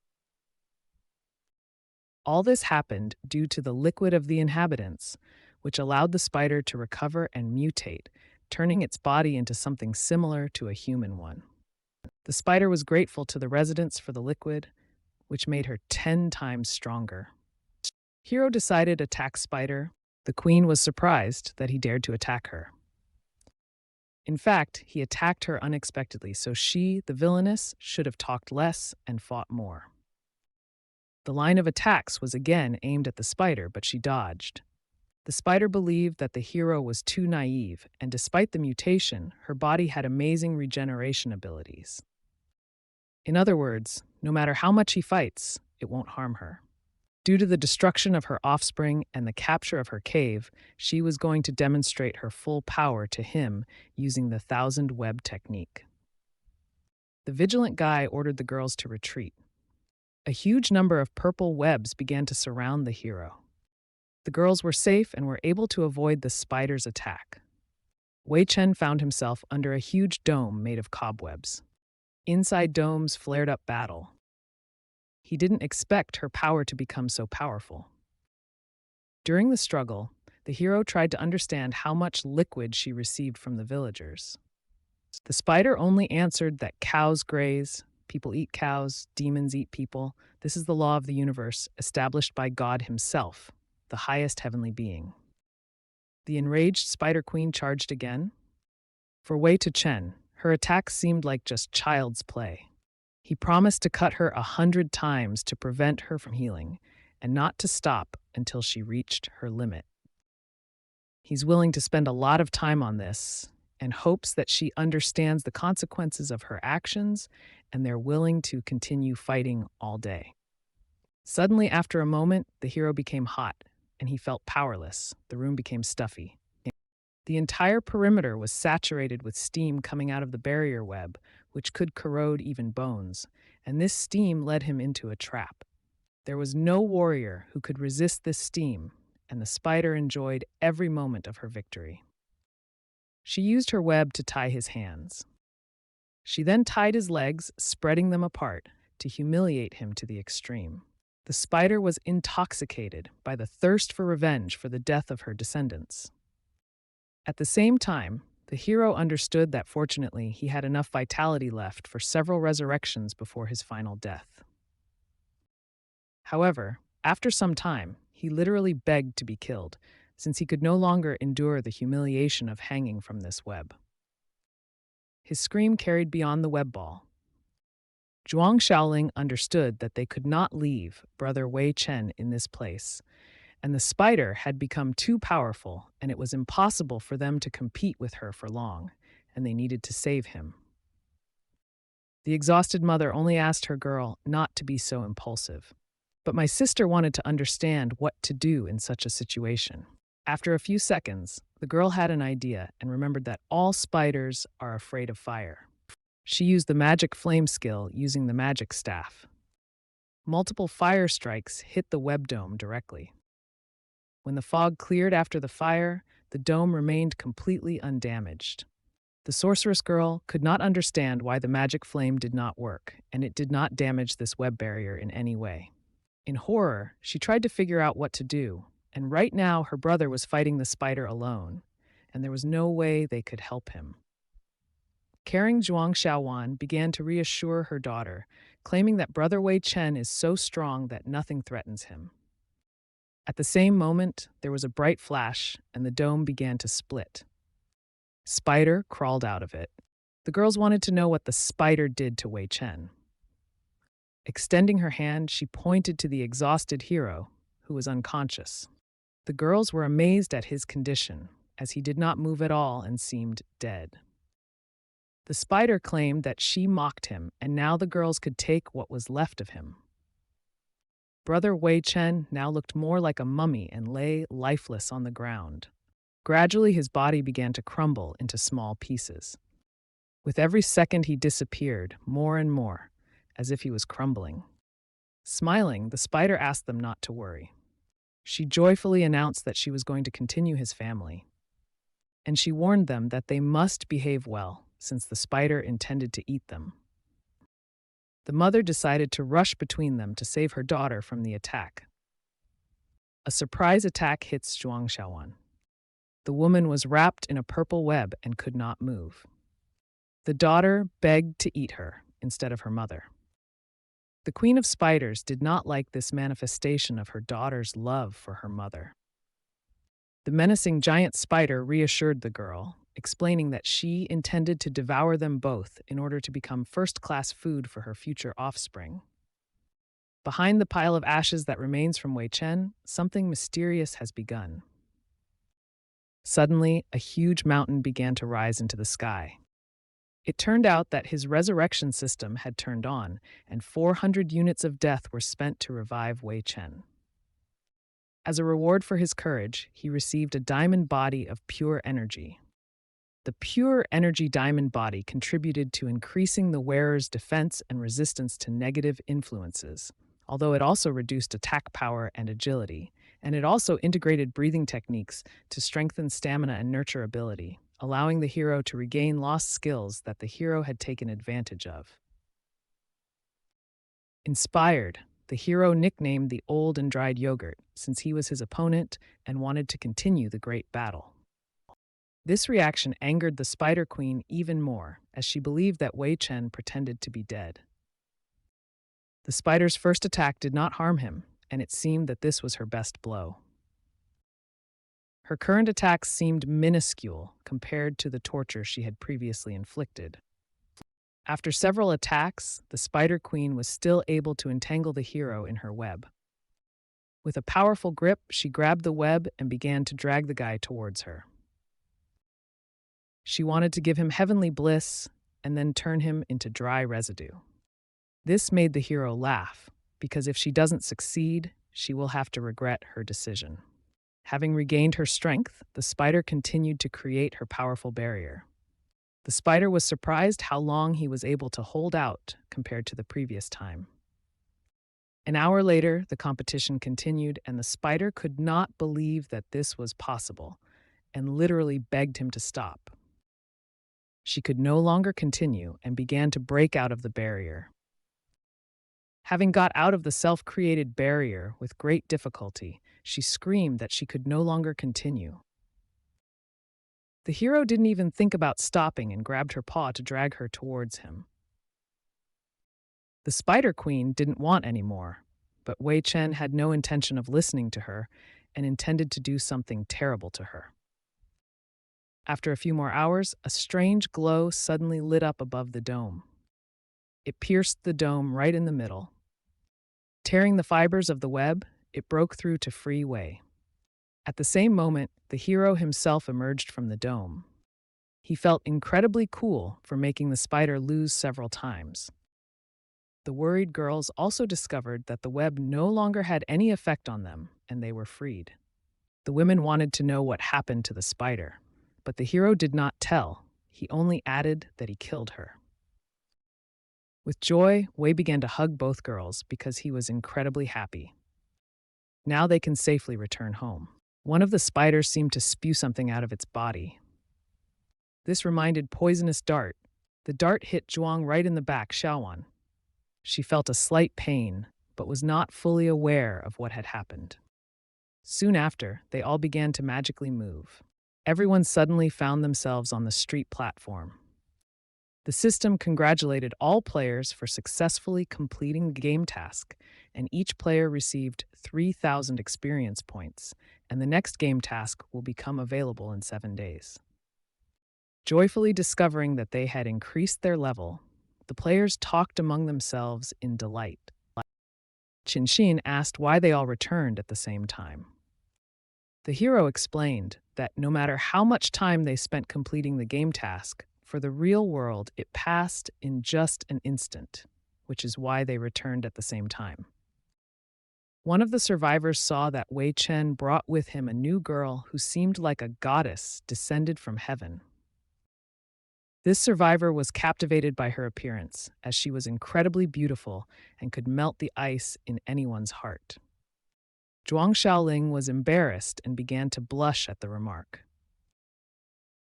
All this happened due to the liquid of the inhabitants, which allowed the spider to recover and mutate, turning its body into something similar to a human one. The spider was grateful to the residents for the liquid, which made her 10 times stronger. Hero decided to attack Spider. The queen was surprised that he dared to attack her. In fact, he attacked her unexpectedly, so she, the villainess, should have talked less and fought more. The line of attacks was again aimed at the spider, but she dodged. The spider believed that the hero was too naive, and despite the mutation, her body had amazing regeneration abilities. In other words, no matter how much he fights, it won't harm her. Due to the destruction of her offspring and the capture of her cave, she was going to demonstrate her full power to him using the thousand web technique. The vigilant guy ordered the girls to retreat. A huge number of purple webs began to surround the hero. The girls were safe and were able to avoid the spider's attack. Wei Chen found himself under a huge dome made of cobwebs. Inside domes flared up battle. He didn't expect her power to become so powerful. During the struggle, the hero tried to understand how much liquid she received from the villagers. The spider only answered that cows graze, people eat cows, demons eat people. This is the law of the universe, established by God himself, the highest heavenly being. The enraged Spider Queen charged again. For Wei Chen, her attacks seemed like just child's play. He promised to cut her 100 times to prevent her from healing, and not to stop until she reached her limit. He's willing to spend a lot of time on this, and hopes that she understands the consequences of her actions, and they're willing to continue fighting all day. Suddenly, after a moment, the hero became hot, and he felt powerless. The room became stuffy. The entire perimeter was saturated with steam coming out of the barrier web, which could corrode even bones, and this steam led him into a trap. There was no warrior who could resist this steam, and the spider enjoyed every moment of her victory. She used her web to tie his hands. She then tied his legs, spreading them apart, to humiliate him to the extreme. The spider was intoxicated by the thirst for revenge for the death of her descendants. At the same time, the hero understood that fortunately he had enough vitality left for several resurrections before his final death. However, after some time, he literally begged to be killed, since he could no longer endure the humiliation of hanging from this web. His scream carried beyond the web ball. Zhuang Shaoling understood that they could not leave brother Wei Chen in this place, and the spider had become too powerful, and it was impossible for them to compete with her for long, and they needed to save him. The exhausted mother only asked her girl not to be so impulsive. But my sister wanted to understand what to do in such a situation. After a few seconds, the girl had an idea and remembered that all spiders are afraid of fire. She used the magic flame skill using the magic staff. Multiple fire strikes hit the web dome directly. When the fog cleared after the fire, the dome remained completely undamaged. The sorceress girl could not understand why the magic flame did not work, and it did not damage this web barrier in any way. In horror, she tried to figure out what to do, and right now her brother was fighting the spider alone, and there was no way they could help him. Caring Zhuang Xiaowan began to reassure her daughter, claiming that brother Wei Chen is so strong that nothing threatens him. At the same moment, there was a bright flash, and the dome began to split. Spider crawled out of it. The girls wanted to know what the spider did to Wei Chen. Extending her hand, she pointed to the exhausted hero, who was unconscious. The girls were amazed at his condition, as he did not move at all and seemed dead. The spider claimed that she mocked him, and now the girls could take what was left of him. Brother Wei Chen now looked more like a mummy and lay lifeless on the ground. Gradually, his body began to crumble into small pieces. With every second, he disappeared more and more, as if he was crumbling. Smiling, the spider asked them not to worry. She joyfully announced that she was going to continue his family. And she warned them that they must behave well, since the spider intended to eat them. The mother decided to rush between them to save her daughter from the attack. A surprise attack hits Zhuang Xiaowan. The woman was wrapped in a purple web and could not move. The daughter begged to eat her instead of her mother. The Queen of Spiders did not like this manifestation of her daughter's love for her mother. The menacing giant spider reassured the girl, explaining that she intended to devour them both in order to become first-class food for her future offspring. Behind the pile of ashes that remains from Wei Chen, something mysterious has begun. Suddenly, a huge mountain began to rise into the sky. It turned out that his resurrection system had turned on, and 400 units of death were spent to revive Wei Chen. As a reward for his courage, he received a diamond body of pure energy. The pure energy diamond body contributed to increasing the wearer's defense and resistance to negative influences, although it also reduced attack power and agility, and it also integrated breathing techniques to strengthen stamina and nurture ability, allowing the hero to regain lost skills that the hero had taken advantage of. Inspired, the hero nicknamed the old and dried yogurt since he was his opponent and wanted to continue the great battle. This reaction angered the Spider Queen even more, as she believed that Wei Chen pretended to be dead. The spider's first attack did not harm him, and it seemed that this was her best blow. Her current attacks seemed minuscule compared to the torture she had previously inflicted. After several attacks, the Spider Queen was still able to entangle the hero in her web. With a powerful grip, she grabbed the web and began to drag the guy towards her. She wanted to give him heavenly bliss and then turn him into dry residue. This made the hero laugh, because if she doesn't succeed, she will have to regret her decision. Having regained her strength, the spider continued to create her powerful barrier. The spider was surprised how long he was able to hold out compared to the previous time. An hour later, the competition continued, and the spider could not believe that this was possible, and literally begged him to stop. She could no longer continue and began to break out of the barrier. Having got out of the self-created barrier with great difficulty, she screamed that she could no longer continue. The hero didn't even think about stopping and grabbed her paw to drag her towards him. The Spider Queen didn't want any more, but Wei Chen had no intention of listening to her and intended to do something terrible to her. After a few more hours, a strange glow suddenly lit up above the dome. It pierced the dome right in the middle. Tearing the fibers of the web, it broke through to free Wei. At the same moment, the hero himself emerged from the dome. He felt incredibly cool for making the spider lose several times. The worried girls also discovered that the web no longer had any effect on them, and they were freed. The women wanted to know what happened to the spider, but the hero did not tell. He only added that he killed her. With joy, Wei began to hug both girls because he was incredibly happy. Now they can safely return home. One of the spiders seemed to spew something out of its body. This reminded poisonous dart. The dart hit Zhuang right in the back, Xiaowan. She felt a slight pain, but was not fully aware of what had happened. Soon after, they all began to magically move. Everyone suddenly found themselves on the street platform. The system congratulated all players for successfully completing the game task, and each player received 3,000 experience points, and the next game task will become available in 7 days. Joyfully discovering that they had increased their level, the players talked among themselves in delight. Qinxin asked why they all returned at the same time. The hero explained that no matter how much time they spent completing the game task, for the real world it passed in just an instant, which is why they returned at the same time. One of the survivors saw that Wei Chen brought with him a new girl who seemed like a goddess descended from heaven. This survivor was captivated by her appearance, as she was incredibly beautiful and could melt the ice in anyone's heart. Zhuang Xiaoling was embarrassed and began to blush at the remark.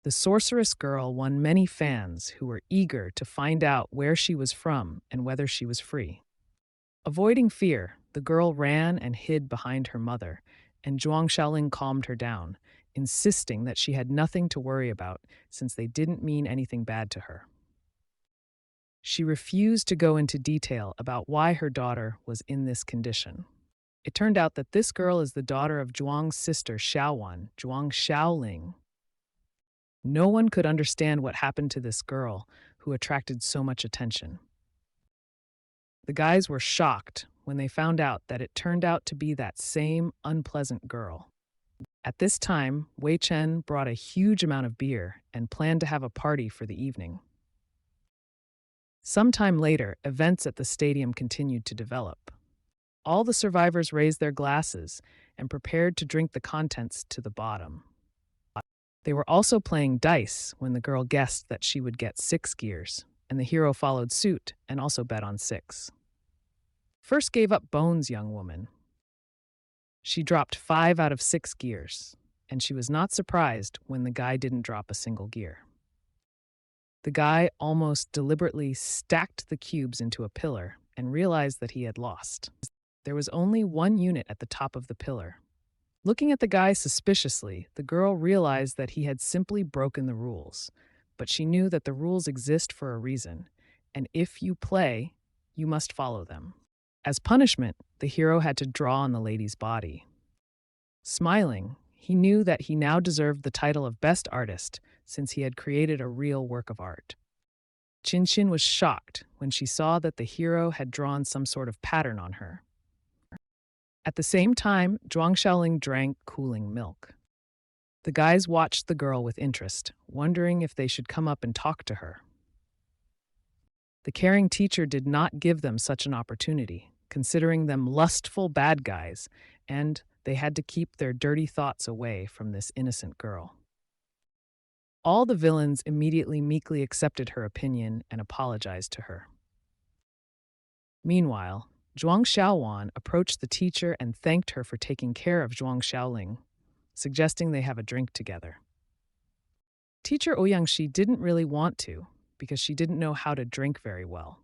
The sorceress girl won many fans who were eager to find out where she was from and whether she was free. Avoiding fear, the girl ran and hid behind her mother, and Zhuang Xiaoling calmed her down, insisting that she had nothing to worry about since they didn't mean anything bad to her. She refused to go into detail about why her daughter was in this condition. It turned out that this girl is the daughter of Zhuang's sister Xiaowan, Zhuang Xiaoling. No one could understand what happened to this girl who attracted so much attention. The guys were shocked when they found out that it turned out to be that same unpleasant girl. At this time, Wei Chen brought a huge amount of beer and planned to have a party for the evening. Sometime later, events at the stadium continued to develop. All the survivors raised their glasses and prepared to drink the contents to the bottom. They were also playing dice when the girl guessed that she would get 6 gears, and the hero followed suit and also bet on 6. First gave up Bones' young woman. She dropped 5 out of 6 gears, and she was not surprised when the guy didn't drop a single gear. The guy almost deliberately stacked the cubes into a pillar and realized that he had lost. There was only one unit at the top of the pillar. Looking at the guy suspiciously, the girl realized that he had simply broken the rules, but she knew that the rules exist for a reason, and if you play, you must follow them. As punishment, the hero had to draw on the lady's body. Smiling, he knew that he now deserved the title of best artist since he had created a real work of art. Qin was shocked when she saw that the hero had drawn some sort of pattern on her. At the same time, Zhuang Xiaoling drank cooling milk. The guys watched the girl with interest, wondering if they should come up and talk to her. The caring teacher did not give them such an opportunity, considering them lustful bad guys, and they had to keep their dirty thoughts away from this innocent girl. All the villains immediately meekly accepted her opinion and apologized to her. Meanwhile, Zhuang Xiaowan approached the teacher and thanked her for taking care of Zhuang Xiaoling, suggesting they have a drink together. Teacher Ouyangxi didn't really want to, because she didn't know how to drink very well.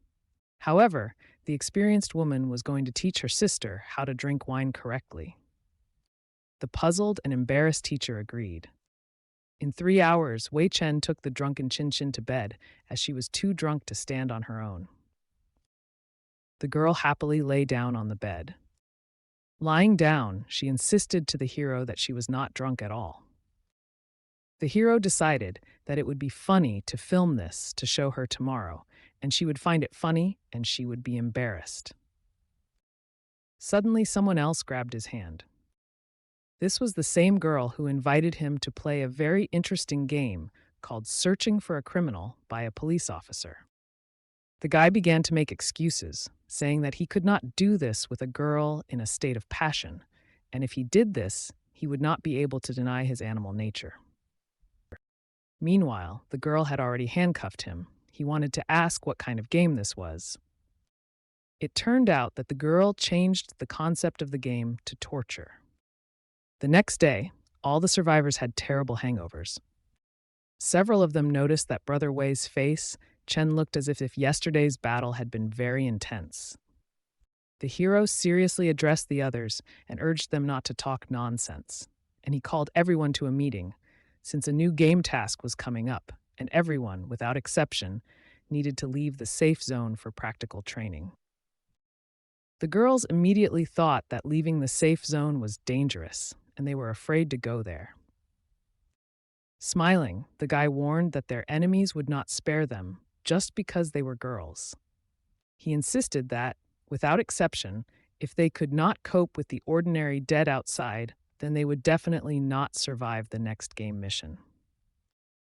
However, the experienced woman was going to teach her sister how to drink wine correctly. The puzzled and embarrassed teacher agreed. In 3 hours, Wei Chen took the drunken Qin to bed, as she was too drunk to stand on her own. The girl happily lay down on the bed. Lying down, she insisted to the hero that she was not drunk at all. The hero decided that it would be funny to film this to show her tomorrow, and she would find it funny and she would be embarrassed. Suddenly, someone else grabbed his hand. This was the same girl who invited him to play a very interesting game called Searching for a Criminal by a Police Officer. The guy began to make excuses, saying that he could not do this with a girl in a state of passion, and if he did this, he would not be able to deny his animal nature. Meanwhile, the girl had already handcuffed him. He wanted to ask what kind of game this was. It turned out that the girl changed the concept of the game to torture. The next day, all the survivors had terrible hangovers. Several of them noticed that Brother Wei's face, Chen looked as if yesterday's battle had been very intense. The hero seriously addressed the others and urged them not to talk nonsense, and he called everyone to a meeting, since a new game task was coming up, and everyone, without exception, needed to leave the safe zone for practical training. The girls immediately thought that leaving the safe zone was dangerous, and they were afraid to go there. Smiling, the guy warned that their enemies would not spare them just because they were girls. He insisted that, without exception, if they could not cope with the ordinary dead outside, then they would definitely not survive the next game mission.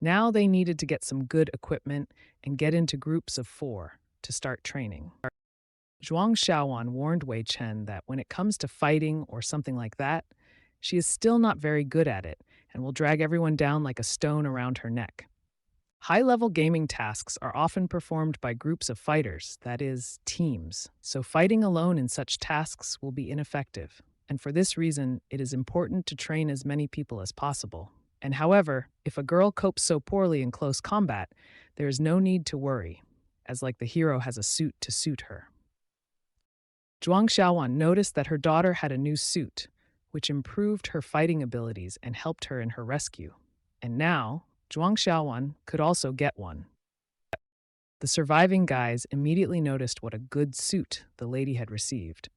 Now they needed to get some good equipment and get into groups of 4 to start training. Zhuang Xiaowan warned Wei Chen that when it comes to fighting or something like that, she is still not very good at it and will drag everyone down like a stone around her neck. High-level gaming tasks are often performed by groups of fighters, that is, teams, so fighting alone in such tasks will be ineffective, and for this reason, it is important to train as many people as possible. And however, if a girl copes so poorly in close combat, there is no need to worry, as like the hero has a suit to suit her. Zhuang Xiaowan noticed that her daughter had a new suit, which improved her fighting abilities and helped her in her rescue. And now, Zhuang Xiaowan could also get one. The surviving guys immediately noticed what a good suit the lady had received.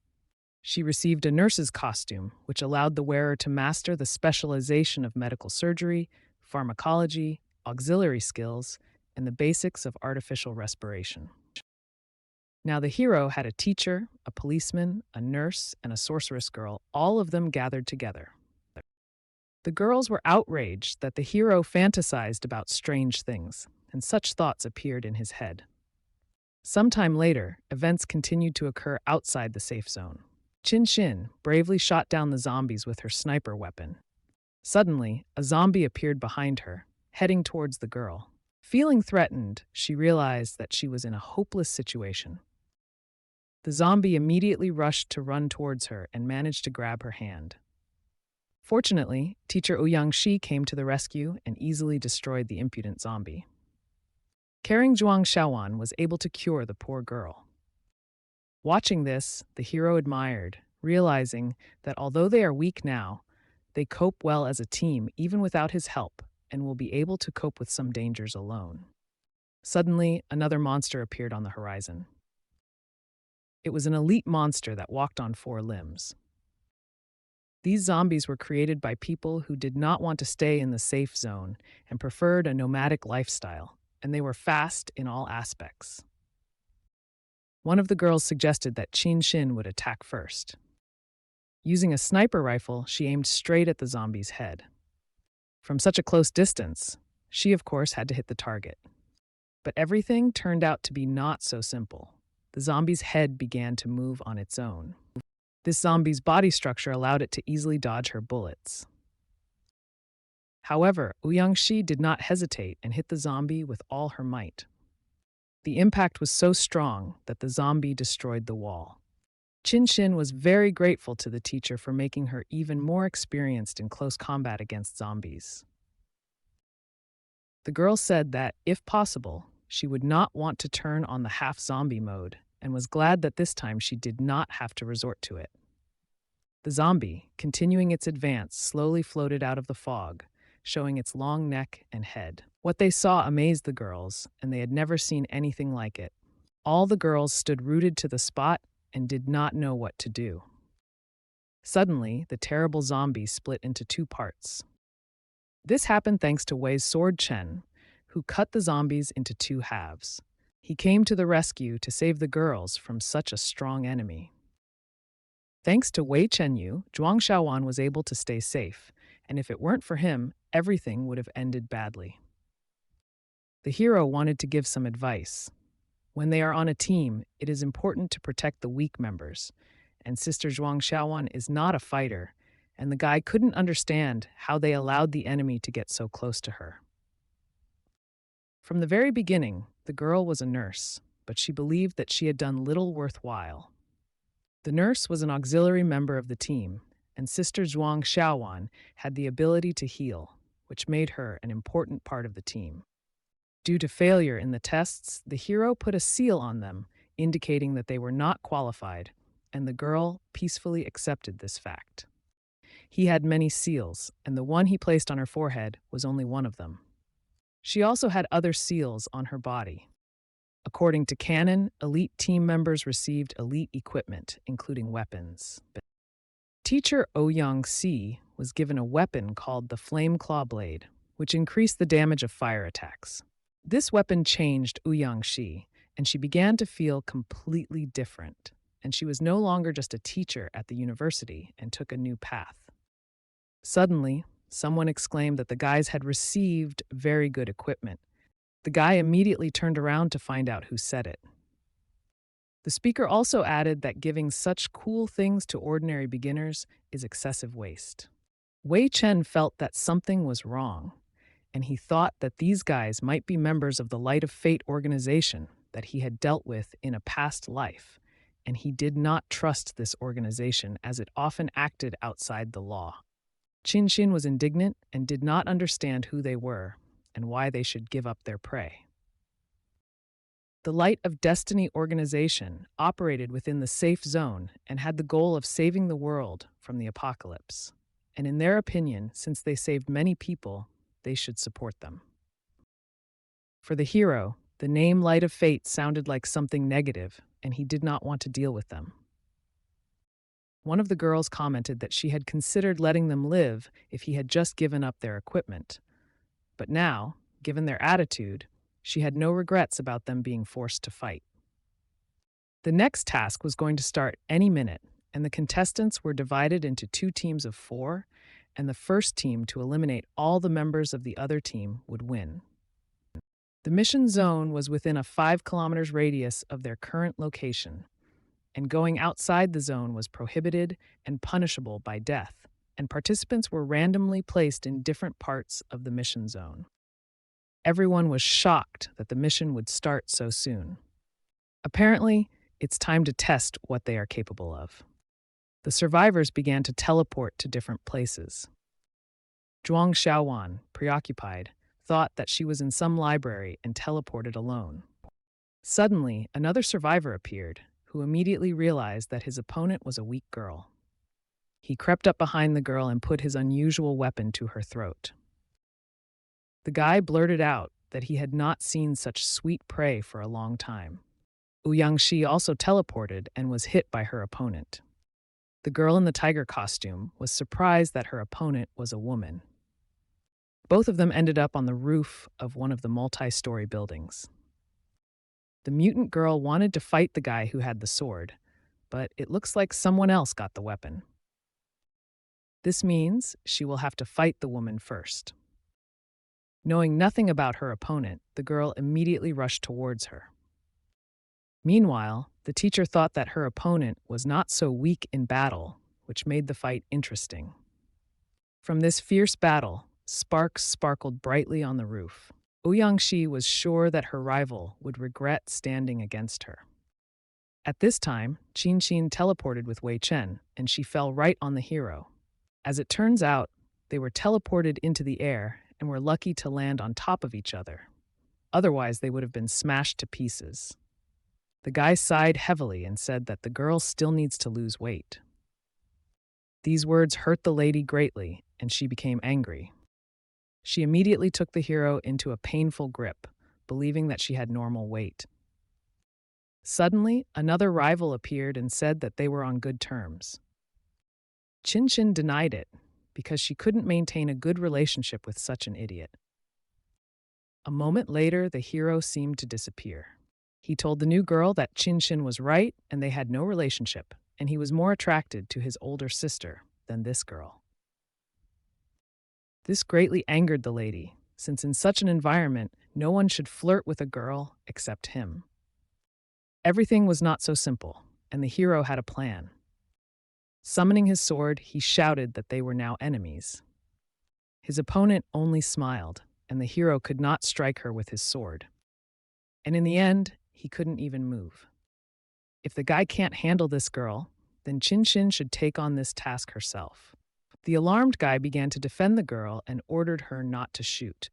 She received a nurse's costume, which allowed the wearer to master the specialization of medical surgery, pharmacology, auxiliary skills, and the basics of artificial respiration. Now, the hero had a teacher, a policeman, a nurse, and a sorceress girl, all of them gathered together. The girls were outraged that the hero fantasized about strange things, and such thoughts appeared in his head. Sometime later, events continued to occur outside the safe zone. Shin bravely shot down the zombies with her sniper weapon. Suddenly, a zombie appeared behind her, heading towards the girl. Feeling threatened, she realized that she was in a hopeless situation. The zombie immediately rushed to run towards her and managed to grab her hand. Fortunately, teacher Ouyang-shi came to the rescue and easily destroyed the impudent zombie. Caring Zhuang Xiaowan was able to cure the poor girl. Watching this, the hero admired, realizing that although they are weak now, they cope well as a team even without his help and will be able to cope with some dangers alone. Suddenly, another monster appeared on the horizon. It was an elite monster that walked on 4 limbs. These zombies were created by people who did not want to stay in the safe zone and preferred a nomadic lifestyle, and they were fast in all aspects. One of the girls suggested that Shin would attack first. Using a sniper rifle, she aimed straight at the zombie's head. From such a close distance, she of course had to hit the target. But everything turned out to be not so simple. The zombie's head began to move on its own. This zombie's body structure allowed it to easily dodge her bullets. However, Ouyang-shi did not hesitate and hit the zombie with all her might. The impact was so strong that the zombie destroyed the wall. Shin was very grateful to the teacher for making her even more experienced in close combat against zombies. The girl said that, if possible, she would not want to turn on the half-zombie mode and was glad that this time she did not have to resort to it. The zombie, continuing its advance, slowly floated out of the fog, showing its long neck and head. What they saw amazed the girls, and they had never seen anything like it. All the girls stood rooted to the spot and did not know what to do. Suddenly, the terrible zombie split into 2 parts. This happened thanks to Wei's sword Chen, who cut the zombies into 2 halves. He came to the rescue to save the girls from such a strong enemy. Thanks to Wei Chenyu, Zhuang Xiaowan was able to stay safe, and if it weren't for him, everything would have ended badly. The hero wanted to give some advice. When they are on a team, it is important to protect the weak members, and Sister Zhuang Xiaowan is not a fighter, and the guy couldn't understand how they allowed the enemy to get so close to her. From the very beginning, the girl was a nurse, but she believed that she had done little worthwhile. The nurse was an auxiliary member of the team, and Sister Zhuang Xiaowan had the ability to heal, which made her an important part of the team. Due to failure in the tests, the hero put a seal on them, indicating that they were not qualified, and the girl peacefully accepted this fact. He had many seals, and the one he placed on her forehead was only one of them. She also had other seals on her body. According to canon, elite team members received elite equipment, including weapons. Teacher Ouyang-shi was given a weapon called the Flame Claw Blade, which increased the damage of fire attacks. This weapon changed Ouyang-shi, and she began to feel completely different, and she was no longer just a teacher at the university and took a new path. Suddenly, someone exclaimed that the guys had received very good equipment. The guy immediately turned around to find out who said it. The speaker also added that giving such cool things to ordinary beginners is excessive waste. Wei Chen felt that something was wrong, and he thought that these guys might be members of the Light of Fate organization that he had dealt with in a past life, and he did not trust this organization as it often acted outside the law. Shin was indignant and did not understand who they were and why they should give up their prey. The Light of Destiny organization operated within the safe zone and had the goal of saving the world from the apocalypse. And in their opinion, since they saved many people, they should support them. For the hero, the name Light of Fate sounded like something negative, and he did not want to deal with them. One of the girls commented that she had considered letting them live if he had just given up their equipment. But now, given their attitude, she had no regrets about them being forced to fight. The next task was going to start any minute, and the contestants were divided into two teams of four, and the first team to eliminate all the members of the other team would win. The mission zone was within a 5 kilometers radius of their current location, and going outside the zone was prohibited and punishable by death, and participants were randomly placed in different parts of the mission zone. Everyone was shocked that the mission would start so soon. Apparently, it's time to test what they are capable of. The survivors began to teleport to different places. Zhuang Xiaowan, preoccupied, thought that she was in some library and teleported alone. Suddenly, another survivor appeared, who immediately realized that his opponent was a weak girl. He crept up behind the girl and put his unusual weapon to her throat. The guy blurted out that he had not seen such sweet prey for a long time. Ouyangxi also teleported and was hit by her opponent. The girl in the tiger costume was surprised that her opponent was a woman. Both of them ended up on the roof of one of the multi-story buildings. The mutant girl wanted to fight the guy who had the sword, but it looks like someone else got the weapon. This means she will have to fight the woman first. Knowing nothing about her opponent, the girl immediately rushed towards her. Meanwhile, the teacher thought that her opponent was not so weak in battle, which made the fight interesting. From this fierce battle, sparks sparkled brightly on the roof. Ouyangxi was sure that her rival would regret standing against her. At this time, Qin Xin teleported with Wei Chen, and she fell right on the hero. As it turns out, they were teleported into the air and were lucky to land on top of each other. Otherwise, they would have been smashed to pieces. The guy sighed heavily and said that the girl still needs to lose weight. These words hurt the lady greatly, and she became angry. She immediately took the hero into a painful grip, believing that she had normal weight. Suddenly, another rival appeared and said that they were on good terms. Qin Xin denied it, because she couldn't maintain a good relationship with such an idiot. A moment later, the hero seemed to disappear. He told the new girl that Qin Xin was right and they had no relationship, and he was more attracted to his older sister than this girl. This greatly angered the lady, since in such an environment, no one should flirt with a girl except him. Everything was not so simple, and the hero had a plan. Summoning his sword, he shouted that they were now enemies. His opponent only smiled, and the hero could not strike her with his sword. And in the end, he couldn't even move. If the guy can't handle this girl, then Qin Xin should take on this task herself. The alarmed guy began to defend the girl and ordered her not to shoot.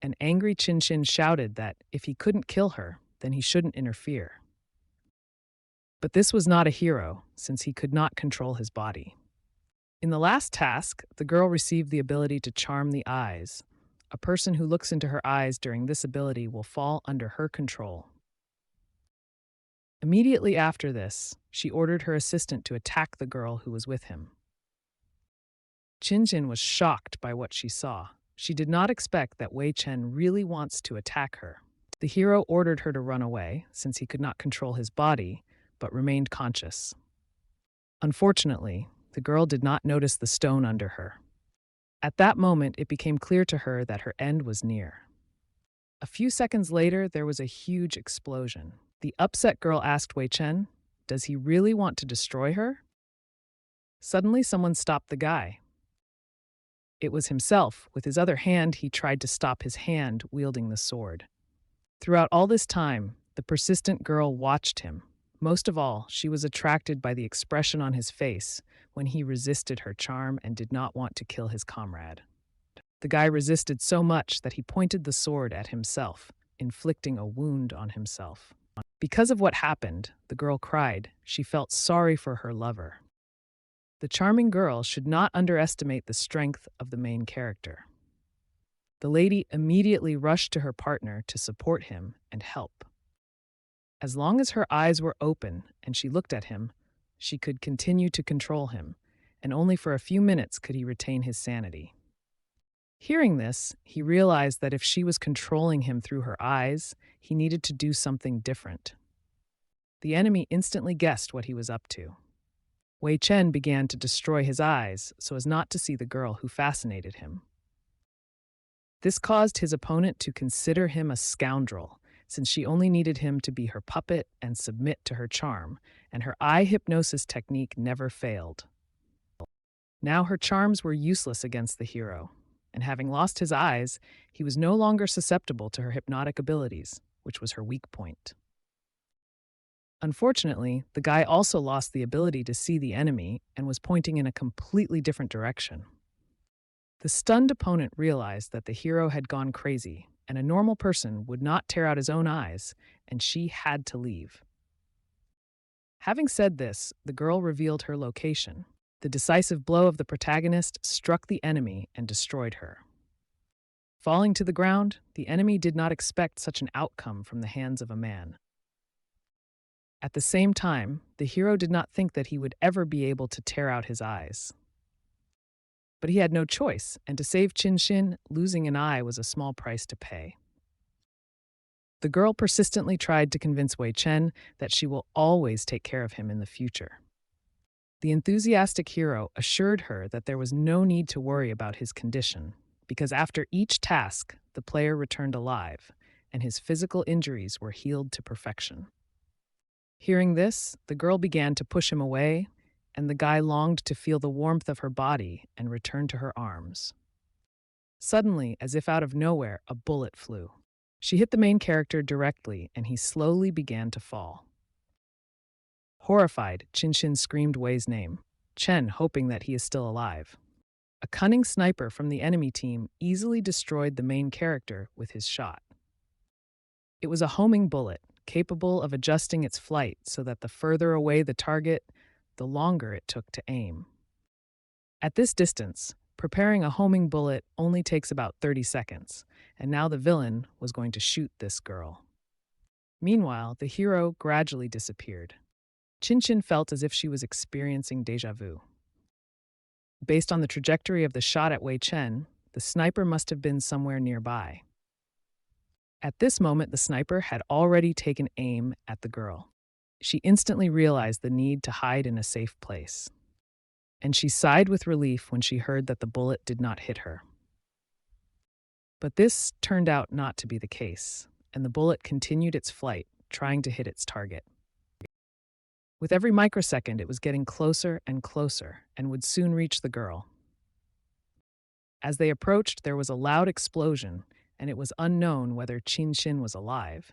An angry Qin Xin shouted that if he couldn't kill her, then he shouldn't interfere. But this was not a hero, since he could not control his body. In the last task, the girl received the ability to charm the eyes. A person who looks into her eyes during this ability will fall under her control. Immediately after this, she ordered her assistant to attack the girl who was with him. Qin Xin was shocked by what she saw. She did not expect that Wei Chen really wants to attack her. The hero ordered her to run away, since he could not control his body, but remained conscious. Unfortunately, the girl did not notice the stone under her. At that moment, it became clear to her that her end was near. A few seconds later, there was a huge explosion. The upset girl asked Wei Chen, "Does he really want to destroy her?" Suddenly, someone stopped the guy. It was himself. With his other hand, he tried to stop his hand wielding the sword. Throughout all this time, the persistent girl watched him. Most of all, she was attracted by the expression on his face when he resisted her charm and did not want to kill his comrade. The guy resisted so much that he pointed the sword at himself, inflicting a wound on himself. Because of what happened, the girl cried. She felt sorry for her lover. The charming girl should not underestimate the strength of the main character. The lady immediately rushed to her partner to support him and help. As long as her eyes were open and she looked at him, she could continue to control him, and only for a few minutes could he retain his sanity. Hearing this, he realized that if she was controlling him through her eyes, he needed to do something different. The enemy instantly guessed what he was up to. Wei Chen began to destroy his eyes so as not to see the girl who fascinated him. This caused his opponent to consider him a scoundrel, since she only needed him to be her puppet and submit to her charm, and her eye hypnosis technique never failed. Now her charms were useless against the hero, and having lost his eyes, he was no longer susceptible to her hypnotic abilities, which was her weak point. Unfortunately, the guy also lost the ability to see the enemy and was pointing in a completely different direction. The stunned opponent realized that the hero had gone crazy, and a normal person would not tear out his own eyes, and she had to leave. Having said this, the girl revealed her location. The decisive blow of the protagonist struck the enemy and destroyed her. Falling to the ground, the enemy did not expect such an outcome from the hands of a man. At the same time, the hero did not think that he would ever be able to tear out his eyes. But he had no choice, and to save Qin, losing an eye was a small price to pay. The girl persistently tried to convince Wei Chen that she will always take care of him in the future. The enthusiastic hero assured her that there was no need to worry about his condition, because after each task, the player returned alive, and his physical injuries were healed to perfection. Hearing this, the girl began to push him away, and the guy longed to feel the warmth of her body and return to her arms. Suddenly, as if out of nowhere, a bullet flew. She hit the main character directly, and he slowly began to fall. Horrified, Qin screamed Wei's name, Chen, hoping that he is still alive. A cunning sniper from the enemy team easily destroyed the main character with his shot. It was a homing bullet, capable of adjusting its flight so that the further away the target, the longer it took to aim. At this distance, preparing a homing bullet only takes about 30 seconds, and now the villain was going to shoot this girl. Meanwhile, the hero gradually disappeared. Qin felt as if she was experiencing déjà vu. Based on the trajectory of the shot at Wei Chen, the sniper must have been somewhere nearby. At this moment, the sniper had already taken aim at the girl. She instantly realized the need to hide in a safe place. And she sighed with relief when she heard that the bullet did not hit her. But this turned out not to be the case, and the bullet continued its flight, trying to hit its target. With every microsecond, it was getting closer and closer, and would soon reach the girl. As they approached, there was a loud explosion, and it was unknown whether Qin was alive.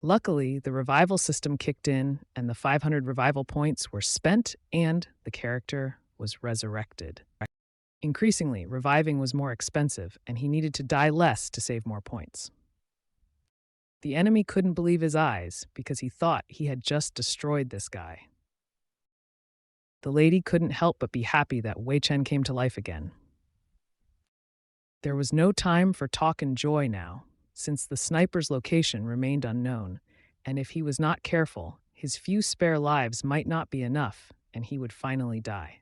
Luckily, the revival system kicked in, and the 500 revival points were spent, and the character was resurrected. Increasingly, reviving was more expensive, and he needed to die less to save more points. The enemy couldn't believe his eyes because he thought he had just destroyed this guy. The lady couldn't help but be happy that Wei Chen came to life again. There was no time for talk and joy now, since the sniper's location remained unknown, and if he was not careful, his few spare lives might not be enough, and he would finally die.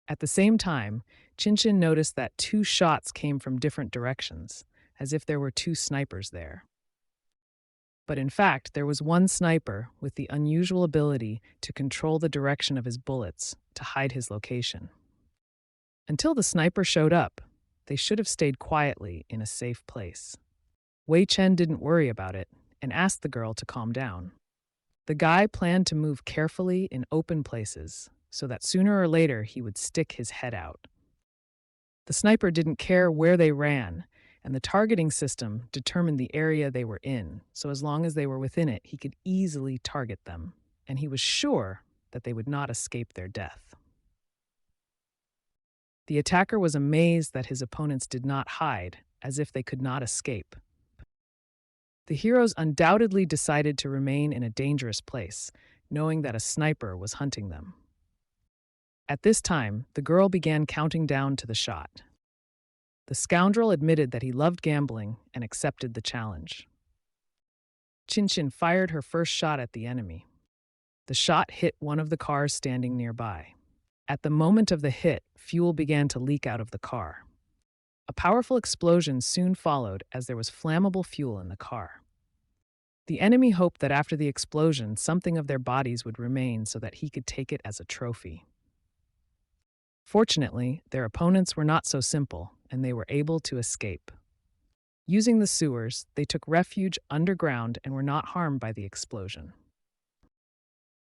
At the same time, Qin noticed that 2 shots came from different directions, as if there were 2 snipers there. But in fact, there was one sniper with the unusual ability to control the direction of his bullets to hide his location. Until the sniper showed up, they should have stayed quietly in a safe place. Wei Chen didn't worry about it and asked the girl to calm down. The guy planned to move carefully in open places so that sooner or later he would stick his head out. The sniper didn't care where they ran, and the targeting system determined the area they were in, so as long as they were within it, he could easily target them, and he was sure that they would not escape their death. The attacker was amazed that his opponents did not hide, as if they could not escape. The heroes undoubtedly decided to remain in a dangerous place, knowing that a sniper was hunting them. At this time, the girl began counting down to the shot. The scoundrel admitted that he loved gambling and accepted the challenge. Qin fired her first shot at the enemy. The shot hit one of the cars standing nearby. At the moment of the hit, fuel began to leak out of the car. A powerful explosion soon followed as there was flammable fuel in the car. The enemy hoped that after the explosion, something of their bodies would remain so that he could take it as a trophy. Fortunately, their opponents were not so simple, and they were able to escape. Using the sewers, they took refuge underground and were not harmed by the explosion.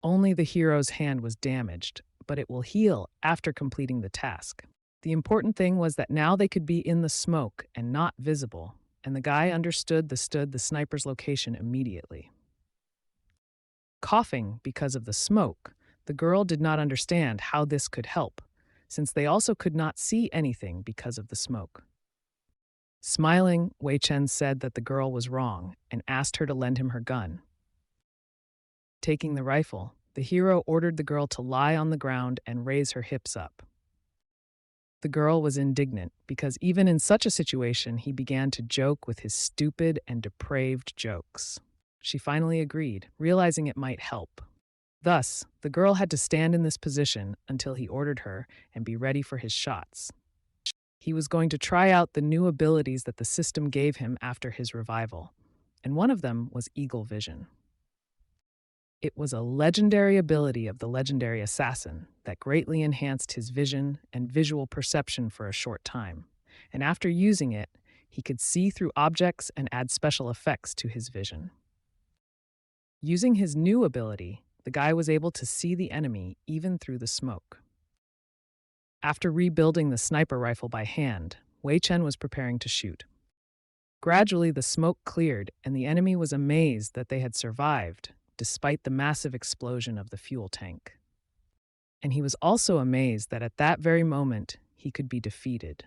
Only the hero's hand was damaged, but it will heal after completing the task. The important thing was that now they could be in the smoke and not visible, and the guy understood the sniper's location immediately. Coughing because of the smoke, the girl did not understand how this could help, since they also could not see anything because of the smoke. Smiling, Wei Chen said that the girl was wrong and asked her to lend him her gun. Taking the rifle, the hero ordered the girl to lie on the ground and raise her hips up. The girl was indignant because even in such a situation, he began to joke with his stupid and depraved jokes. She finally agreed, realizing it might help. Thus, the girl had to stand in this position until he ordered her and be ready for his shots. He was going to try out the new abilities that the system gave him after his revival, and one of them was eagle vision. It was a legendary ability of the legendary assassin that greatly enhanced his vision and visual perception for a short time, and after using it, he could see through objects and add special effects to his vision. Using his new ability, the guy was able to see the enemy even through the smoke. After rebuilding the sniper rifle by hand, Wei Chen was preparing to shoot. Gradually, the smoke cleared, and the enemy was amazed that they had survived, despite the massive explosion of the fuel tank. And he was also amazed that at that very moment, he could be defeated.